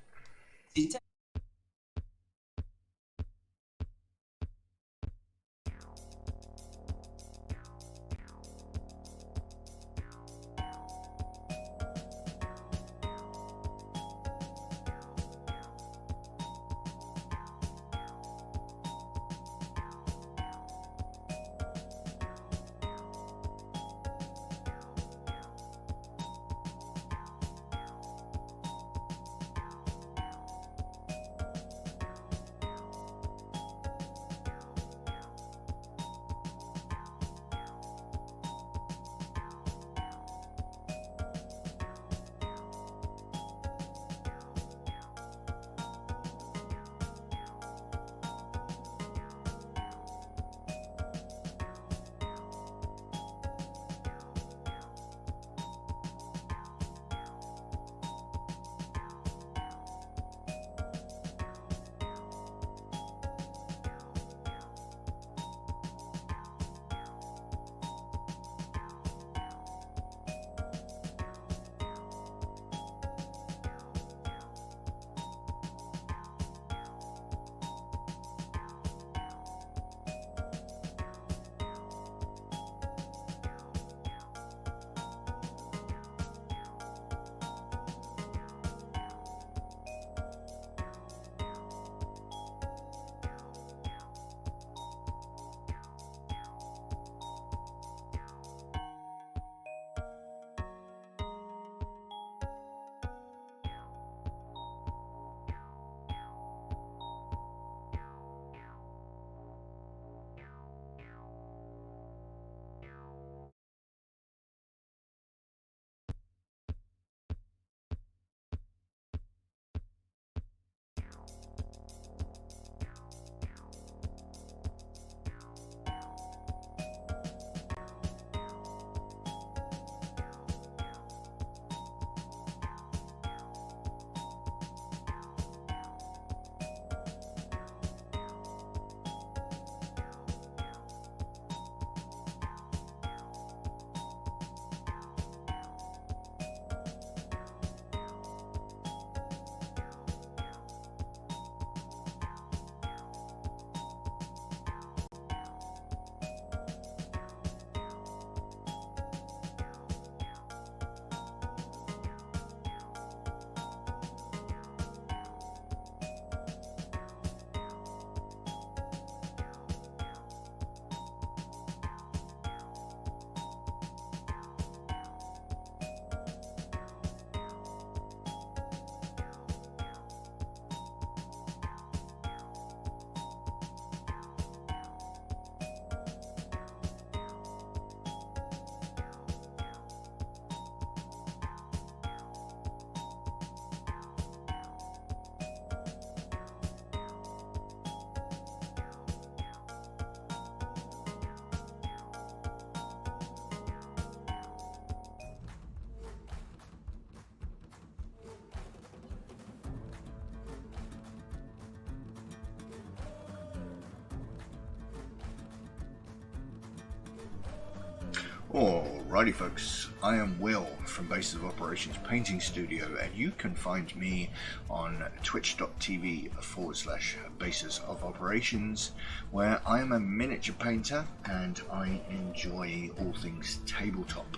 Alrighty folks, I am Will from Bases of Operations Painting Studio, and you can find me on twitch.tv/Bases of Operations, where I am a miniature painter and I enjoy all things tabletop.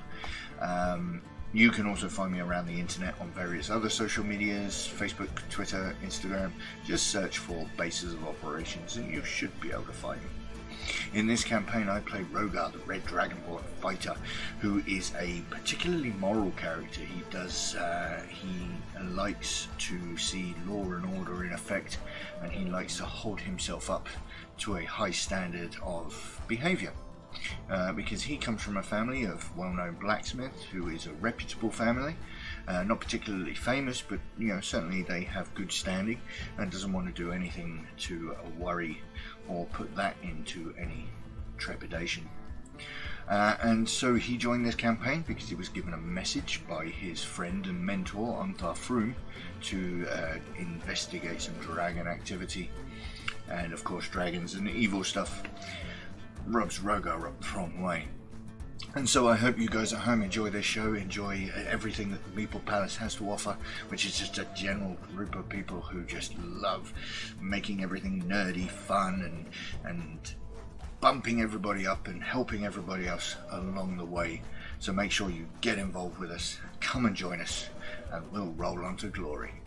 You can also find me around the internet on various other social medias, Facebook, Twitter, Instagram. Just search for Bases of Operations and you should be able to find me. In this campaign I play Rogar, the Red Dragonborn fighter, who is a particularly moral character. He likes to see law and order in effect, and he likes to hold himself up to a high standard of behaviour. Because he comes from a family of well-known blacksmiths, who is a reputable family, not particularly famous, but certainly they have good standing, and doesn't want to do anything to worry or put that into any trepidation. And so he joined this campaign because he was given a message by his friend and mentor Antar Froome to investigate some dragon activity, and of course dragons and evil stuff rubs Rogar up the wrong way. And so I hope you guys at home enjoy this show, enjoy everything that the Meeple Palace has to offer, which is just a general group of people who just love making everything nerdy, fun, and bumping everybody up and helping everybody else along the way. So make sure you get involved with us, come and join us, and we'll roll on to glory.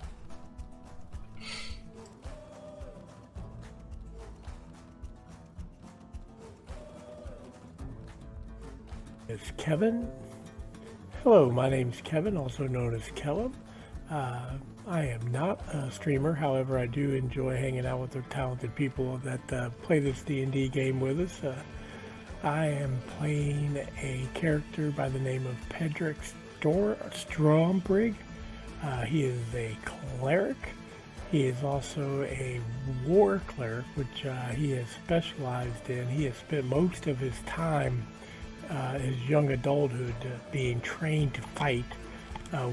It's Kevin. Hello, my name's Kevin, also known as Kellum. I am not a streamer, however I do enjoy hanging out with the talented people that play this D&D game with us. I am playing a character by the name of Pedrick Strombrigg. He is a cleric. He is also a war cleric, which he has specialized in. He has spent most of his time his young adulthood being trained to fight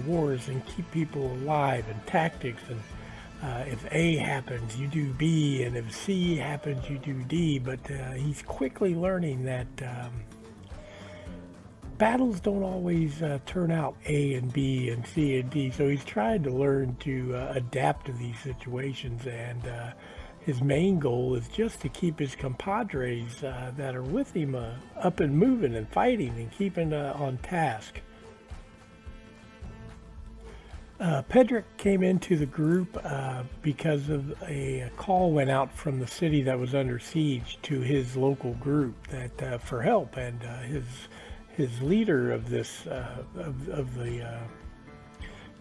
wars and keep people alive, and tactics, and if A happens you do B, and if C happens you do D, but he's quickly learning that battles don't always turn out A and B and C and D, so he's trying to learn to adapt to these situations, and his main goal is just to keep his compadres that are with him up and moving and fighting and keeping on task. Pedrick came into the group because of a call went out from the city that was under siege to his local group that for help, and his leader of this of the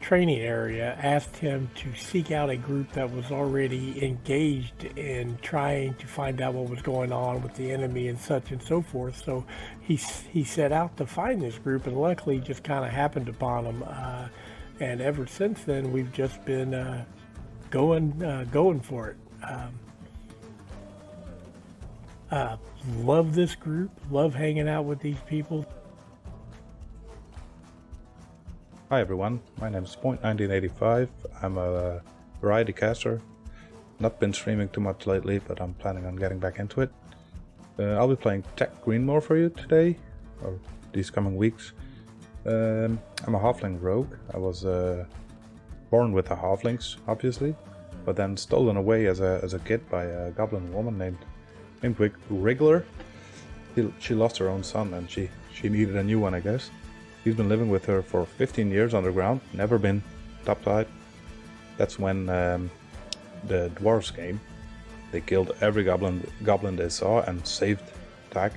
training area asked him to seek out a group that was already engaged in trying to find out what was going on with the enemy and such and so forth. So he set out to find this group, and luckily just kind of happened upon them. And ever since then, we've just been going for it. Love this group. Love hanging out with these people. Hi everyone, my name is Point1985. I'm a variety caster. Not been streaming too much lately, but I'm planning on getting back into it. I'll be playing Tech Greenmore for you today, or these coming weeks. I'm a halfling rogue. I was born with the halflings, obviously, but then stolen away as a kid by a goblin woman named Wriggler. She lost her own son, and she needed a new one, I guess. He's been living with her for 15 years underground, never been topside. That's when the dwarves came. They killed every goblin they saw and saved Tak.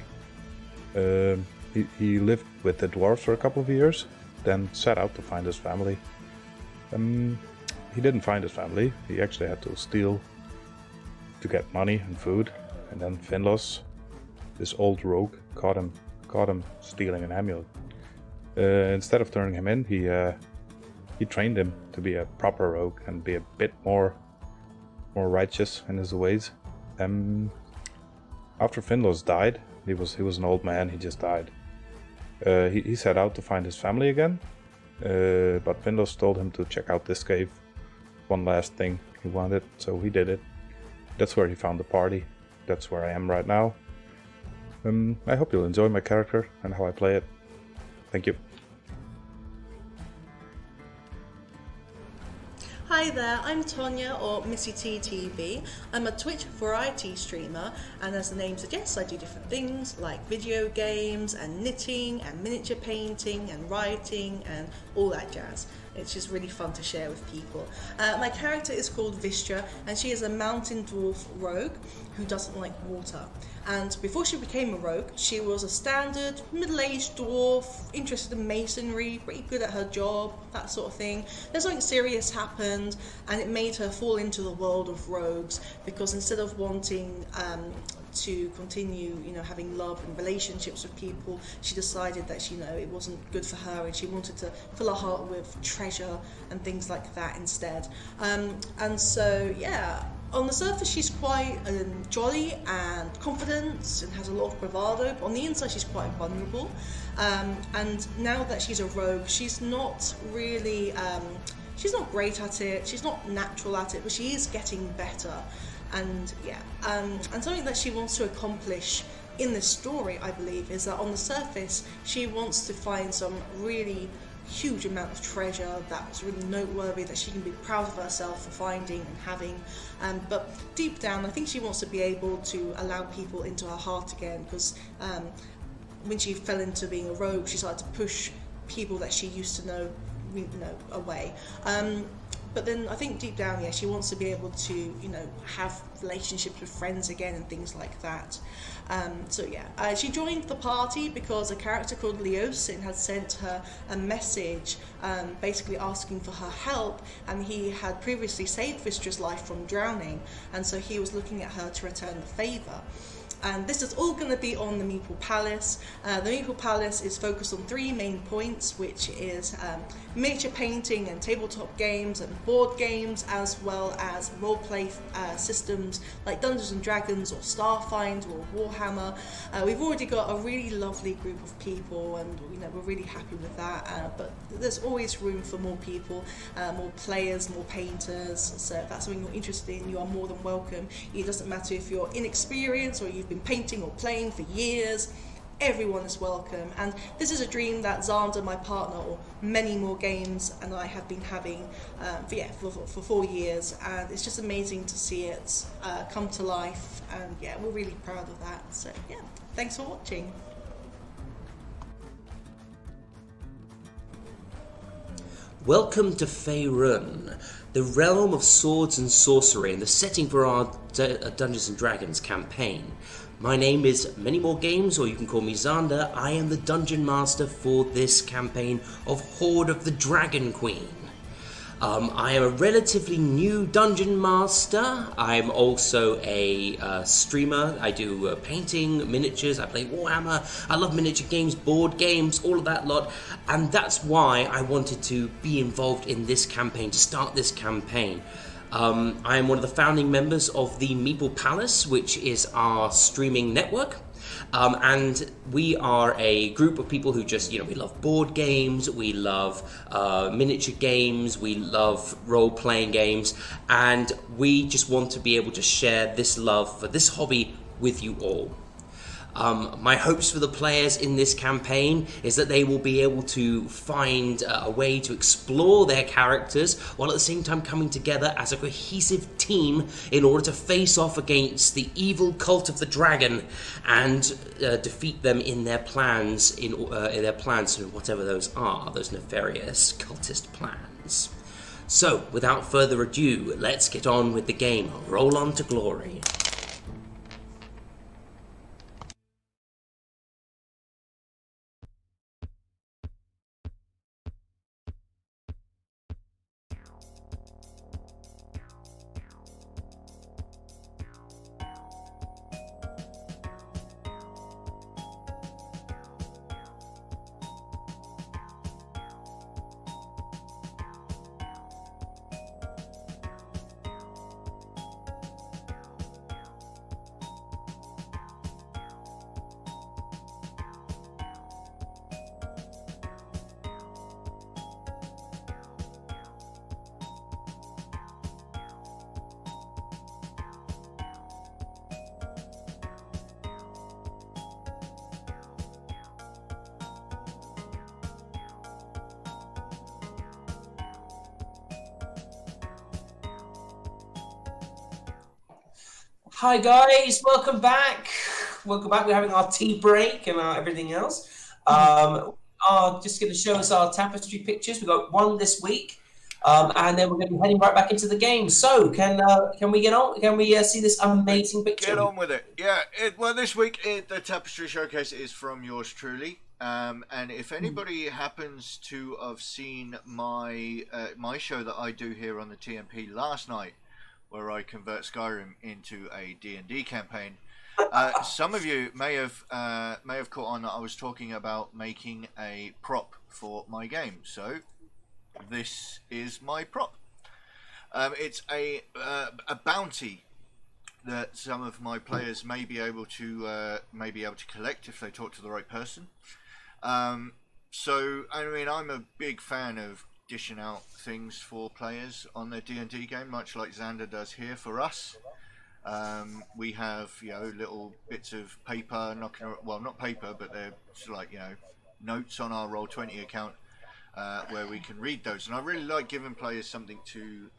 He lived with the dwarves for a couple of years, then set out to find his family. He didn't find his family. He actually had to steal to get money and food. And then Finlos, this old rogue, caught him stealing an amulet. Instead of turning him in, he trained him to be a proper rogue and be a bit more righteous in his ways. After Finlos died, he was an old man. He just died. He set out to find his family again, but Finlos told him to check out this cave. One last thing he wanted, so he did it. That's where he found the party. That's where I am right now. I hope you'll enjoy my character and how I play it. Thank you. Hi there, I'm Tonya, or Missy T TV. I'm a Twitch variety streamer, and as the name suggests, I do different things like video games and knitting and miniature painting and writing and all that jazz. It's just really fun to share with people. My character is called Vistra, and she is a mountain dwarf rogue who doesn't like water. And before she became a rogue, she was a standard middle-aged dwarf, interested in masonry, pretty good at her job, that sort of thing. Then something serious happened, and it made her fall into the world of rogues, because instead of wanting to continue, having love and relationships with people, she decided that, it wasn't good for her, and she wanted to fill her heart with treasure and things like that instead. And so, yeah, on the surface she's quite jolly and confident and has a lot of bravado, but on the inside she's quite vulnerable. And now that she's a rogue, she's not really, she's not great at it, she's not natural at it, but she is getting better. And yeah, and something that she wants to accomplish in this story, I believe, is that on the surface she wants to find some really huge amount of treasure that's really noteworthy, that she can be proud of herself for finding and having, but deep down I think she wants to be able to allow people into her heart again, because when she fell into being a rogue, she started to push people that she used to know away. But then I think deep down, yeah, she wants to be able to, have relationships with friends again and things like that. So yeah, she joined the party because a character called Leosin had sent her a message basically asking for her help, and he had previously saved Vistra's life from drowning, and so he was looking at her to return the favour. And this is all going to be on the Meeple Palace. The Meeple Palace is focused on 3 main points, which is miniature painting and tabletop games and board games, as well as roleplay systems like Dungeons and Dragons or Starfind or Warhammer. We've already got a really lovely group of people, and we're really happy with that. But there's always room for more people, more players, more painters. So if that's something you're interested in, you are more than welcome. It doesn't matter if you're inexperienced or you've been painting or playing for years. Everyone is welcome, and this is a dream that Xander, my partner, or many more games, and I have been having for 4 years, and it's just amazing to see it come to life, and yeah, we're really proud of that. So yeah, thanks for watching. Welcome to Faerun, the realm of swords and sorcery, and the setting for our Dungeons and Dragons campaign. My name is Many More Games, or you can call me Xander. I am the Dungeon Master for this campaign of Horde of the Dragon Queen. I am a relatively new Dungeon Master. I'm also a streamer. I do painting, miniatures, I play Warhammer, I love miniature games, board games, all of that lot. And that's why I wanted to be involved in this campaign, to start this campaign. I am one of the founding members of the Meeple Palace, which is our streaming network. And we are a group of people who just, we love board games, we love miniature games, we love role-playing games, and we just want to be able to share this love for this hobby with you all. My hopes for the players in this campaign is that they will be able to find a way to explore their characters while at the same time coming together as a cohesive team in order to face off against the evil cult of the dragon and defeat them in their plans, whatever those are, those nefarious cultist plans. So, without further ado, let's get on with the game. Roll on to glory. Hi guys, welcome back. Welcome back. We're having our tea break and everything else. Are just going to show us our tapestry pictures. We've got one this week, and then we're going to be heading right back into the game. So, can we get on? Can we see this amazing picture? Get on with it. Yeah. Well, this week the tapestry showcase is from yours truly. And if anybody happens to have seen my my show that I do here on the TMP last night, where I convert Skyrim into a D&D campaign, some of you may have caught on that I was talking about making a prop for my game. So this is my prop. It's a bounty that some of my players may be able to collect if they talk to the right person. So I mean, I'm a big fan of dishing out things for players on their D&D game, much like Xander does here for us. We have, little bits of paper not paper, but they're like, notes on our Roll20 account where we can read those. And I really like giving players something to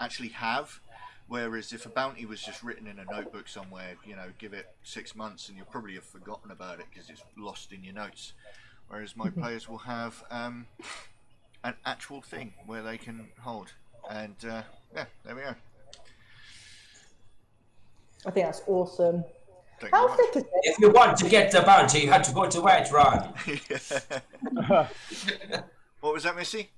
actually have. Whereas if a bounty was just written in a notebook somewhere, give it 6 months and you'll probably have forgotten about it because it's lost in your notes. Whereas my players will have an actual thing where they can hold. And there we go. I think that's awesome. How thick is it? If you want to get the bounty, you had to go to Whiterun. What was that, Missy?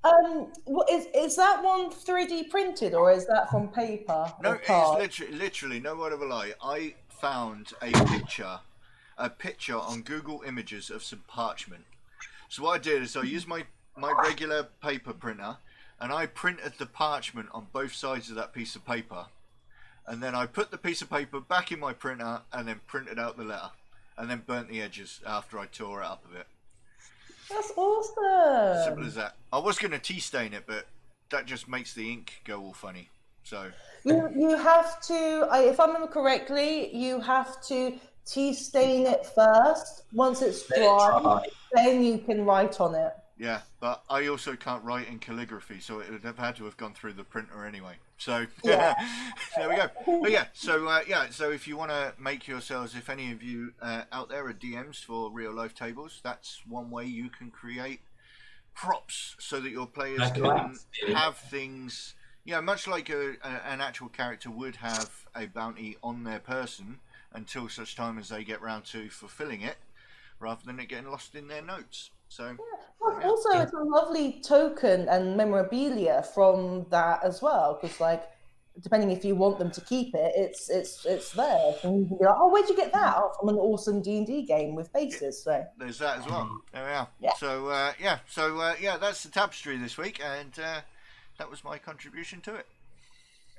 Is that one 3D printed or is that from paper? No, it's literally no word of a lie. I found a picture on Google Images of some parchment. So what I did is I used my regular paper printer and I printed the parchment on both sides of that piece of paper. And then I put the piece of paper back in my printer and then printed out the letter. And then burnt the edges after I tore it up a bit. That's awesome. Simple as that. I was going to tea stain it, but that just makes the ink go all funny. So you have to, if I remember correctly, you have to tea stain it first. Once it's dry, then you can write on it. Yeah, but I also can't write in calligraphy, so it would have had to have gone through the printer anyway. So there we go. But yeah, so if you want to make yourselves, if any of you out there are DMs for real life tables, that's one way you can create props so that your players can have things, much like an actual character would have a bounty on their person until such time as they get round to fulfilling it, rather than it getting lost in their notes. So also it's a lovely token and memorabilia from that as well, because depending if you want them to keep it, it's there, and you can be like, oh, where'd you get that? Oh, from an awesome D&D game with bases. So there's that as well. There we are. Yeah. So that's the tapestry this week, and that was my contribution to it.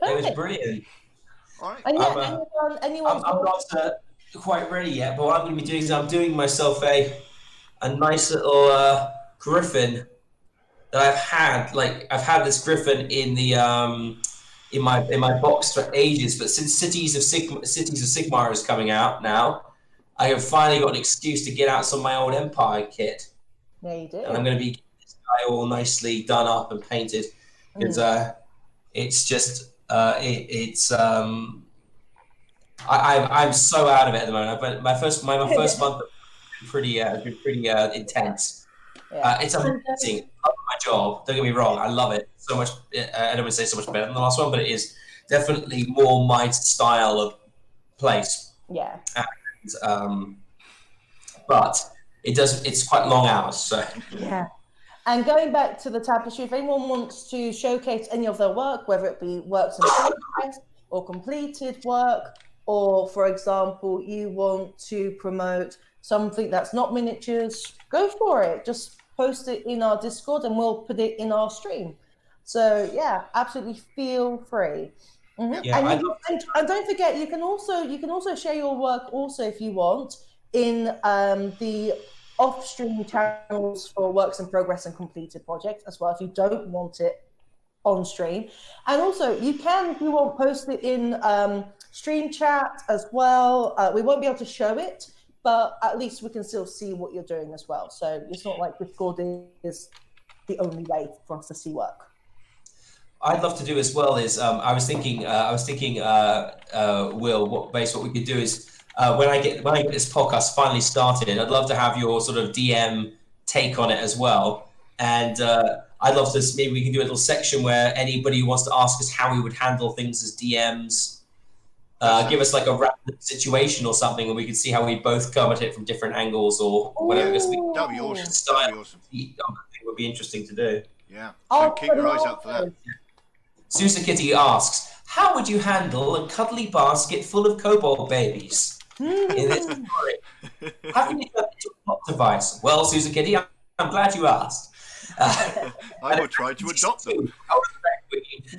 It was brilliant. All right. And I'm not quite ready yet, but what I'm going to be doing is I'm doing myself a nice little griffin that I've had. I've had this griffin in the in my box for ages, but since Cities of Sigmar is coming out now, I have finally got an excuse to get out some of my old Empire kit. Yeah, you do. And I'm going to be getting this guy all nicely done up and painted because it's just I'm so out of it at the moment. But my first month pretty intense. Yeah. It's amazing. I love my job. Don't get me wrong. I love it so much. I don't want to say so much better than the last one, but it is definitely more my style of place. Yeah. And, but it's quite long hours. So yeah. And going back to the tapestry, if anyone wants to showcase any of their work, whether it be works in progress or completed work, or for example, you want to promote something that's not miniatures, go for it. Just post it in our Discord and we'll put it in our stream. So yeah, absolutely feel free. Mm-hmm. Yeah, and don't forget, you can also share your work also if you want in the off-stream channels for works in progress and completed projects as well, if you don't want it on stream. And also you can, if you want, post it in stream chat as well. We won't be able to show it, but at least we can still see what you're doing as well. So it's not like Discord is the only way for us to see work. I'd love to do as well is I was thinking, Will, what we could do is when I get this podcast finally started, I'd love to have your sort of DM take on it as well, and I'd love to maybe we can do a little section where anybody who wants to ask us how we would handle things as DMs. Give us like a random situation or something, and we can see how we both covered it from different angles or whatever. That'd be awesome. I think would be interesting to do. Yeah. So keep your eyes out for that. Susa Kitty asks, "How would you handle a cuddly basket full of kobold babies in this story? How can you turn it into a plot device?" Well, Susa Kitty, I'm glad you asked. I will try to adopt them.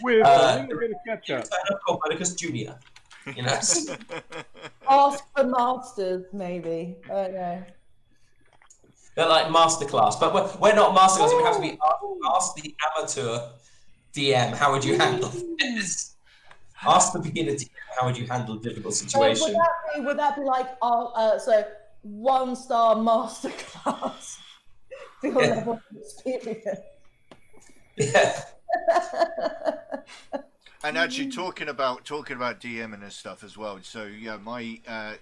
With a little bit of ketchup. Copernicus Jr. You know. Ask for masters, maybe. I don't know. They're like masterclass, but we're not masterclass. It would have to be ask the amateur DM. How would you handle this? Ask the beginner DM. How would you handle a difficult situation? So would that be like so 1-star masterclass? For your level of experience. Yeah. And actually, talking about DMing and stuff as well. So yeah,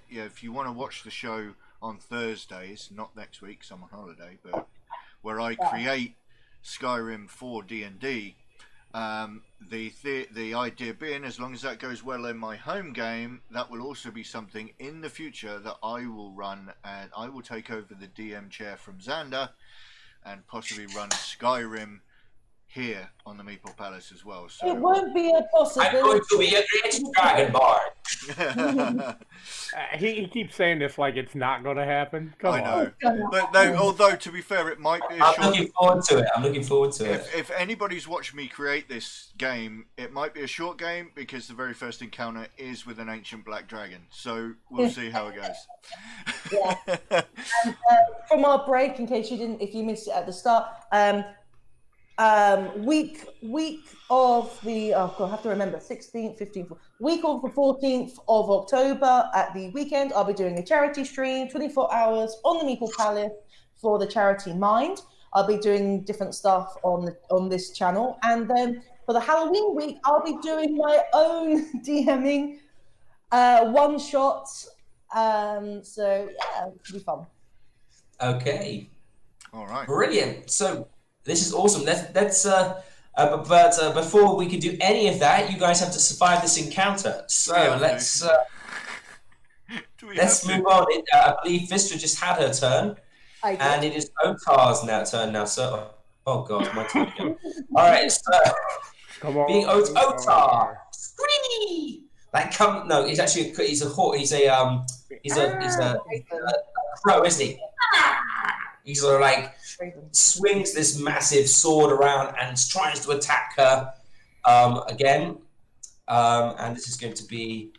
if you want to watch the show on Thursdays, not next week, 'cause I'm on holiday, but where I create Skyrim for D&D. The idea being, as long as that goes well in my home game, that will also be something in the future that I will run, and I will take over the DM chair from Xander, and possibly run Skyrim here on the Meeple Palace as well. So it won't be a possibility. I'm going to be a great dragon bard. He keeps saying this like it's not going to happen. Come I on. know. But no, although to be fair, it might be a I'm short... looking forward to it. I'm looking forward to it. If anybody's watched me create this game, it might be a short game because the very first encounter is with an ancient black dragon. So we'll see how it goes. Yeah. And, from our break, in case if you missed it at the start, week of the I have to remember 16th, 15th, week of the 14th of October at the weekend, I'll be doing a charity stream, 24 hours on the Meeple Palace for the charity Mind. I'll be doing different stuff on this channel, and then for the Halloween week, I'll be doing my own DMing one shots. So yeah, it'll be fun. Okay. All right. Brilliant. So this is awesome. But before we can do any of that, you guys have to survive this encounter. So let's move on. I believe Vistra just had her turn, and it is Otar's turn now. So, oh god, my turn again. All right, so Come on. being Otar, screamy. No, he's actually he's a crow, isn't he? He sort of like swings this massive sword around and tries to attack her again. And this is going to be...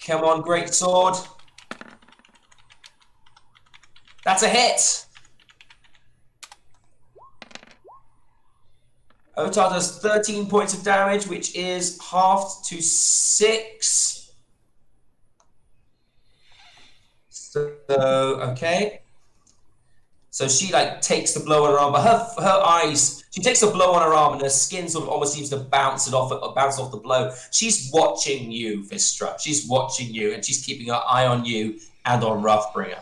Come on, great sword. That's a hit. Otar does 13 points of damage, which is halved to 6. So, okay. So she takes the blow on her arm, but her eyes, she takes a blow on her arm and her skin sort of almost seems to bounce off the blow. She's watching you, Vistra. She's watching you, and she's keeping her eye on you and on Wrathbringer.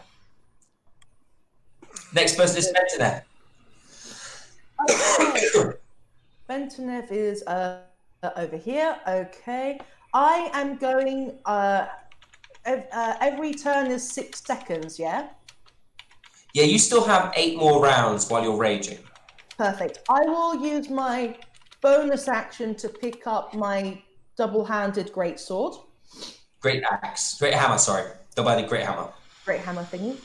Next person is Bentonev. Bentonev is over here. Okay. I am going... every turn is 6 seconds, yeah? Yeah, you still have 8 more rounds while you're raging. Perfect. I will use my bonus action to pick up my double-handed great sword. Great hammer, sorry. Double-handed great hammer. Great hammer thingy.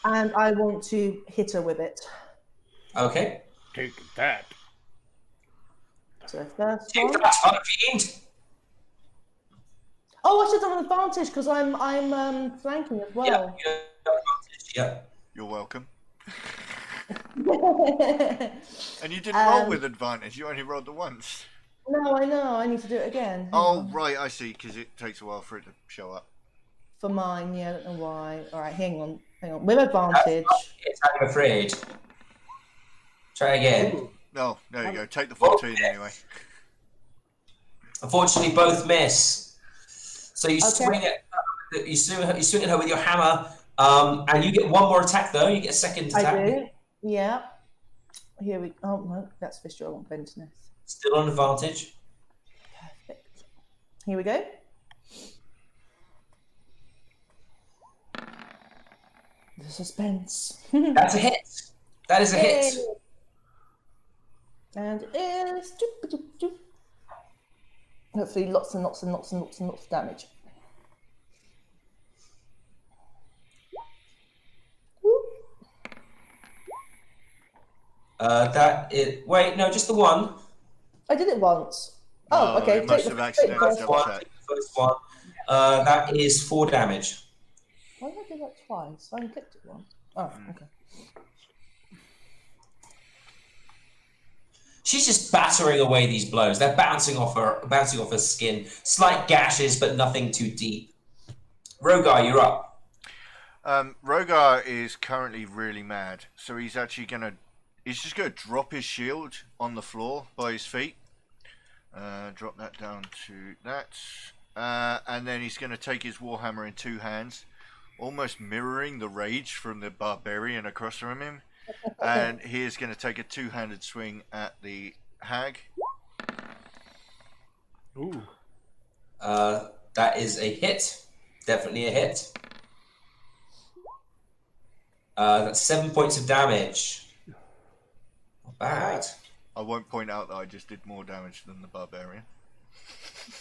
And I want to hit her with it. Okay. Take that. So first Take one. that, Hunter Fiend. Oh, I should have an advantage because I'm flanking as well. Yeah, you have advantage, yeah. You're welcome. And you didn't roll with advantage. You only rolled the once. No, I know. I need to do it again. Hang on. Right. I see. Because it takes a while for it to show up. For mine, yeah. I don't know why. All right, hang on. With advantage. I'm afraid. Try again. No, there you go. Take the 14 anyway. Unfortunately, both miss. So you Okay. swing it. You swing at her with your hammer, and you get one more attack though. You get a second attack. I do. Yeah. Here we. Oh no, that's Fisher. I want Bentoneth. Still on advantage. Perfect. Here we go. The suspense. That's a hit. That is a hit. Yay. And it is. Hopefully, lots and lots and lots and lots and lots of damage. That is. Wait, no, just the one. I did it once. No, Oh, okay. it must have accidentally first double one. checked. First one. That is 4 damage. Why did I do that twice? I only clicked it once. Oh, okay. She's just battering away these blows. They're bouncing off her skin. Slight gashes, but nothing too deep. Rogar, you're up. Rogar is currently really mad, so he's actually he's just gonna drop his shield on the floor by his feet. Drop that down to that, and then he's gonna take his warhammer in 2 hands, almost mirroring the rage from the barbarian across from him, and he is gonna take a 2-handed swing at the hag. Ooh. That is a hit. Definitely a hit. That's 7 points of damage. Not bad. I won't point out that I just did more damage than the barbarian.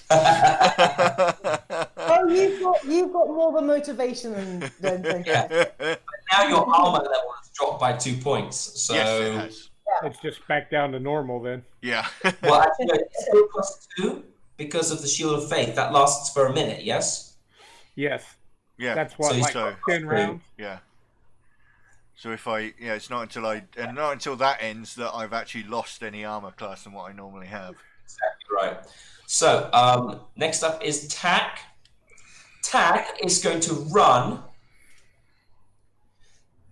Oh, you've got more of a motivation than Yeah. But now your armor level has dropped by 2 points. So Yes, it has. It's just back down to normal then. Yeah. well, actually, no, it's still +2 because of the Shield of Faith. That lasts for a minute. Yes. Yes. Yeah. That's what, So like so- 10 rounds? Yeah. So if it's not until that ends that I've actually lost any armor class than what I normally have. Exactly right. So next up is Tack. Tack is going to run.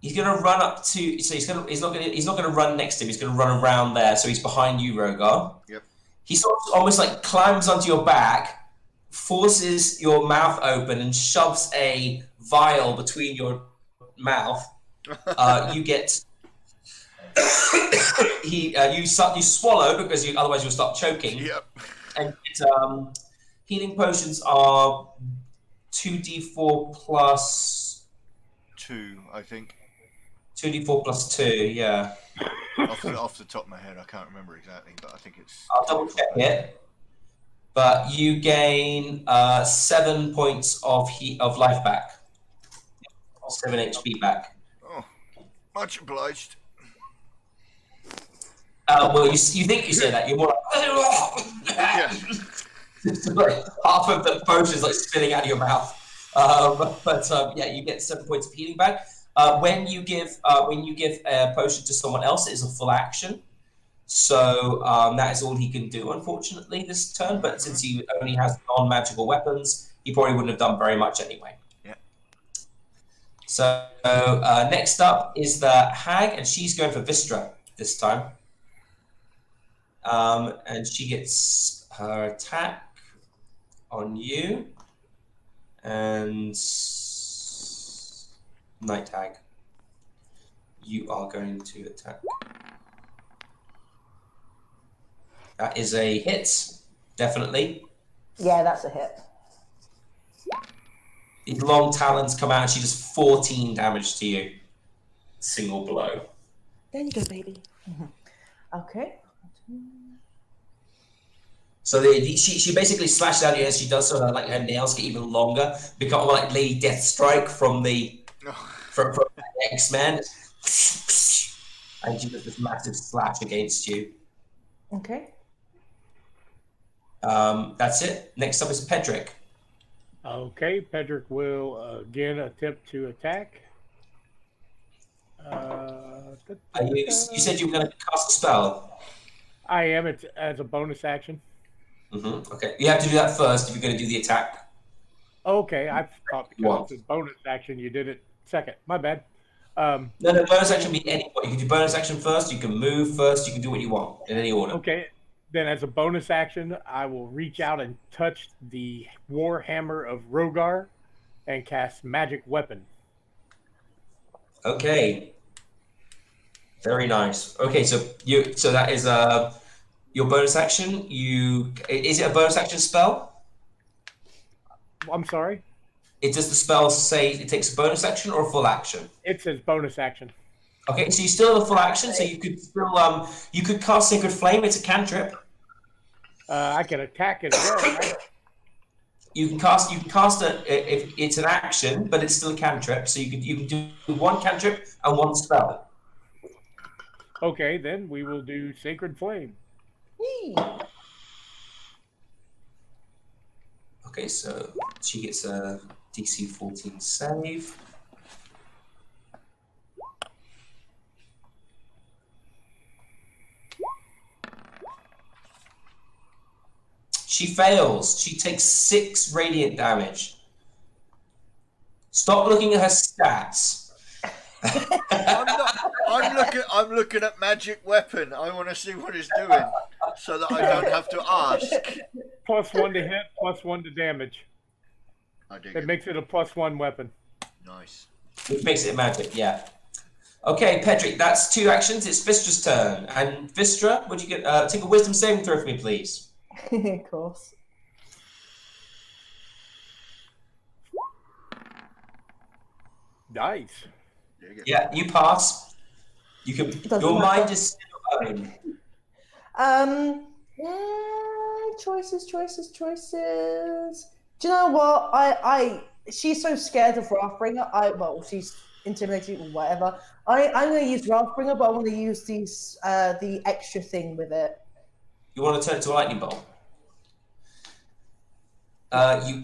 He's going to run up to. So he's not going to run next to him. He's going to run around there. So he's behind you, Rogar. Yep. He sort of almost like climbs onto your back, forces your mouth open, and shoves a vial between your mouth. You get. You swallow because otherwise you'll start choking. Yep. And healing potions are 2d4 plus 2, I think. 2d4 plus 2. Yeah. Off the top of my head, I can't remember exactly, but I think it's. I'll double check it. But you gain 7 points of life back, or 7 HP back. Oh, much obliged. Well, you think you say that, you're more like, Yeah. like half of the potion's like spilling out of your mouth. Yeah, you get 7 points of healing back. When you give a potion to someone else, it is a full action. So that is all he can do, unfortunately, this turn. But since he only has non-magical weapons, he probably wouldn't have done very much anyway. Yeah. So next up is the hag, and she's going for Vistra this time. And she gets her attack on you. And Night Hag, you are going to attack. That is a hit, definitely. Yeah, that's a hit. These long talons come out and she does 14 damage to you. Single blow. There you go, baby. Okay. So she basically slashes out at you as she does so that like her nails get even longer, become like Lady Deathstrike from from X-Men. And she does this massive slash against you. Okay. That's it. Next up is Pedrick. Okay, Pedrick will again attempt to attack. You said you were going to cast a spell. I am. It's as a bonus action. Mm-hmm. Okay, you have to do that first if you're going to do the attack. Okay, I thought because What? it's a bonus action, you did it second. My bad. Um, No, bonus action can be any point. You can do bonus action first, you can move first, you can do what you want in any order. okay, then as a bonus action, I will reach out and touch the war hammer of Rogar and cast magic weapon. Okay. Very nice. Okay, so that is your bonus action. Is it a bonus action spell? I'm sorry? Does the spell say it takes a bonus action or a full action? It says bonus action. Okay, so you still have a full action, so you could still you could cast Sacred Flame. It's a cantrip. I can attack as well, right? You can cast it if it's an action, but it's still a cantrip. So you can do one cantrip and one spell. Okay, then we will do Sacred Flame. Yee. Okay, so she gets a DC 14 save. She fails. She takes 6 radiant damage. Stop looking at her stats. I'm looking at magic weapon. I want to see what it's doing, so that I don't have to ask. +1 to hit, +1 to damage. I dig It makes it a +1 weapon. Nice. Which makes it magic, yeah. Okay, Pedrick, that's 2 actions. It's Vistra's turn. And Vistra, would you get take a wisdom saving throw for me, please? Of course. Nice. Yeah, you pass. You can. Your mind is still open. Choices. Do you know what? She's so scared of Wrathbringer. She's intimidated or whatever. I'm going to use Wrathbringer, but I want to use the extra thing with it. You want to turn it to a lightning bolt? You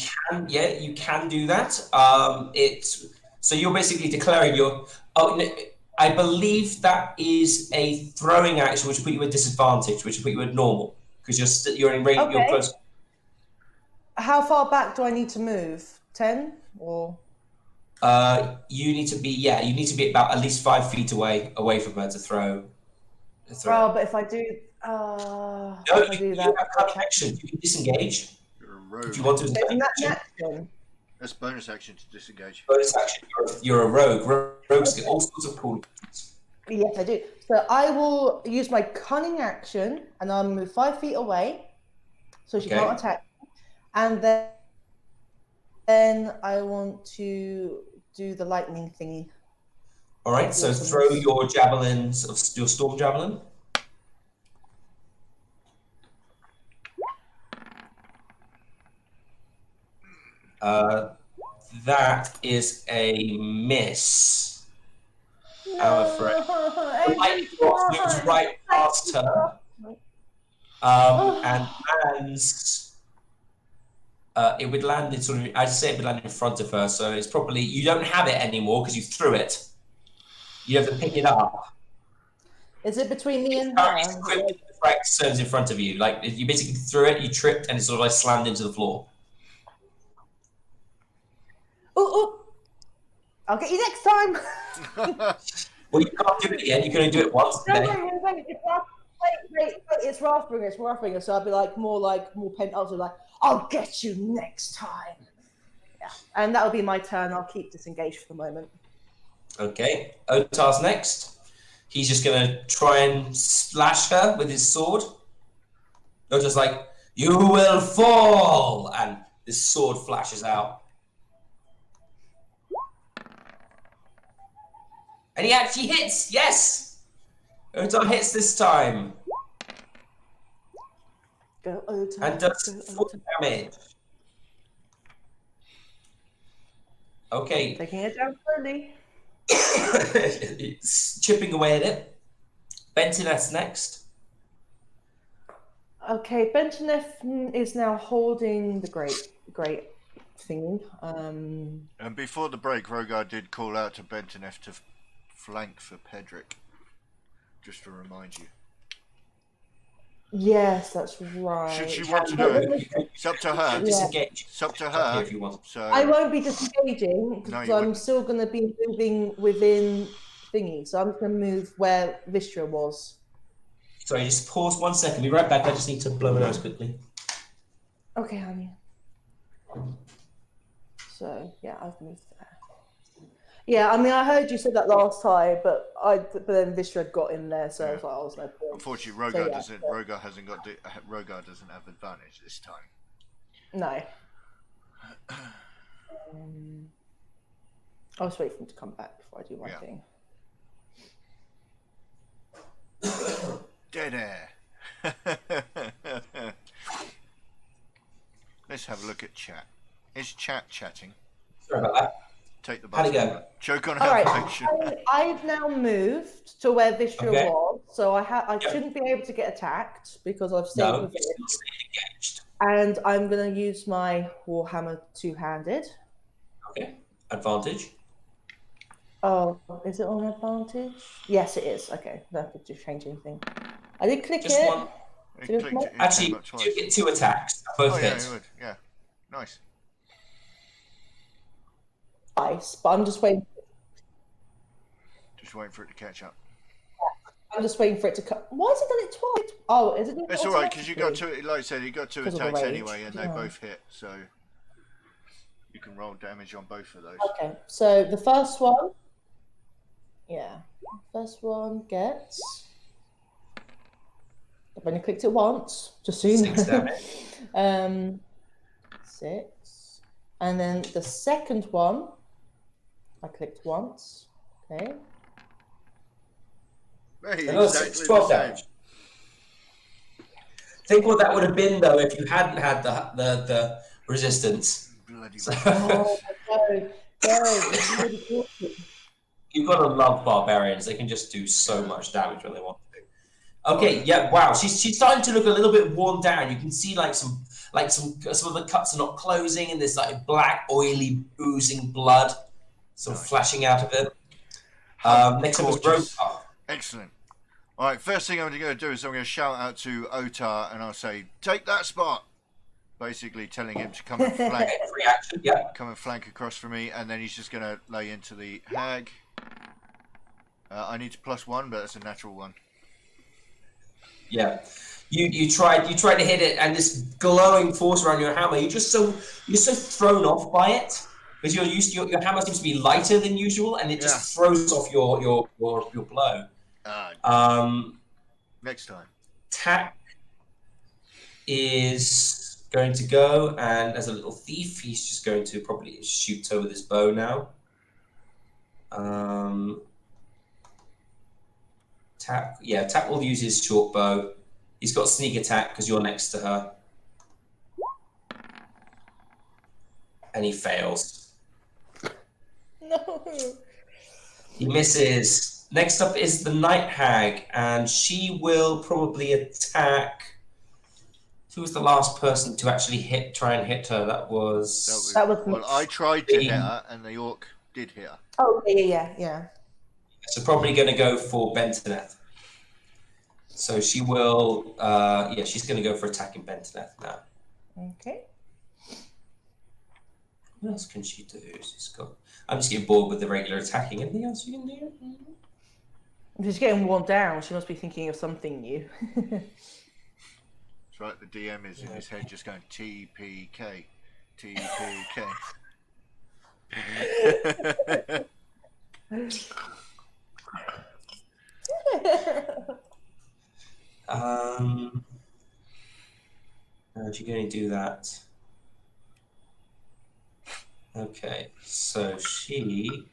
can do that. So you're basically declaring your. I believe that is a throwing action, which will put you at disadvantage, which will put you at normal because you're in range. Okay. You're close. How far back do I need to move? 10 or? You need to be about at least 5 feet away from her to throw. Oh, but if I do, no, you have action. You can disengage. You're a rogue. If you want to. action. That's bonus action to disengage. Bonus action. You're a rogue. Rogues get all sorts of cool. Yes, I do. So I will use my cunning action, and I'll move 5 feet away, so she can't attack. And then I want to do the lightning thingy. All right. So throw your javelins of your storm javelin. That is a miss. I'm afraid. The lightning bolt moves right past her and lands. It would land in sort of. I'd say it would land in front of her, so it's probably you don't have it anymore because you threw it. You have to pick it up. Is it between me and her? The frag stones in front of you. Like you basically threw it, you tripped, and it sort of like slammed into the floor. Ooh. I'll get you next time. Well, you can't do it again. You can only do it once today. Wait, it's Wrathbringer, so I'll be more pent up, so like, I'll get you next time. Yeah, and that'll be my turn. I'll keep disengaged for the moment. Okay, Otar's next. He's just gonna try and slash her with his sword. Otar's like, you will fall, and this sword flashes out. And he actually hits, yes! Otar hits this time. Go Otar. And does 4 damage. Okay. Taking it down slowly. It's chipping away at it. Bentineth's next. Okay, Bentineth is now holding the great thing. And before the break, Rogar did call out to Bentineth to flank for Pedrick. Just to remind you. Yes, that's right. Should she want to do it, it's up to her. Disengage. It's up to her. If you want. So I won't be disengaging because I'm still going to be moving within thingy. So I'm just going to move where Vistra was. Sorry, just pause 1 second. Be right back. I just need to blow my nose quickly. Okay, honey. So yeah, I've moved there. Yeah, I mean, I heard you said that last time, but then Vistra had got in there, so I was like, oh, it's no point. Unfortunately, Rogar doesn't have advantage this time. No. I'll just wait for him to come back before I do my thing. Dead air. Let's have a look at chat. Is chat chatting? Sorry about that. Take the How'd it button. go? Choke on All right, affection. I've now moved to where Vistra Okay. was, so I shouldn't be able to get attacked because I've stayed No, with you're it. still staying engaged. And I'm going to use my Warhammer two-handed. Okay. Advantage. Oh, is it on advantage? Yes, it is. Okay, I don't have to change anything. I did click Just it. one. It clicked it, it Actually, came up you twice. get 2 attacks. Both Oh yeah, hits. it would. Yeah, nice. Twice, but I'm just waiting. Just waiting for it to catch up. I'm just waiting for it to come. Why has it done it twice? Oh, is it? It's all right because you got 2. Like I said, you got 2 Because of the attacks rage. anyway, and they Yeah. both hit. So you can roll damage on both of those. Okay, so the first one. Yeah, first one gets. I've only clicked it once, just so you 6 know. damage. 6, and then the second one, I clicked once. Okay. Hey, Another exactly 6, 12 the same. damage. Think what that would have been though if you hadn't had the resistance. Bloody Oh my God. You've got to love barbarians. They can just do so much damage when they want to. Okay, yeah, wow. She's starting to look a little bit worn down. You can see some of the cuts are not closing, and there's like black, oily, oozing blood, sort of flashing out of it. Next up is gorgeous. Rogar. Excellent. All right, first thing I'm going to do is I'm going to shout out to Otar and I'll say, "Take that spot." Basically telling him to come and flank, Reaction, yeah. come and flank across for me, and then he's just going to lay into the hag. I need to +1, but that's a natural 1. Yeah, you tried to hit it, and this glowing force around your hammer. You're so thrown off by it because your hammer seems to be lighter than usual, and it just throws off your blow. Next time. Tack is going to go, and as a little thief, he's just going to probably shoot her with his bow now. Tack will use his short bow. He's got sneak attack because you're next to her. And he fails. No. He misses. Next up is the Night Hag, and she will probably attack. Who was the last person to actually try and hit her? That was well, I tried to hit her, and the orc did hit her. Oh, yeah. So probably going to go for Bentoneth. So she will, she's going to go for attacking Bentoneth now. Okay. What else can she do? I'm just getting bored with the regular attacking. Anything else you can do? If she's getting worn down, she must be thinking of something new. That's right, the DM is in his head just going TPK. TPK. How's she going to do that? Okay, so she.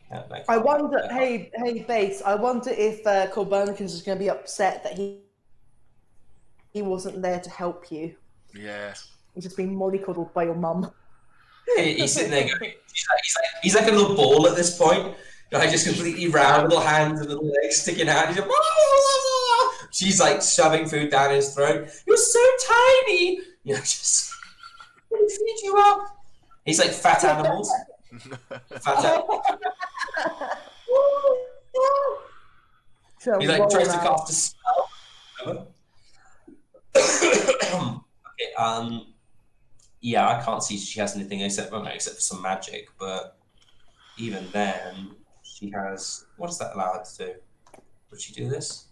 I wonder. Hey, Base. I wonder if Copernicus is going to be upset that he wasn't there to help you. Yeah. He's just being mollycoddled by your mum. He's sitting there going. He's like a little ball at this point. Like just completely round, little hands and little legs sticking out. He's like, she's like shoving food down his throat. You're so tiny. You know, just let me feed you up. He's like fat animals. He like tries to cast a spell. Okay, yeah, I can't see she has anything except for some magic, but even then, she has. What does that allow her to do? Would she do this?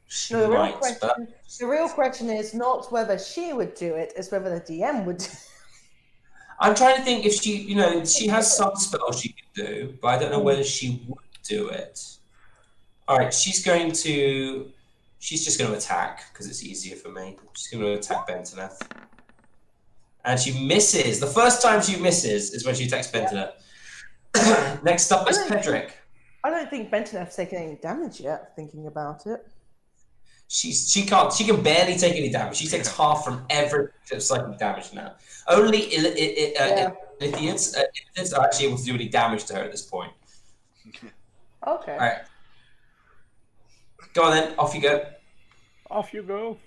She No, might. But the real question is not whether she would do it, it's whether the DM would do it. I'm trying to think if she, she has some spells she can do, but I don't know whether she would do it. All right, she's just going to attack because it's easier for me. She's going to attack Bentoneth. And she misses. The first time she misses is when she attacks Bentoneth. Next up is Pedrick. I don't think Bentoneth's taken any damage yet, thinking about it. She can barely take any damage. She takes half from every psychic damage now. Only Ilithians are actually able to do any damage to her at this point. Okay. All right. Go on then. Off you go. Off you go.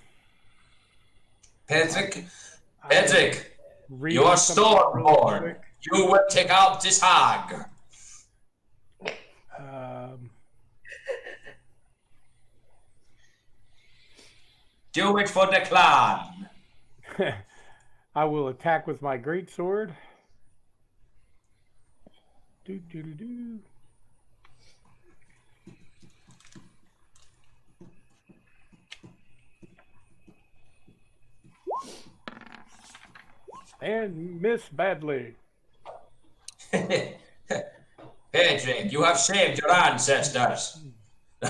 Pedrick, Read you are something really Stormborn. quick. You will take out this hag. Do it for the clan. I will attack with my greatsword. Do do do do. And miss badly. Pedrick, you have saved your ancestors. I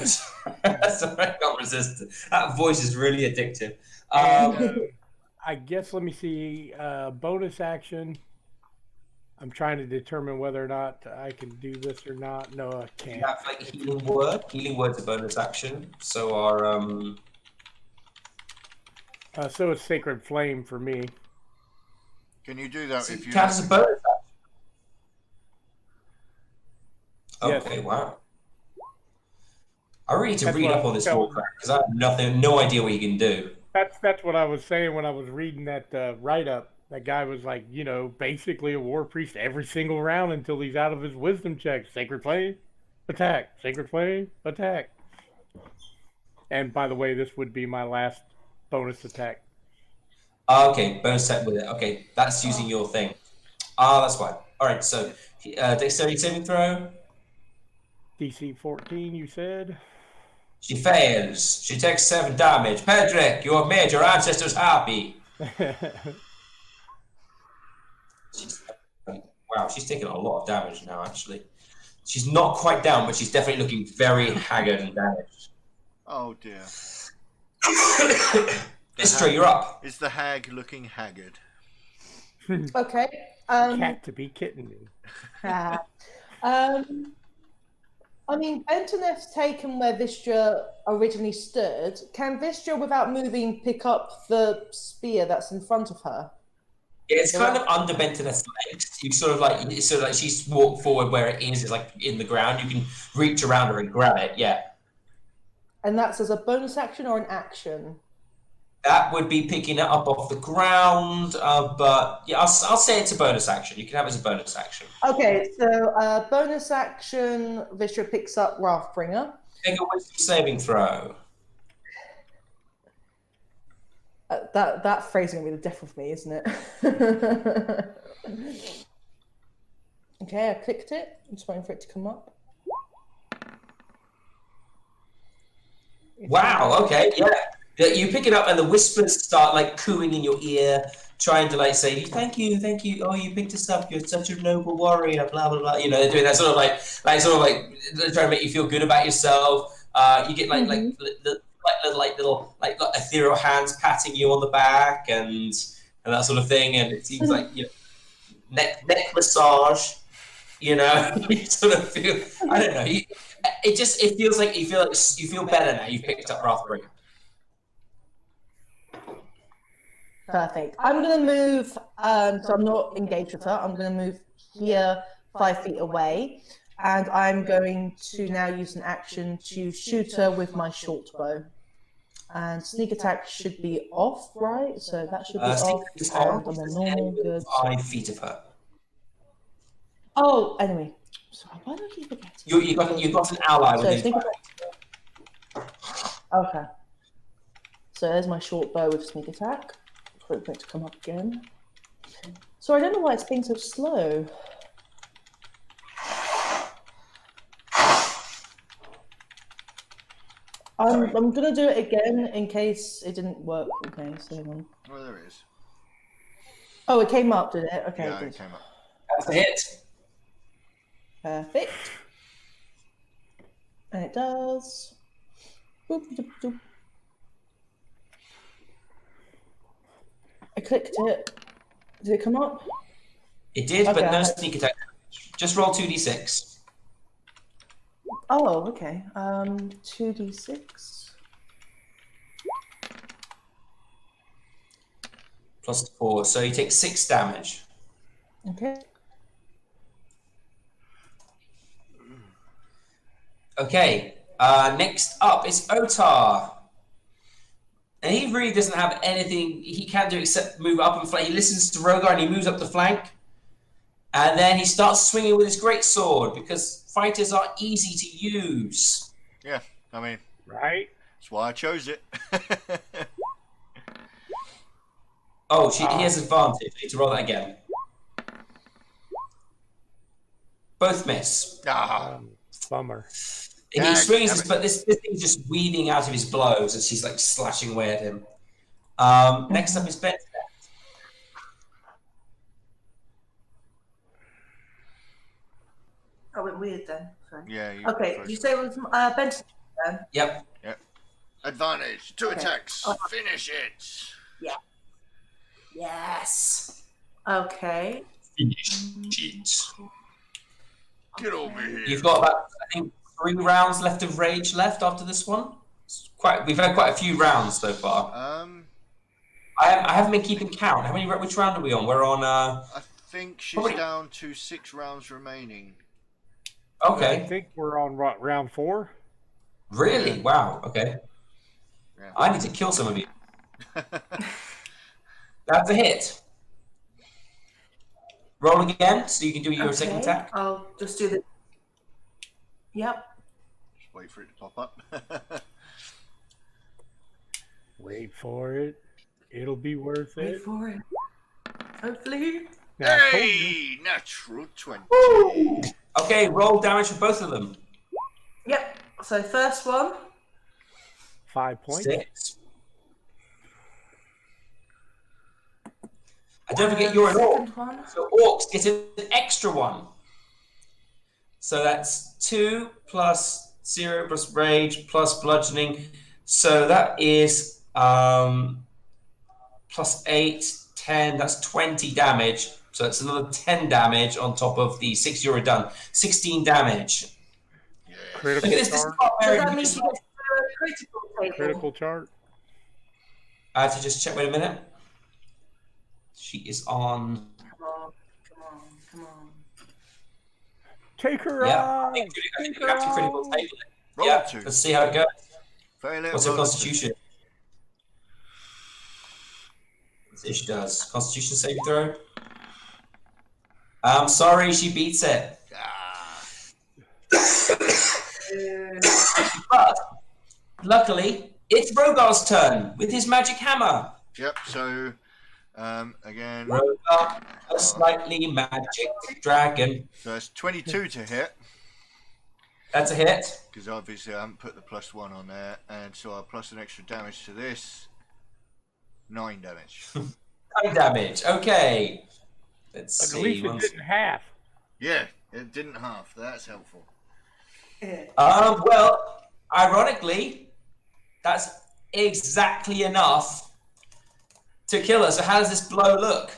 can't resist it. That voice is really addictive. I guess, let me see, bonus action. I'm trying to determine whether or not I can do this or not. No, I can't. You have like healing word. Healing word's a bonus action. So our so it's Sacred Flame for me. Can you do that if you counts as a bonus action? Yes. Okay, wow. I really need to read up on this Warcraft because I have no idea what you can do. That's what I was saying when I was reading that write-up. That guy was like, basically a war priest every single round until he's out of his wisdom check. Sacred Flame, attack. Sacred Flame, attack. And by the way, this would be my last bonus attack. Okay, bonus set with it. Okay, that's using your thing. That's fine. All right, so dexterity saving throw. DC 14, you said? She fails. She takes 7 damage. Pedrick, you have made your ancestors happy. Wow, she's taking a lot of damage now, actually. She's not quite down, but she's definitely looking very haggard and damaged. Oh, dear. Istra, you're up. Is the hag looking haggard? Okay. Cat to be kittening. I mean, Bentoneth's taken where Vistra originally stood. Can Vistra, without moving, pick up the spear that's in front of her? Yeah, it's kind of under Bentoneth's legs. You sort of like she's walked forward where it is like in the ground. You can reach around her and grab it. Yeah. And that's as a bonus action or an action? That would be picking it up off the ground, but yeah, I'll say it's a bonus action. You can have it as a bonus action. Okay, so bonus action, Vistra picks up Wrathbringer. Make a wisdom saving throw. That phrasing will be the death of me, isn't it? Okay, I clicked it. I'm just waiting for it to come up. Wow, okay, yeah. You pick it up and the whispers start like cooing in your ear, trying to like say, thank you. Oh, you picked us up. You're such a noble warrior, blah, blah, blah. They're doing that sort of like trying to make you feel good about yourself. You get little ethereal hands patting you on the back and that sort of thing. And it seems like, neck massage, you sort of feel, I don't know. It feels like you feel better now. You've picked up Wrathbringer. Perfect. I'm going to move, so I'm not engaged with her. I'm going to move here 5 feet away, and I'm going to now use an action to shoot her with my short bow. And sneak attack should be off, right? So that should be off. And I'm a normal, good. 5 feet of her. Oh, anyway. Sorry, why do I keep forgetting? You got an ally So within sneak attack. Okay. So there's my short bow with sneak attack. Wait for it to come up again. So I don't know why it's being so slow. I'm gonna do it again in case it didn't work. Okay, so hang on. Oh, there it is. Oh, it came up, did it? Okay, Yeah, good. it came up. That's a hit. Perfect. And it does. Boop, doop, doop. I clicked it. Did it come up? It did, Okay, but no I- sneak attack. Just roll 2d6. Oh, okay. 2d6. Plus 4, so you take 6 damage. Okay. Okay, next up is Otar. And he really doesn't have anything he can do except move up and flank. He listens to Rogar and he moves up the flank. And then he starts swinging with his great sword because fighters are easy to use. Yeah, I mean, Right? that's why I chose it. Oh, he has advantage. I need to roll that again. Both miss. Ah, Bummer. And Yeah, he swings, damn it. but this thing's just weaving out of his blows as he's like slashing away at him. Next up is Ben. That went weird then. Sorry. yeah. Okay, you say it was Benson then? Yep. Advantage. 2 Okay. attacks. Finish it. Yes. Okay. Get over here. You've got about, I think, 3 rounds left of rage left after this one. We've had quite a few rounds so far. I haven't been keeping count. Which round are we on? We're on. I think she's Probably- down to 6 rounds remaining. I Okay. think we're on round 4. Really? Wow. Okay. Yeah. I need to kill some of you. That's a hit. Roll again, so you can do your second attack. I'll just do the. Yep. Just wait for it to pop up. Wait for it. It'll be worth Wait it. for it. Hopefully. Now, I told you. Hey, natural 20. Okay, roll damage for both of them. Yep. So first one. 5 points. 6. And don't forget you're an orc. Second one. So orcs get an extra one. So that's 2 plus 0 plus rage plus bludgeoning. So that is plus 8, 10. That's 20 damage. So it's another 10 damage on top of the 6 you're done. 16 damage. Critical Look at this. This is chart. not So very that good. means you get a critical table. Critical chart. I have to just check. Wait a minute. She is on. Come on, come on, come on. Take her Yeah. I on. think you Take have to her critical on. table it. Roll Yeah. 2. Let's see how it goes. Fail it. What's her roll a 2. constitution? Let's see if she does. Constitution saving throw. I'm sorry, she beats it. Ah. But luckily, it's Rogar's turn with his magic hammer. Yep, so again, Rogar, a slightly magic dragon. so that's 22 to hit, That's a hit. because obviously I haven't put the +1 on there, and so I'll plus an extra damage to this. 9 damage. 9 damage. Okay. Let's At see. least it didn't half. Yeah, it didn't half. That's helpful. Well, ironically, that's exactly enough to kill her. So how does this blow look?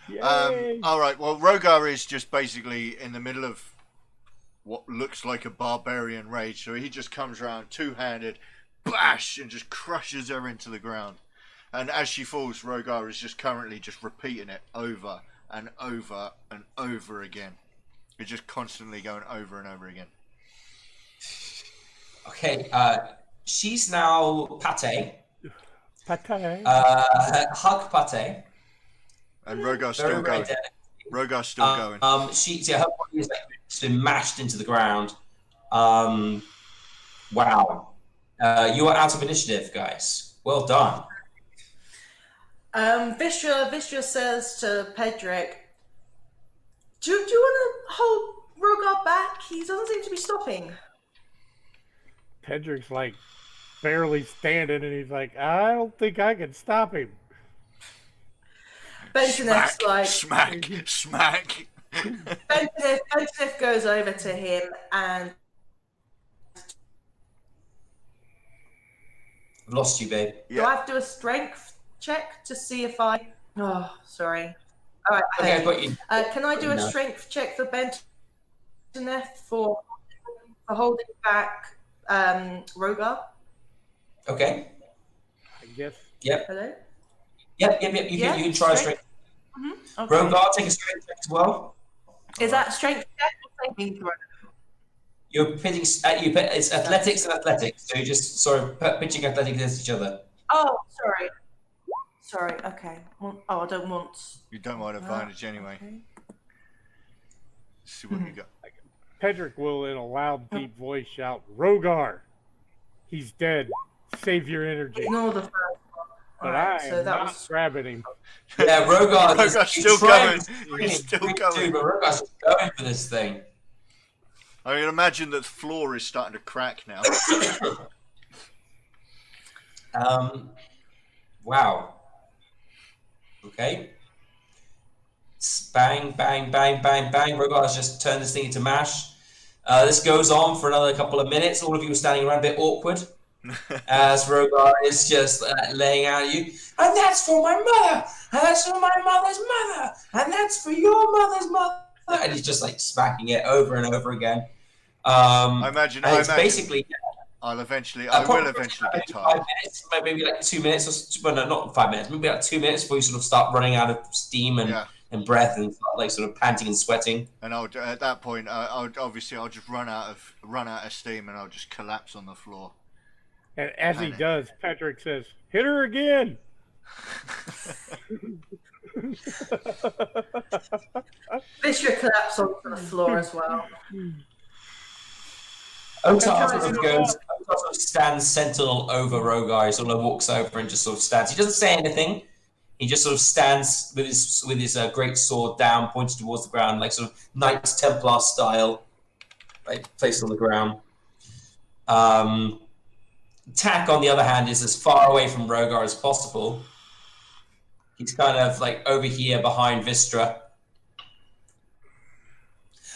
Yay. All right. Well, Rogar is just basically in the middle of what looks like a barbarian rage. So he just comes around two-handed, bash, and just crushes her into the ground. And as she falls, Rogar is just currently just repeating it over and over and over again. It's just constantly going over and over again. Okay. She's now Pate. Pate. Hug Pate. And Rogar's Very, still very going. delicate. Rogar's still going. Her body is like just been mashed into the ground. Wow. You are out of initiative, guys. Well done. Vistra says to Pedrick, do you want to hold Rogar back? He doesn't seem to be stopping. Pedrick's like barely standing, and he's like, I don't think I can stop him. Bentoneff's like, smack. Bentoneff goes over to him and I've lost you, babe. do I have to do a strength check to see if I? Oh, sorry. All right. Okay, I've got you. Can I do a No. strength check for Bentoneff for holding back Rogar? Okay. I guess. Yep. Hello. Yep. You can try a strength. Mm-hmm. Okay. Rogar, take a strength check as well. Is that strength check or saving throw? You're pitting. It's athletics and athletics. So you're just sort of pitching athletics against each other. Oh, sorry. Okay. Well, I don't want. You don't want advantage anyway. Okay. See what you got. Pedrick will, in a loud, deep voice, shout, Rogar! He's dead. Save your energy. Ignore the first one. But Alright, I so am that not was grabbing him. Yeah, Rogar. Rogar's still going. He's still going. But Rogar's just going for this thing. I can imagine that the floor is starting to crack now. Wow. Okay. Bang, bang, bang, bang, bang. Rogar's just turned this thing into mash. This goes on for another couple of minutes. All of you are standing around a bit awkward as Rogar is just laying out at you. And that's for my mother. And that's for my mother's mother. And that's for your mother's mother. And he's just like smacking it over and over again. I imagine. Basically. I will eventually get tired. 5 minutes, maybe like 2 minutes, or well, no, not 5 minutes. Maybe like 2 minutes before you sort of start running out of steam and breath and start like sort of panting and sweating. And at that point, I'll just run out of steam and I'll just collapse on the floor. And as he does, Patrick says, hit her again! Vistra collapse onto the floor as well. Otar sort of stands sentinel over Rogar. He sort of walks over and just sort of stands. He doesn't say anything. He just sort of stands with his great sword down, pointed towards the ground, like sort of Knights Templar style, like placed on the ground. Tak, on the other hand, is as far away from Rogar as possible. He's kind of like over here behind Vistra.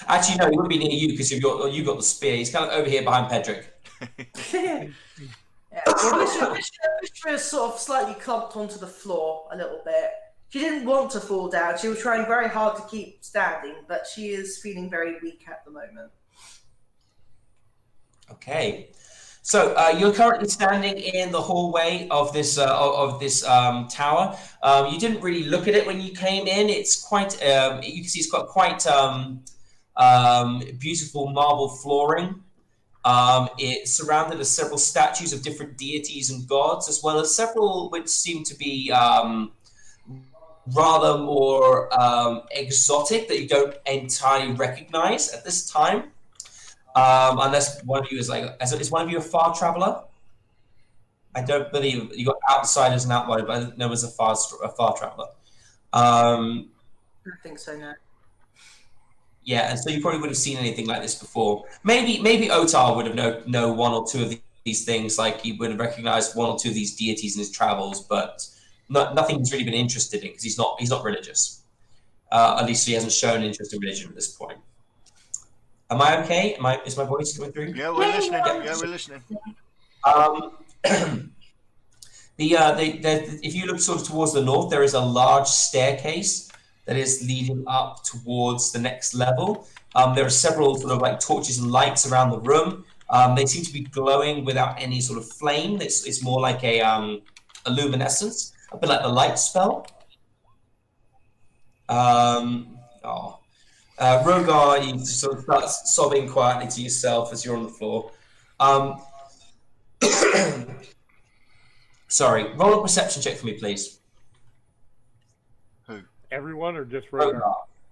Actually, no, he would be near you because you've got the spear. He's kind of over here behind Pedrick. Vistra is sort of slightly clumped onto the floor a little bit. She didn't want to fall down. She was trying very hard to keep standing, but she is feeling very weak at the moment. Okay. So you're currently standing in the hallway of this tower. You didn't really look at it when you came in. It's quite you can see it's got quite beautiful marble flooring. It's surrounded with several statues of different deities and gods, as well as several which seem to be rather more exotic that you don't entirely recognize at this time. Unless one of you is is one of you a far traveler? I don't believe you got outsiders and outsiders, but I didn't know was a far traveler. I don't think so, no. Yeah, and so you probably would have seen anything like this before. Maybe Otar would have know one or two of these things, like he would have recognized one or two of these deities in his travels, but nothing he's really been interested in because he's not religious. At least he hasn't shown interest in religion at this point. Am I okay? Is my voice coming through? Yeah, we're listening. Yeah, we're listening. If you look sort of towards the north, there is a large staircase that is leading up towards the next level. There are several sort of like torches and lights around the room. They seem to be glowing without any sort of flame. It's more like a luminescence, a bit like the light spell. Rogar, you sort of start sobbing quietly to yourself as you're on the floor. Sorry, roll a perception check for me, please. Who? Everyone or just Rogar?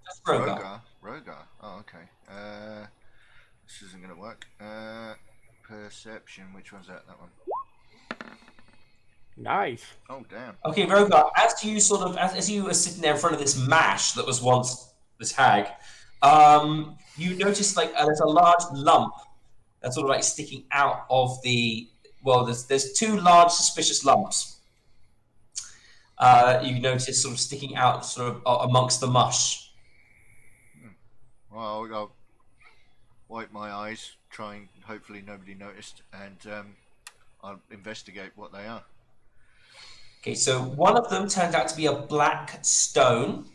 Just Rogar. Rogar. Oh, okay. This isn't going to work. Perception. Which one's that? That one. Nice. Oh, damn. Okay, Rogar, as you sort of as you were sitting there in front of this mash that was once this hag, you notice like there's a large lump that's sort of like sticking out of the. Well, there's two large suspicious lumps. You notice sort of sticking out sort of amongst the mush. Well, I'll wipe my eyes, try and hopefully nobody noticed, and I'll investigate what they are. Okay, so one of them turned out to be a black stone.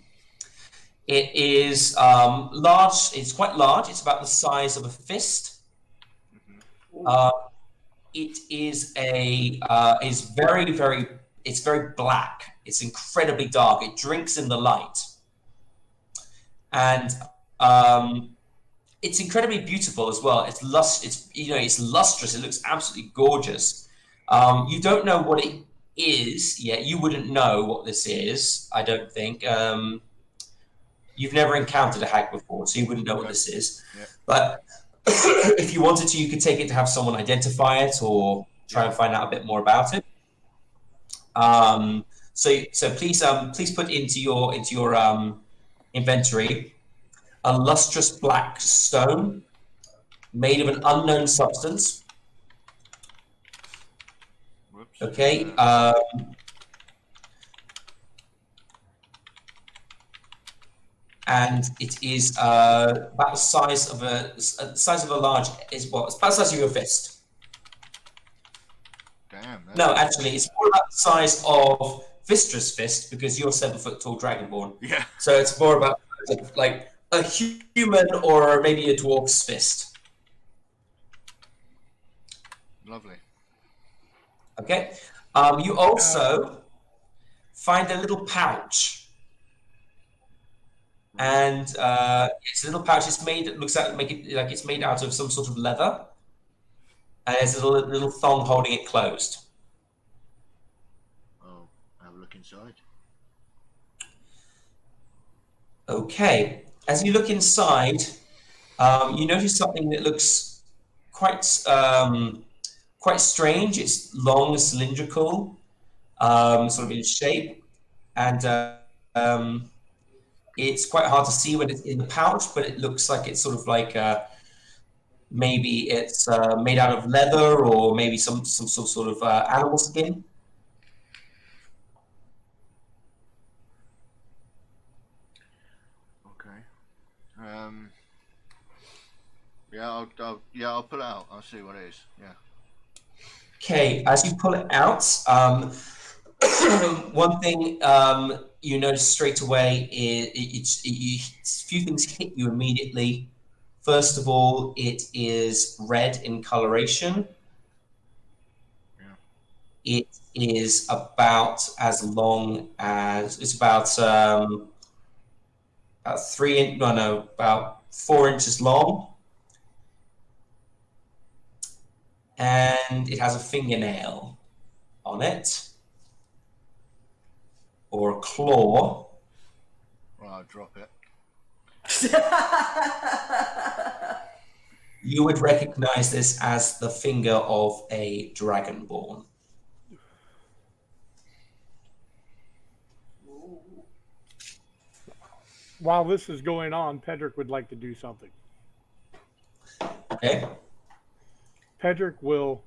It is large. It's quite large. It's about the size of a fist. It is is very, very. It's very black. It's incredibly dark. It drinks in the light, and it's incredibly beautiful as well. It's it's lustrous. It looks absolutely gorgeous. You don't know what it is yet. You wouldn't know what this is, I don't think. You've never encountered a hag before, so you wouldn't know what this is. Yeah. But if you wanted to, you could take it to have someone identify it or try and find out a bit more about it. So please put into your inventory a lustrous black stone made of an unknown substance. Whoops. Okay. And it is about the size of a large. It's about the size of your fist. Damn. No, actually, it's more about the size of Vistra's fist because you're 7 foot tall dragonborn. Yeah. So it's more about like a human or maybe a dwarf's fist. Lovely. Okay. You also find a little pouch. And it's a little pouch. It's made. It looks like it's made out of some sort of leather, and there's a little thong holding it closed. Oh, have a look inside. Okay. As you look inside, you notice something that looks quite strange. It's long, cylindrical, sort of in shape, and it's quite hard to see when it's in the pouch, but it looks like it's sort of like maybe it's made out of leather or maybe some sort of animal skin. Okay. I'll pull it out. I'll see what it is. Yeah. Okay, as you pull it out, one thing you notice straight away is a few things hit you immediately. First of all, it is red in coloration. Yeah. It is about as long as it's about 4 inches long, and it has a fingernail on it. Or a claw. Well, I'll drop it. You would recognize this as the finger of a dragonborn. While this is going on, Pedrick would like to do something. Okay. Pedrick will,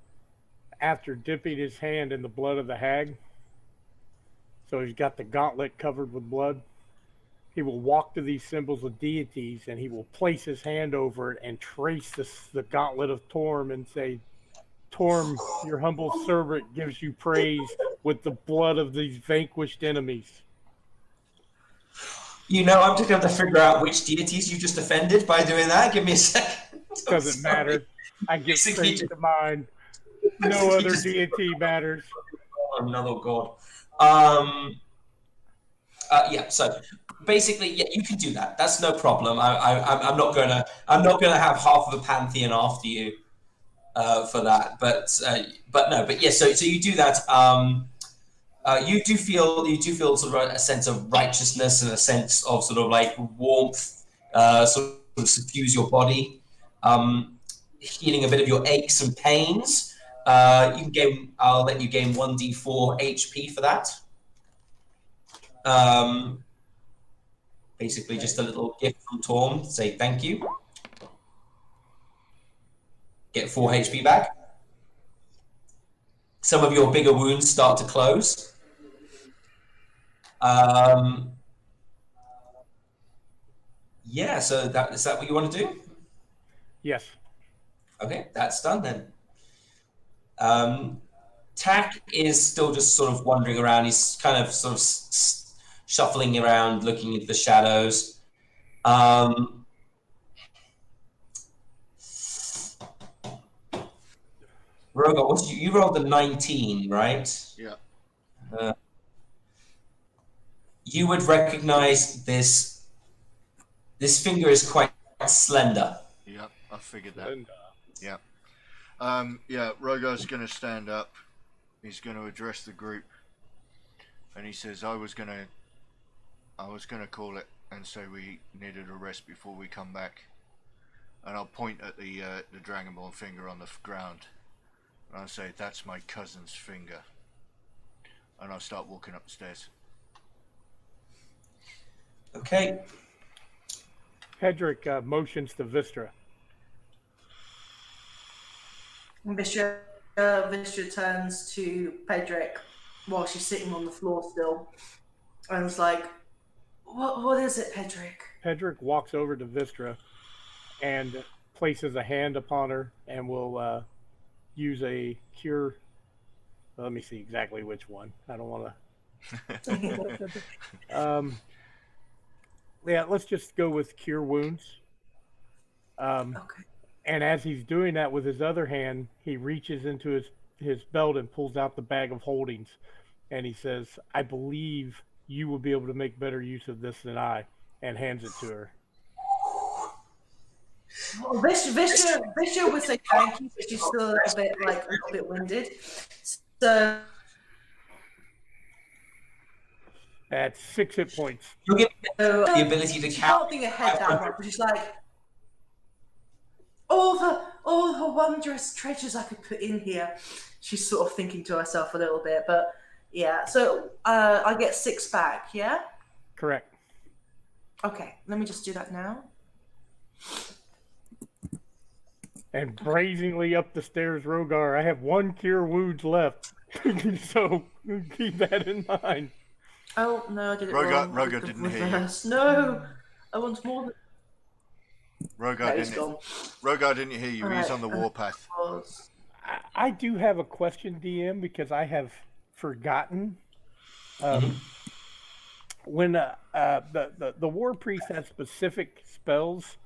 after dipping his hand in the blood of the hag, so he's got the gauntlet covered with blood, he will walk to these symbols of deities and he will place his hand over it and trace the gauntlet of Torm and say, Torm, your humble servant gives you praise with the blood of these vanquished enemies. You know, I'm just going to have to figure out which deities you just offended by doing that. Give me a second. Doesn't matter. I give praise to mine. No other deity matters. Another god. Yeah. So basically, yeah, you can do that. That's no problem. I'm not gonna have half of a pantheon after you for that. But yeah. So you do that. You do feel sort of a sense of righteousness and a sense of sort of like warmth, sort of suffuse your body, healing a bit of your aches and pains. You can gain. I'll let you gain 1d4 HP for that. Basically, just a little gift from Torm to say thank you. Get 4 HP back. Some of your bigger wounds start to close. Yeah, so is that what you want to do? Yes. Okay, that's done then. Tack is still just sort of wandering around. He's kind of sort of shuffling around, looking into the shadows. Rogar, you rolled a 19, right? Yeah. You would recognize this. This finger is quite slender. Yep, I figured that. Yeah. Yeah, Rogar's going to stand up. He's going to address the group. And he says, I was going to call it and say we needed a rest before we come back. And I'll point at the Dragonborn finger on the ground. And I'll say, that's my cousin's finger. And I'll start walking up the stairs. Okay. Pedrick motions to Vistra. Vistra turns to Pedrick while she's sitting on the floor still, and it's like, "What is it, Pedrick?" Pedrick walks over to Vistra and places a hand upon her and will use a cure. Let me see exactly which one. I don't want to. Yeah, let's just go with cure wounds. Okay. And as he's doing that with his other hand, he reaches into his belt and pulls out the bag of holdings. And he says, I believe you will be able to make better use of this than I, and hands it to her. Well, Vistra would say thank you, but she's still a little bit winded. So at 6 hit points. You'll get the ability to she count. can't think ahead that much, but she's like, all the wondrous treasures I could put in here. She's sort of thinking to herself a little bit, but yeah. So I get 6 back, yeah? Correct. Okay, let me just do that now. And brazenly up the stairs, Rogar, I have 1 cure wounds left. So keep that in mind. Oh, no, I did it wrong. Rogar didn't hear you. No, I want more than... Rogar didn't hear you. He's on the warpath. I do have a question, DM, because I have forgotten. When the war priest has specific spells,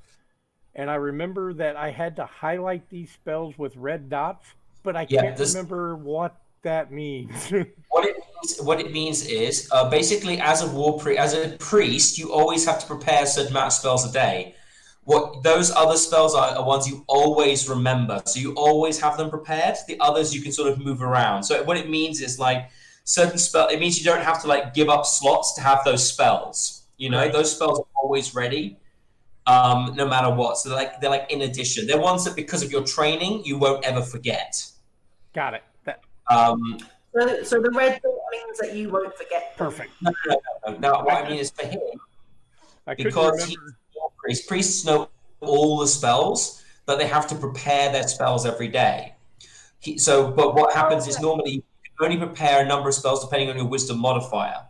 and I remember that I had to highlight these spells with red dots, but I can't remember what that means. What it means is basically as a priest, you always have to prepare a certain amount of spells a day. What those other spells are ones you always remember, so you always have them prepared. The others you can sort of move around. So what it means is like certain spell. It means you don't have to like give up slots to have those spells. You know, those spells are always ready, no matter what. So they're like in addition. They're ones that because of your training you won't ever forget. Got it. So the red dot means that you won't forget. Perfect. No. What I mean is for him, because priests know all the spells, but they have to prepare their spells every day. But what happens is normally you can only prepare a number of spells depending on your wisdom modifier.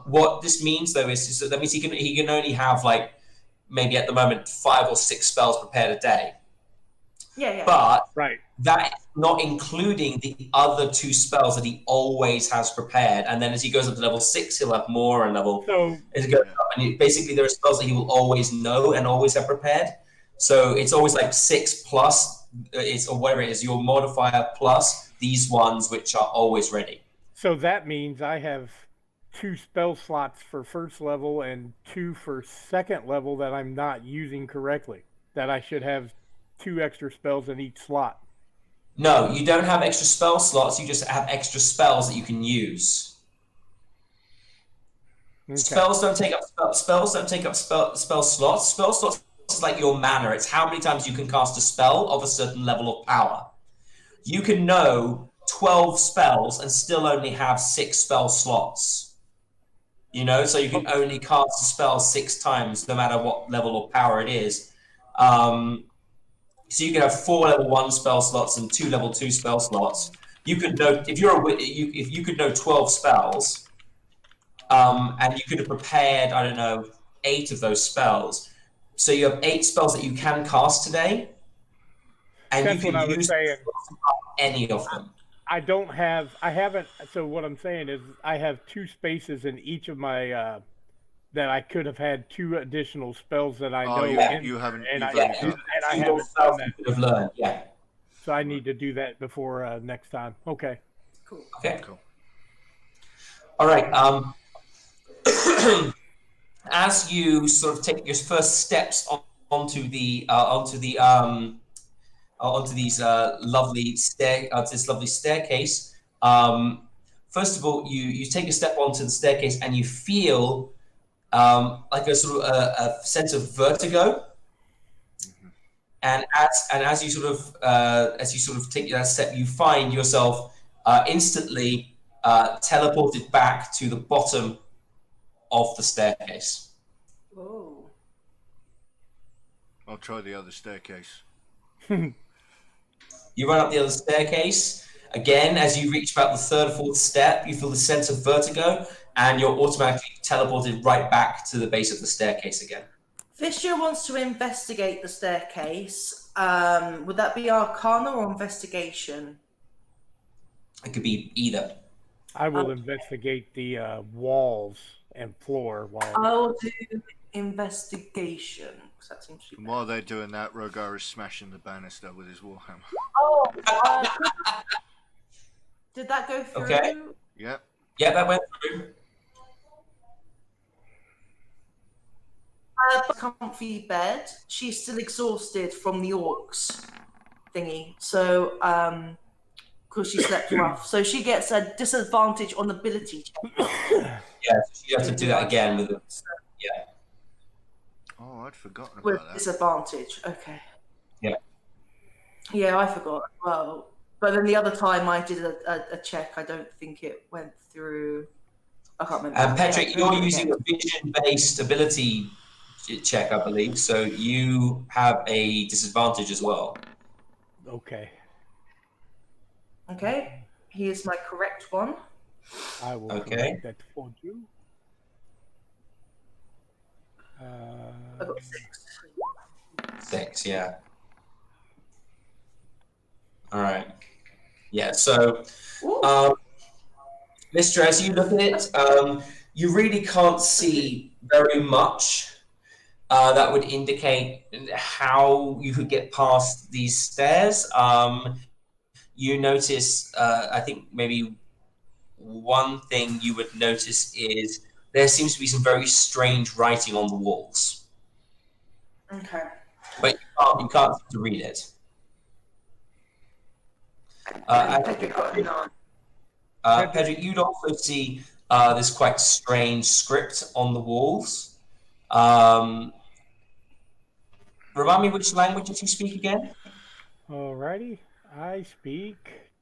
What this means though is that means he can only have like maybe at the moment 5 or 6 spells prepared a day. Yeah. But that is not including the other 2 spells that he always has prepared. And then as he goes up to level 6, he'll have more and as it goes up. And basically there are spells that he will always know and always have prepared. So it's always like 6 plus, or whatever it is, your modifier plus these ones which are always ready. So that means I have 2 spell slots for first level and 2 for second level that I'm not using correctly. That I should have 2 extra spells in each slot. No, you don't have extra spell slots. You just have extra spells that you can use. Okay. Spells don't take up spell slots. Spell slots is like your mana. It's how many times you can cast a spell of a certain level of power. you can know 12 spells and still only have 6 spell slots. You know, so you can only cast a spell 6 times, no matter what level of power it is. So you can have 4 level 1 spell slots and 2 level 2 spell slots. You could know if you could know 12 spells, and you could have prepared, I don't know, 8 of those spells. So you have 8 spells that you can cast today, and That's you what I can was use saying. any of them. I haven't. So what I'm saying is, I have 2 spaces in each of my that I could have had 2 additional spells that I know. You haven't. And You've I only got. I Two more haven't spells done you that. could have learned. Yeah. So I need to do that before next time. Okay. Cool. Okay. Cool. All right. As you sort of take your first steps onto these lovely this lovely staircase. First of all, you take a step onto the staircase and you feel like a sort of a sense of vertigo. And as you sort of take that step, you find yourself instantly teleported back to the bottom of the staircase. Oh. I'll try the other staircase. You run up the other staircase. Again, as you reach about the 3rd or 4th step, you feel the sense of vertigo, and you're automatically teleported right back to the base of the staircase again. Vistra wants to investigate the staircase. Would that be Arcana or Investigation? It could be either. I will investigate the walls and floor while I'll do Investigation. 'Cause that seems to be And while they're doing that, Rogar is smashing the banister with his warhammer. Oh, did that go through? Okay. Yep. Yeah, that went through. Comfy bed. She's still exhausted from the orcs thingy. So, because she slept rough. So she gets a disadvantage on ability check. Yeah, so you have to do that again with it. Yeah. Oh, I'd forgotten With about that. disadvantage. Okay. Yeah. Yeah, I forgot. Well, but then the other time I did a check, I don't think it went through. I can't remember. And Patrick, Yeah, you're using a vision-based ability check, I believe, so you have a disadvantage as well. Okay. Okay. Here's my correct one. I will Okay. correct that for you. I got 6. 6, yeah. All right. Yeah, so, Mr. As you look at it, you really can't see very much that would indicate how you could get past these stairs. You notice, I think maybe one thing you would notice is there seems to be some very strange writing on the walls. Okay. But you can't seem to read it. Pedrick, you'd also see this quite strange script on the walls. Remind me which language did you speak again? Alrighty. I speak.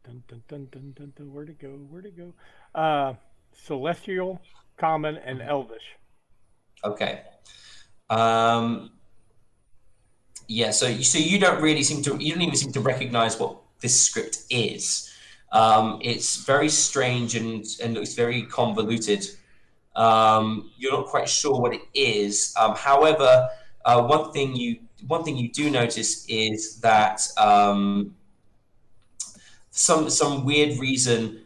Dun, dun, dun, dun, dun, dun, where'd it go? Where'd it go? Celestial, Common, and Elvish. Okay. Yeah. So you don't really seem to. You don't even seem to recognize what this script is. It's very strange and looks very convoluted. You're not quite sure what it is. However, one thing you do notice is that some weird reason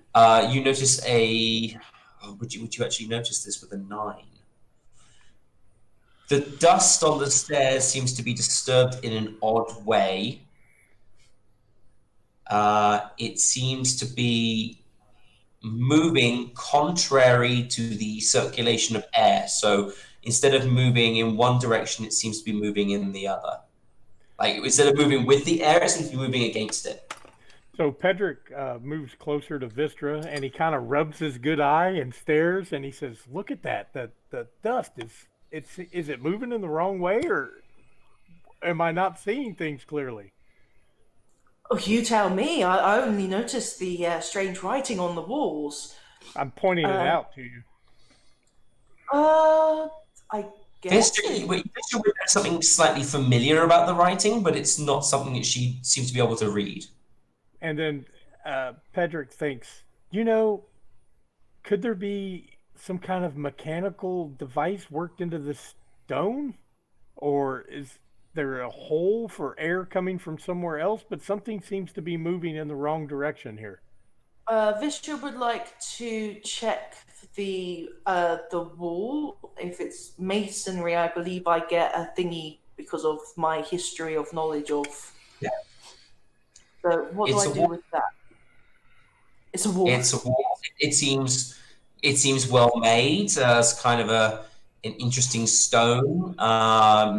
you notice a. Oh, would you actually notice this with a 9? The dust on the stairs seems to be disturbed in an odd way. It seems to be moving contrary to the circulation of air. So instead of moving in one direction, it seems to be moving in the other. Like instead of moving with the air, it seems to be moving against it. So Pedrick moves closer to Vistra, and he kind of rubs his good eye and stares, and he says, "Look at that! The dust is it moving in the wrong way, or am I not seeing things clearly?" Oh, you tell me. I only noticed the strange writing on the walls. I'm pointing it out to you. I guess. Vista would have something slightly familiar about the writing, but it's not something that she seems to be able to read. And then Pedrick thinks, could there be some kind of mechanical device worked into the stone? Or is there a hole for air coming from somewhere else? But something seems to be moving in the wrong direction here. Vista would like to check the wall. If it's masonry, I believe I get a thingy because of my history of knowledge of. Yeah. So what do I do with that? It's a wall. It's a wall. It seems well made. It's kind of an interesting stone.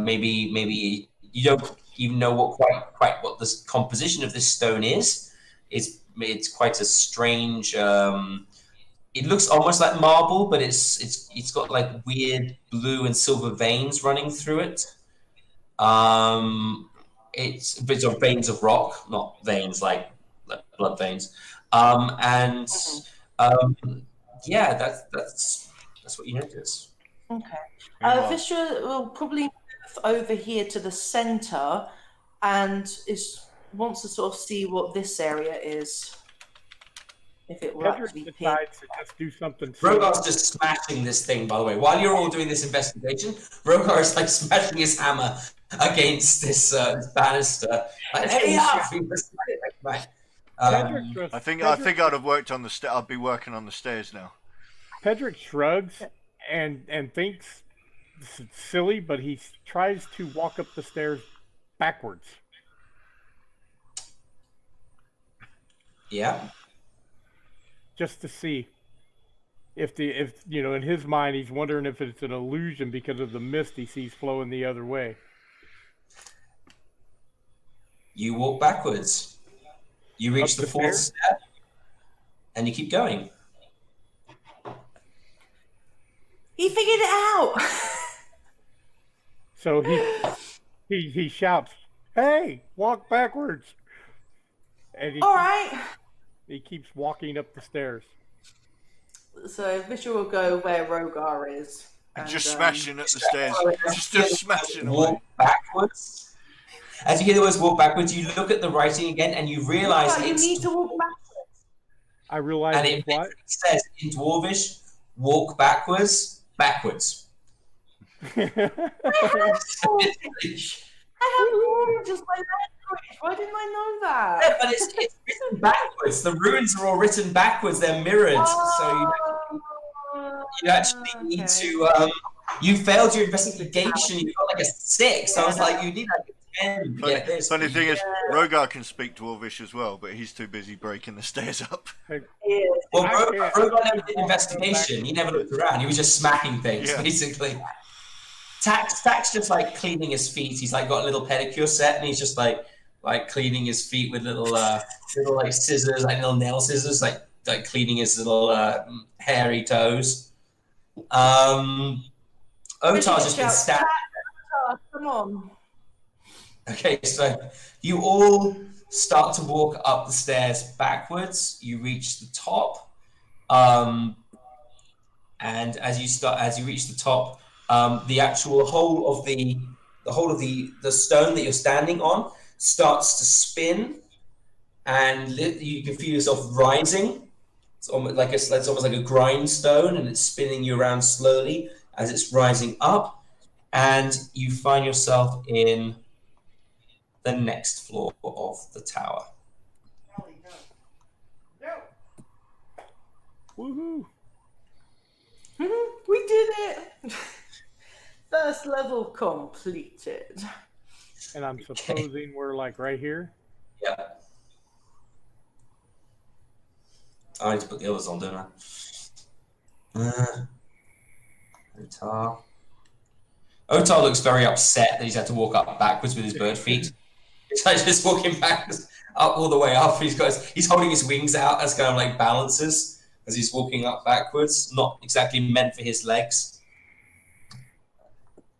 Maybe you don't even know quite what the composition of this stone is. It's quite a strange. It looks almost like marble, but it's got like weird blue and silver veins running through it. It's bits of veins of rock, not veins like blood veins. Yeah, that's what you notice. Okay. Vista will probably move over here to the center and wants to sort of see what this area is. If it will actually decides to just do something. Rogar's just smashing this thing, by the way. While you're all doing this investigation, Rogar is like smashing his hammer against this banister. Like, hey, right. I think I'd have worked on the I'll be working on the stairs now. Pedrick shrugs and thinks this is silly, but he tries to walk up the stairs backwards. Yeah. Just to see if in his mind he's wondering if it's an illusion because of the mist he sees flowing the other way. You walk backwards. You reach the fourth step, and you keep going. He figured it out. So he shouts, "Hey, walk backwards!" And all right. He keeps walking up the stairs. So Vista will go where Rogar is. And just smashing at the stairs. Just smashing away. Walk backwards. As you hear the words walk backwards, you look at the writing again and you realize you need to walk backwards. I realize and it says in Dwarvish, walk backwards. I have just my language. Why didn't I know that? Yeah, but it's written backwards. The runes are all written backwards. They're mirrored. So you actually need to. You failed your investigation. You got like a 6. I was like, you need like a 10. Funny thing is, Rogar can speak Dwarvish as well, but he's too busy breaking the stairs up. Well, Rogar never did investigation. He never looked around. He was just smacking things, basically. Tack's just like cleaning his feet. He's like got a little pedicure set, and he's just like cleaning his feet with little like scissors, like little nail scissors, like cleaning his little hairy toes. Otar's just been standing. Come on. Okay, so you all start to walk up the stairs backwards. You reach the top, and as you reach the top, the actual whole of the stone that you're standing on starts to spin, and you can feel yourself rising. It's almost like a grindstone, and it's spinning you around slowly as it's rising up, and you find yourself in the next floor of the tower. Woohoo! We did it! First level completed. And I'm supposing we're like right here? Yeah. I need to put the others on, don't I? Otar looks very upset that he's had to walk up backwards with his bird feet. He's like just walking backwards up all the way up. He's holding his wings out as kind of like balances as he's walking up backwards. Not exactly meant for his legs.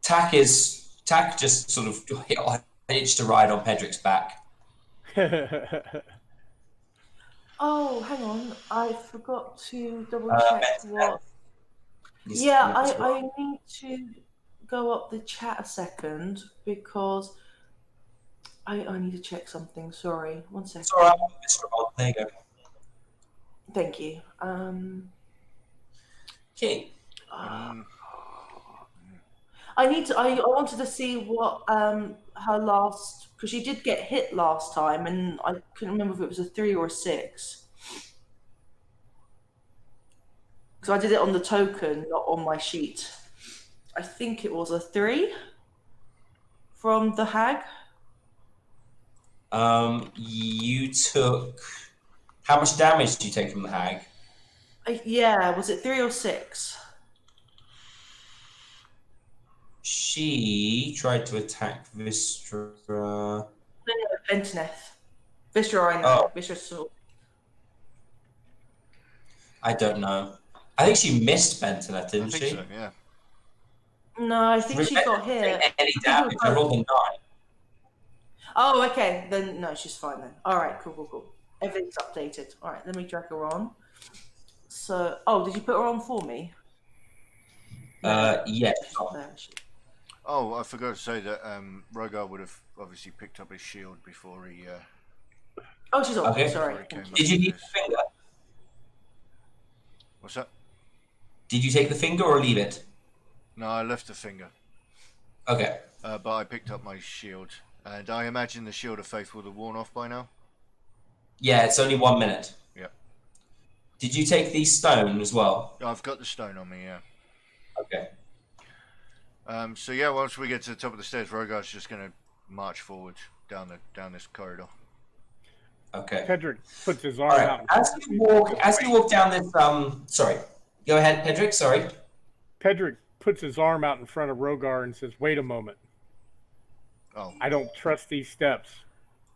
Tack just sort of hitched a ride on Pedrick's back. Oh, hang on. I forgot to double Uh, check Bentonette what. needs to Yeah, come up as well. I need to go up the chat a second because I need to check something. Sorry, one second. It's all right, Mr. Bond. There you go. Thank you. Okay. I need to. I wanted to see what her last, because she did get hit last time, and I couldn't remember if it was a 3 or a 6. Because I did it on the token, not on my sheet. I think it was a 3 from the hag. You took. How much damage did you take from the hag? Yeah, was it 3 or 6? She tried to attack Vistra. No, Bentoneth. Vistra, I know. Oh. Vistra saw. I don't know. I think she missed Bentonette, I didn't think she? so, yeah. No, I think she got hit. Any damage? I rolled a 9. Oh, okay. Then no, she's fine then. All right, cool. Everything's updated. All right, let me drag her on. So, oh, did you put her on for me? Yes. There she. Oh, I forgot to say that Rogar would have obviously picked up his shield before he. Oh, she's on. Okay. Sorry. Before he came Did you need upstairs. the finger? What's that? Did you take the finger or leave it? No, I left the finger. Okay. But I picked up my shield, and I imagine the shield of faith would have worn off by now. Yeah, it's only 1 minute. Yep. Did you take the stone as well? I've got the stone on me, yeah. Okay. So yeah, once we get to the top of the stairs, Rogar's just gonna march forward down this corridor. Okay. Pedrick puts his All arm right. out. As you walk down this sorry. Go ahead, Pedrick, sorry. Pedrick puts his arm out in front of Rogar and says, "Wait a moment. Oh. I don't trust these steps."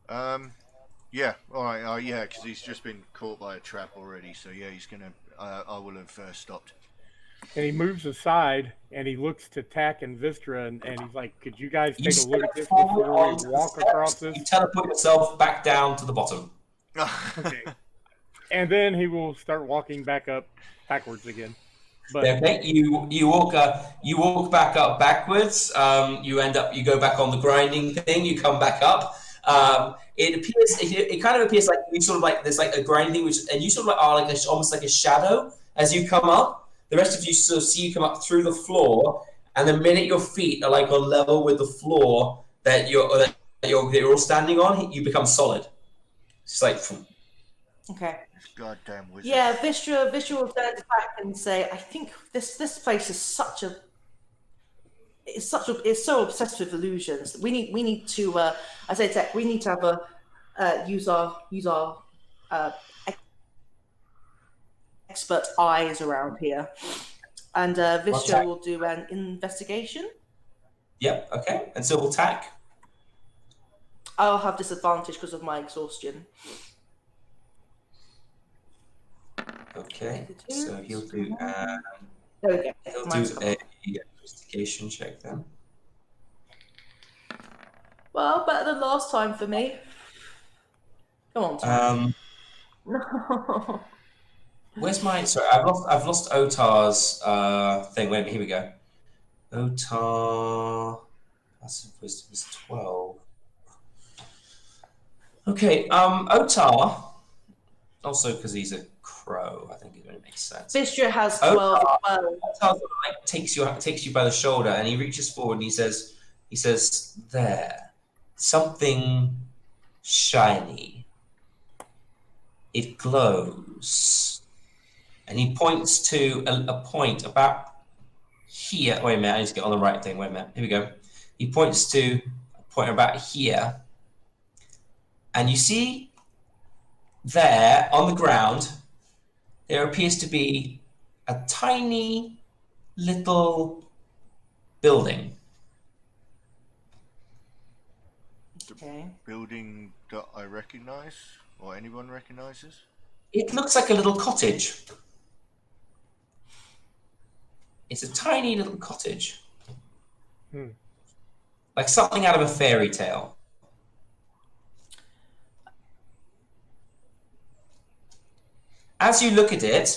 Yeah. All right. Yeah, because he's just been caught by a trap already. So yeah, he's gonna. I will have stopped. And he moves aside and he looks to Tack and Vistra and he's like, "Could you guys take a look at this before we walk across this?" You teleport yourself back down to the bottom. Okay. And then he will start walking back up backwards again. But Okay, you walk back up backwards. You go back on the grinding thing. You come back up. It kind of appears like you sort of like there's like a grinding which, and you sort of like are like almost like a shadow as you come up. The rest of you sort of see you come up through the floor, and the minute your feet are like on level with the floor that you're all standing on, you become solid. It's like. Okay. Goddamn wizard. Yeah, Vistra will turn back and say, "I think this place is it's so obsessed with illusions. We need to I say tech. We need to have a use our expert eyes around here." And Vistra will do an investigation. Yep. Okay. And so we'll tack. I'll have disadvantage because of my exhaustion. Okay, so he'll do There we go. he'll Mine's do come up. a investigation check then. Well, better than last time for me. Come on, Tom. No. Where's my? Sorry, I've lost Otar's thing. Wait, here we go. Otar. That's was 12. Okay, Otar. Also, because he's a crow, I think it really makes sense. Vistra has 12 as well. Otar sort of like takes you by the shoulder, and he reaches forward and he says, "There, something shiny. It glows." And he points to a point about here. Wait a minute, I need to get on the right thing. Wait a minute. Here we go. He points to a point about here. And you see there on the ground, there appears to be a tiny little building. Okay. Building that I recognize, or anyone recognizes? It looks like a little cottage. It's a tiny little cottage. Like something out of a fairy tale. As you look at it,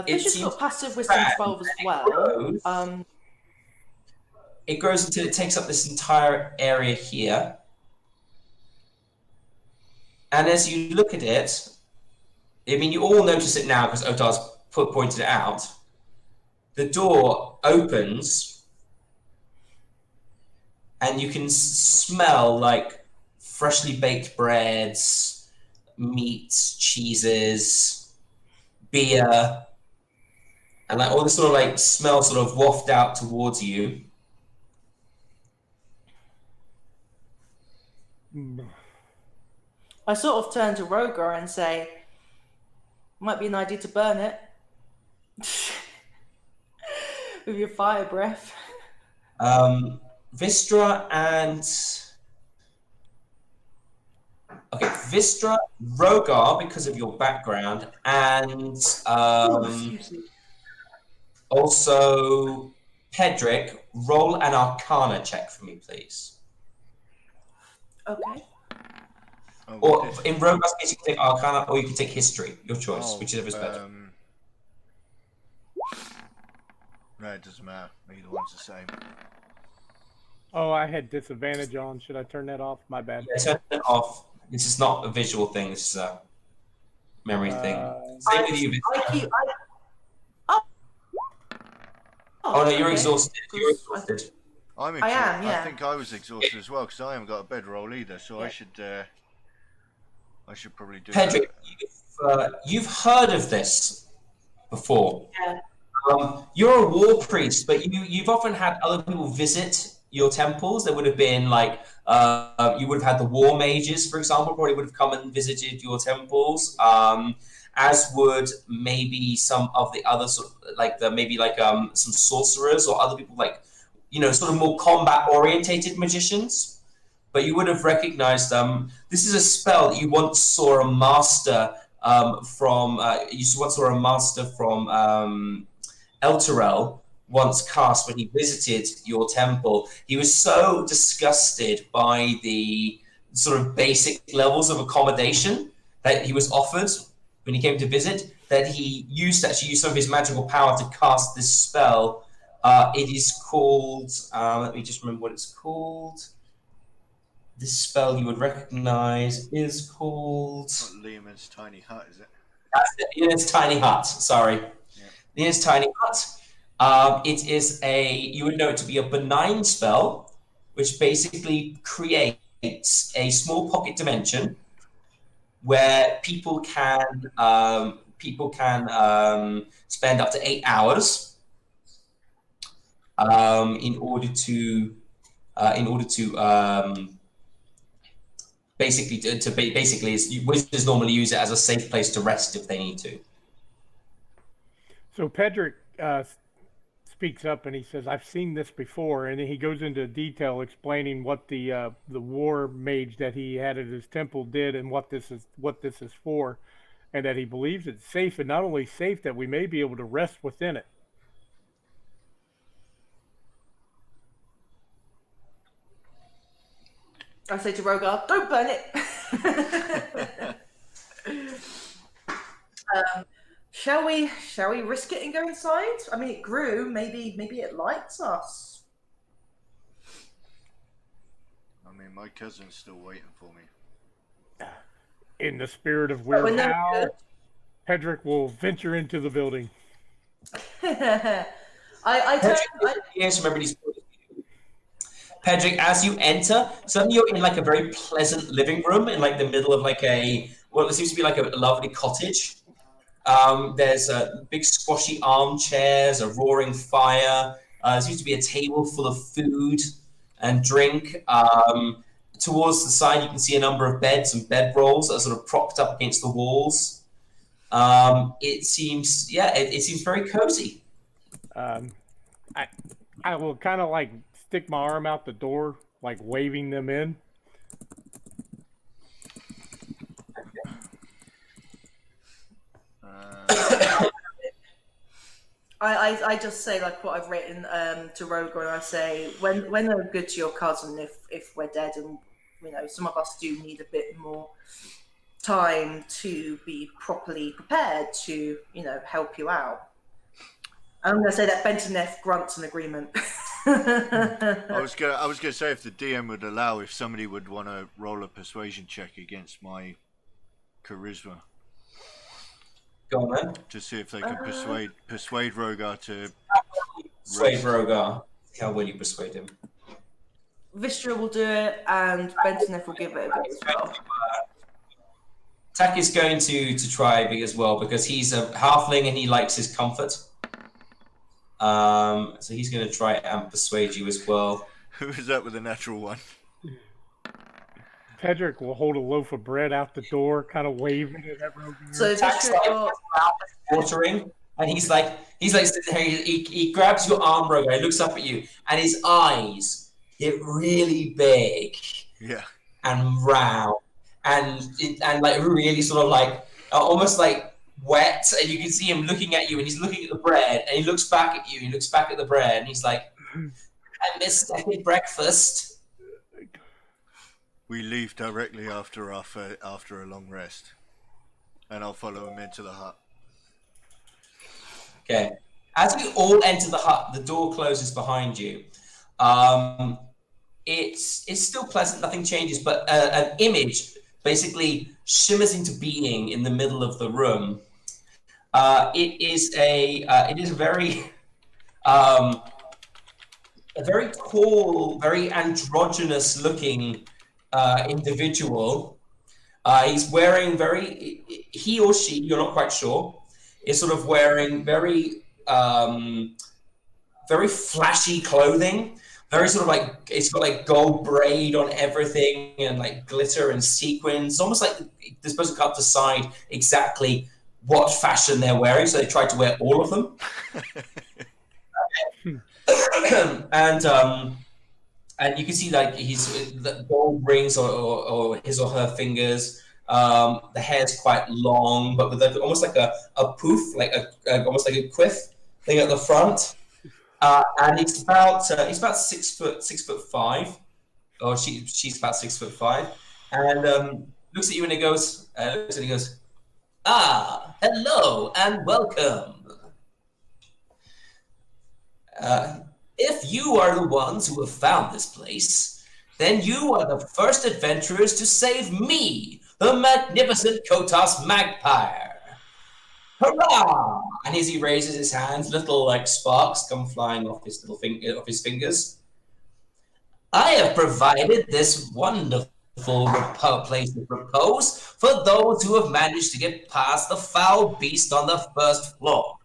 Fish has got passive wisdom 12 as well. It grows until it takes up this entire area here. And as you look at it, I mean, you all notice it now because Otar's pointed it out. The door opens, and you can smell like freshly baked breads, meats, cheeses, beer, and like all this sort of like smell sort of waft out towards you. I sort of turn to Rogar and say, might be an idea to burn it. With your fire breath. Vistra and... Okay, Vistra, Rogar, because of your background, and also Pedrick, roll an Arcana check for me, please. Okay. Or in Rogar's case, you can take Arcana, or you can take History. Your choice, whichever is better. No, it doesn't matter. Either one's the same. Oh, I had disadvantage on. Should I turn that off? My bad. Yeah, turn it off. This is not a visual thing. This is a memory thing. Same with you. Oh no, you're exhausted. You're exhausted. I'm exhausted. I am. Yeah. I think I was exhausted as well because I haven't got a bedroll either. So yeah. I should probably do. Pedrick, you've heard of this before. Yeah. You're a war priest, but you've often had other people visit your temples. There would have been like you would have had the war mages, for example, probably would have come and visited your temples. As would maybe some of the other sort of like some sorcerers or other people like sort of more combat orientated magicians. But you would have recognized this is a spell that you once saw a master from Elturel once cast when he visited your temple. He was so disgusted by the sort of basic levels of accommodation that he was offered when he came to visit that he used some of his magical power to cast this spell. It is called, let me just remember what it's called. This spell you would recognize is called... Not Leomund's Tiny Hut, is it? That's it, Leomund's Tiny Hut, sorry. Leomund's Tiny Hut. It is you would know it to be a benign spell, which basically creates a small pocket dimension where people can spend up to 8 hours in order to wizards normally use it as a safe place to rest if they need to. So Pedrick speaks up and he says, "I've seen this before," and then he goes into detail explaining what the war mage that he had at his temple did and what this is for, and that he believes it's safe, and not only safe, that we may be able to rest within it. I say to Rogar, "Don't burn it." Shall we risk it and go inside? I mean, it grew. Maybe it likes us. I mean, my cousin's still waiting for me. In the spirit of Weird Al, Pedrick will venture into the building. Pedrick, as you enter, suddenly you're in like a very pleasant living room in like the middle of like it seems to be like a lovely cottage. There's big squashy armchairs, a roaring fire. There seems to be a table full of food and drink. Towards the side, you can see a number of beds and bedrolls that are sort of propped up against the walls. It seems very cozy. I will kind of like stick my arm out the door, like waving them in. I just say like what I've written to Rogar, and I say when they're good to your cousin, if we're dead and some of us do need a bit more time to be properly prepared to, help you out. I'm going to say that Bentonef grunts in agreement. I was gonna say, if the DM would allow, if somebody would want to roll a persuasion check against my charisma. Go on then. To see if they can persuade Rogar to Persuade Rogar. How will you persuade him? Vistra will do it, and Bentonef will give it a go as well. Tak is going to try as well because he's a halfling and he likes his comfort. So he's going to try and persuade you as well. Who is that with a natural one? Pedrick will hold a loaf of bread out the door, kind of waving it at Rogar. So Tak's Vistra watering, and he's like sitting there. He grabs your arm, Rogar. He looks up at you, and his eyes get really big, and round, and like really sort of like almost like wet, and you can see him looking at you, and he's looking at the bread, and he looks back at you. He looks back at the bread, and he's like, "I missed second breakfast." We leave directly after a long rest, and I'll follow him into the hut. Okay. As you all enter the hut, the door closes behind you. It's still pleasant, nothing changes, but an image basically shimmers into being in the middle of the room. It is a very tall, very androgynous looking individual. He's wearing he or she, you're not quite sure, is sort of wearing very flashy clothing, very sort of like, it's got like gold braid on everything and like glitter and sequins, almost like this person can't decide exactly what fashion they're wearing, so they tried to wear all of them. And you can see like the gold rings or his or her fingers. The hair's quite long, but with almost like a poof, like almost like a quiff thing at the front. And he's about 6'5", or she's about 6'5", and looks at you and he goes, "Ah, hello and welcome. If you are the ones who have found this place, then you are the first adventurers to save me, the magnificent Kotas Magpie. Hurrah!" And as he raises his hands, little like sparks come flying off his fingers. "I have provided this wonderful place of repose for those who have managed to get past the foul beast on the first floor.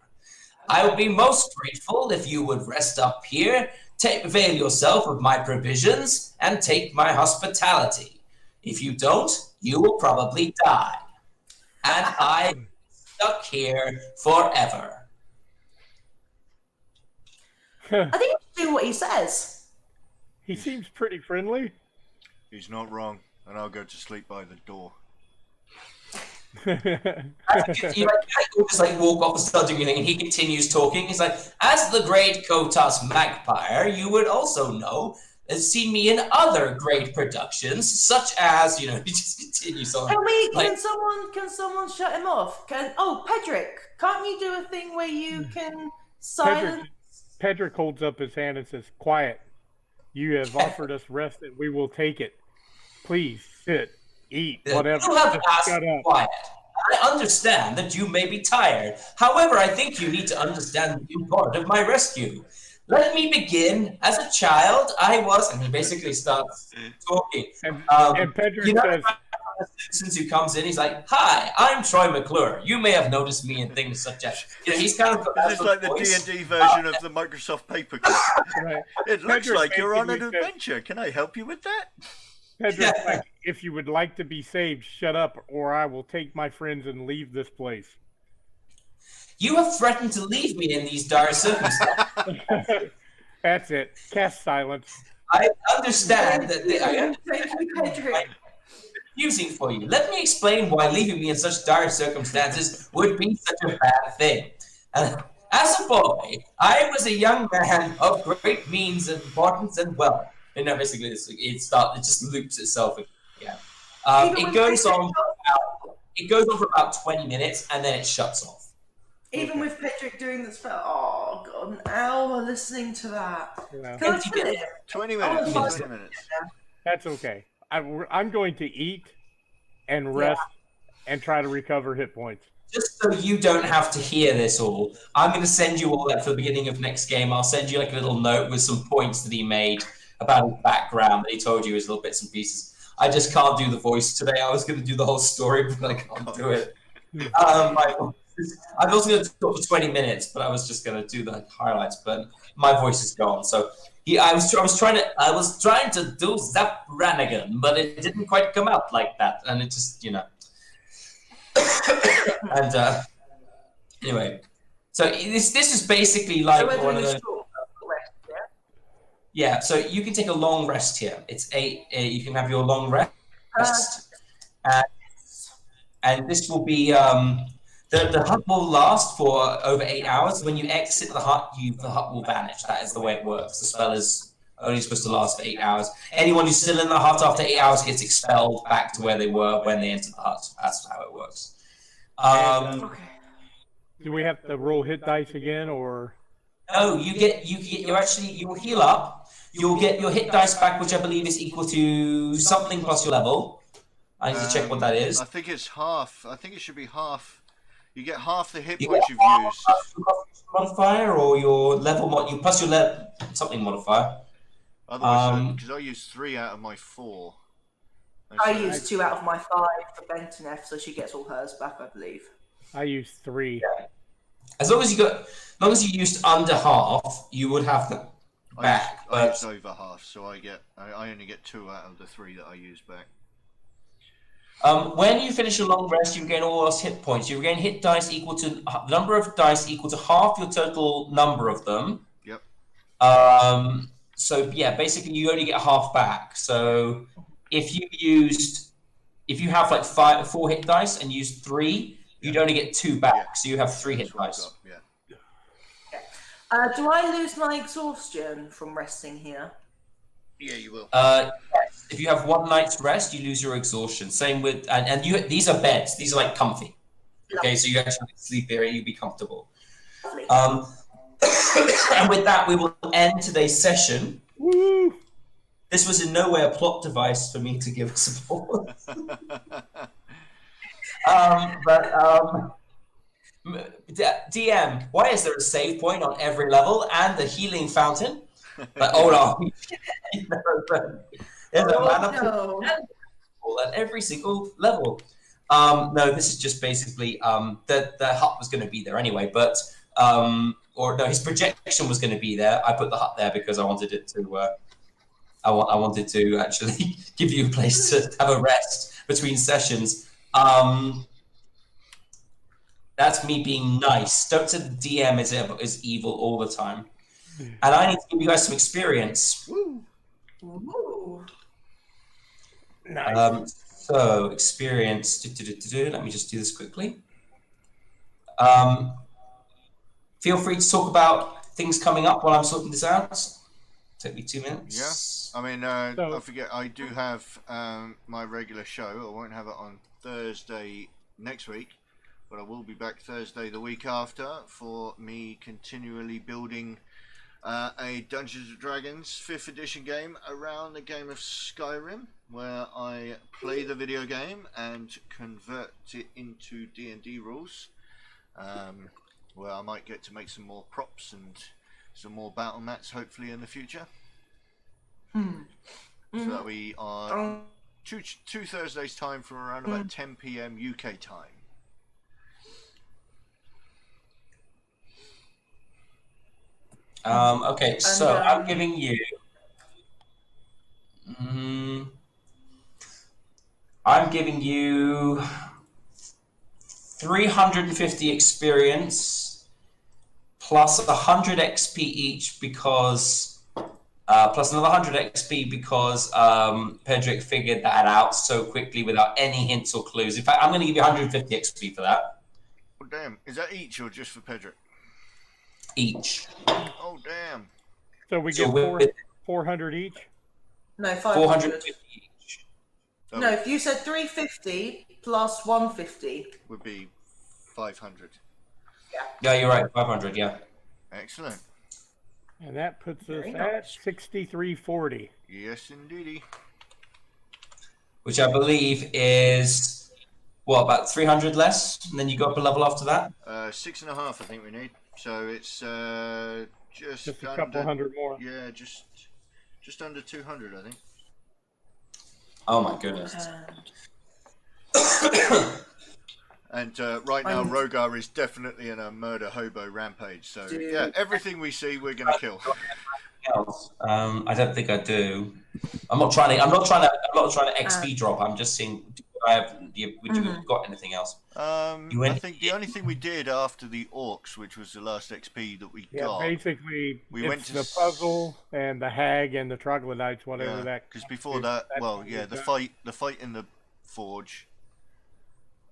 I would be most grateful if you would rest up here, avail yourself of my provisions, and take my hospitality. If you don't, you will probably die. And I'm stuck here forever." I think we should do what he says. He seems pretty friendly. He's not wrong, and I'll go to sleep by the door. You just like walk off and start doing anything, and he continues talking. He's like, "As the great Kotas Magpie, you would also know has seen me in other great productions, such as," he just continues on. Can someone shut him off? Pedrick, can't you do a thing where you can silence? Pedrick holds up his hand and says, "Quiet. You have offered us rest, and we will take it. Please sit, eat, whatever. You have Just asked shut up." quiet. I understand that you may be tired. However, I think you need to understand the import of my rescue. Let me begin. As a child, I was, and he basically starts talking. And Pedrick says, Citizens who comes in, he's like, "Hi, I'm Troy McClure. You may have noticed me in things such as," he's kind of got This is like the D&D version of the Microsoft paperclip. right. It looks Pedrick like you're on an basically says- adventure. Can I help you with that? Pedrick's like, "If you would like to be saved, shut up, or I will take my friends and leave this place." "You have threatened to leave me in these dire circumstances." That's it. Cast silence. I understand that Thank you, Pedrick. confusing for you. Let me explain why leaving me in such dire circumstances would be such a bad thing. As a boy, I was a young man of great means, importance, and wealth. And now basically, it just loops itself again. It goes on. it goes on for about 20 minutes and then it shuts off. Even with Pedrick doing this for, oh god, an hour listening to that. Yeah. Can I kill him? 20 I minutes. wanna 20 minutes. That's okay. I'm going to eat and rest and try to recover hit points. Just so you don't have to hear this all, I'm going to send you all that for the beginning of next game. I'll send you like a little note with some points that he made about his background that he told you his little bits and pieces. I just can't do the voice today. I was going to do the whole story, but I can't do it. I was going to talk for 20 minutes, but I was just going to do the highlights. But my voice is gone. So I was trying to do Zap Rannigan, but it didn't quite come out like that, and it just and anyway, so this is basically like one of those. Yeah, so you can take a long rest here. It's you can have your long rest, and this will be the hut will last for over 8 hours. When you exit the hut, the hut will vanish. That is the way it works. The spell is only supposed to last for 8 hours. Anyone who's still in the hut after 8 hours gets expelled back to where they were when they entered the hut. That's how it works. Do we have to roll hit dice again, or? No, you will heal up. You'll get your hit dice back, which I believe is equal to something plus your level. I need to check what that is. I think it's half. I think it should be half. You get half the hit points you've used. Modifier or your level you plus your something modifier. Otherwise, because I used 3 out of my 4. I used 2 out of my 5 for Bentonef, so she gets all hers back, I believe. I used 3. Yeah. As long as you used under half, you would have them back. I used over half, so I only get 2 out of the 3 that I used back. When you finish a long rest, you regain all those hit points. You regain hit dice equal to the number of dice equal to half your total number of them. Yep. So yeah, basically you only get half back. So if you have like 4 hit dice and use 3, you'd only get 2 back. So you have 3 hit dice. Yeah. Do I lose my exhaustion from resting here? Yeah, you will. Yes. If you have 1 night's rest, you lose your exhaustion. Same with these are beds. These are like comfy. Okay, so you actually sleep here and you'll be comfortable. And with that, we will end today's session. Woo! This was in no way a plot device for me to give support. DM, why is there a save point on every level and a healing fountain? But hold on. There's a mana pool at every single level. No, this is just basically the hut was going to be there anyway, but his projection was going to be there. I put the hut there because I wanted it to. I wanted to actually give you a place to have a rest between sessions. That's me being nice. Don't say the DM is evil all the time. And I need to give you guys some experience. Ooh. Nice. So experience. Let me just do this quickly. Feel free to talk about things coming up while I'm sorting this out. Take me 2 minutes. Yeah. I mean, I forget. I do have my regular show. I won't have it on Thursday next week, but I will be back Thursday the week after for me continually building a Dungeons & Dragons 5th edition game around the game of Skyrim, where I play the video game and convert it into D&D rules, where I might get to make some more props and some more battle mats hopefully in the future. So that we are two Thursdays time from around about 10 PM UK time. Okay, so I'm giving you. I'm giving you 350 experience plus 100 XP each because plus another 100 XP because Pedrick figured that out so quickly without any hints or clues. In fact, I'm going to give you 150 XP for that. Oh damn! Is that each or just for Pedrick? Each. Oh damn! So we get 400 each. No, 500. 450 each. No, if you said 350 plus 150. Would be 500. Yeah, you're right. 500. Yeah. Excellent. And that puts us Very at nice. 6340. Yes, indeedy. Which I believe is what, about 300 less, and then you go up a level after that. 6.5, I think we need. So it's just Just a under, couple hundred more. Yeah, just under 200, I think. Oh my goodness. And right now, Rogar is definitely in a murder hobo rampage. So yeah, everything we see, we're gonna kill. Else? I don't think I do. I'm not trying to XP drop. I'm just seeing. Would you have got anything else? I think the only thing we did after the orcs, which was the last XP that we got. Basically, we it's went to the puzzle and the hag and the troglodytes, whatever that. Because before that, the fight in the forge.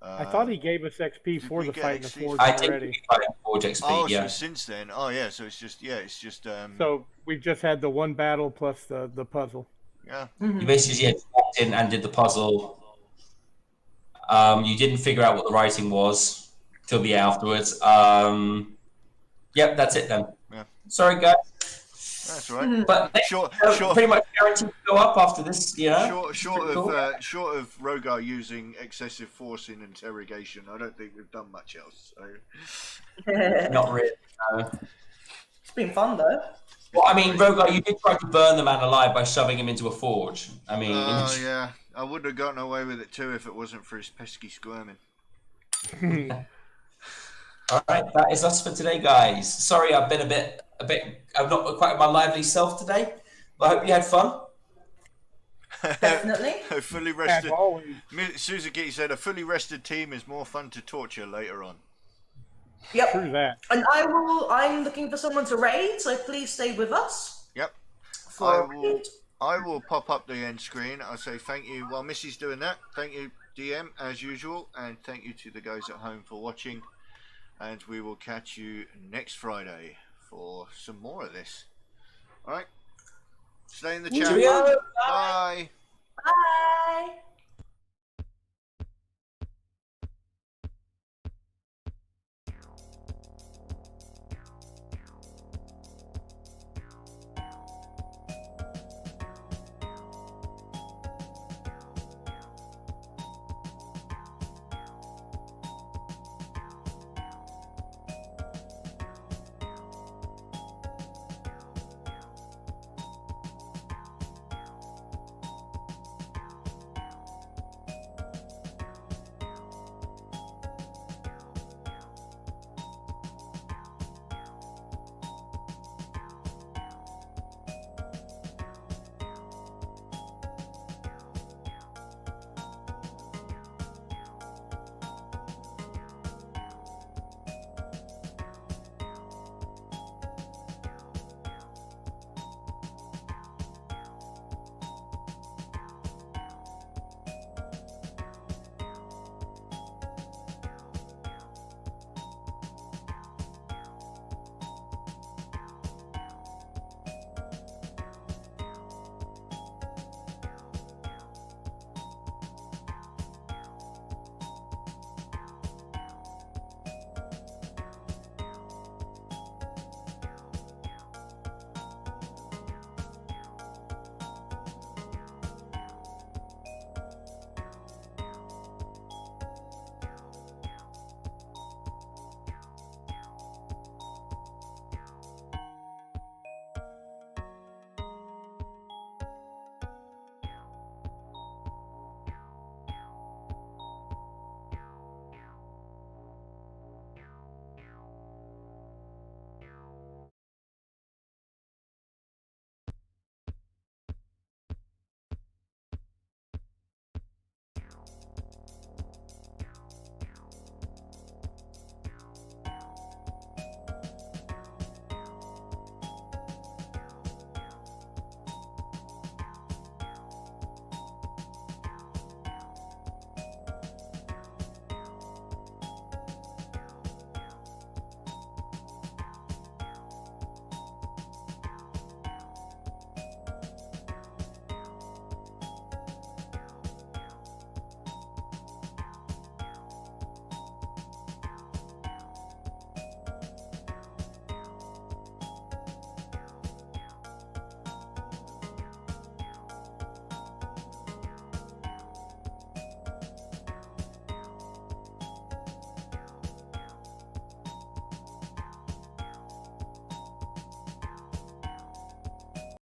I thought he gave us XP for the fight in the forge I already. think we Forge XP. Oh, yeah. so since then, so it's just. So we've just had the one battle plus the puzzle. Yeah. You basically just walked in and did the puzzle. You didn't figure out what the writing was till the afterwards. Yep, that's it then. Yeah. Sorry, guys. That's all right. But pretty much guaranteed to go up after this. Yeah. Short of Rogar using excessive force in interrogation, I don't think we've done much else. So. Not really. It's been fun though. Well, I mean, Rogar, you did try to burn the man alive by shoving him into a forge. I mean, yeah, I would have gotten away with it too if it wasn't for his pesky squirming. All right, that is us for today, guys. Sorry, I've been a bit. I'm not quite my lively self today, but I hope you had fun. Definitely. A fully rested. Suzuki said a fully rested team is more fun to torture later on. Yep. True that. And I'm looking for someone to raid, so please stay with us. Yep. I will pop up the end screen. I'll say thank you while Missy's doing that. Thank you, DM, as usual, and thank you to the guys at home for watching. And we will catch you next Friday for some more of this. All right. Stay in the chat. Cheerio. Bye.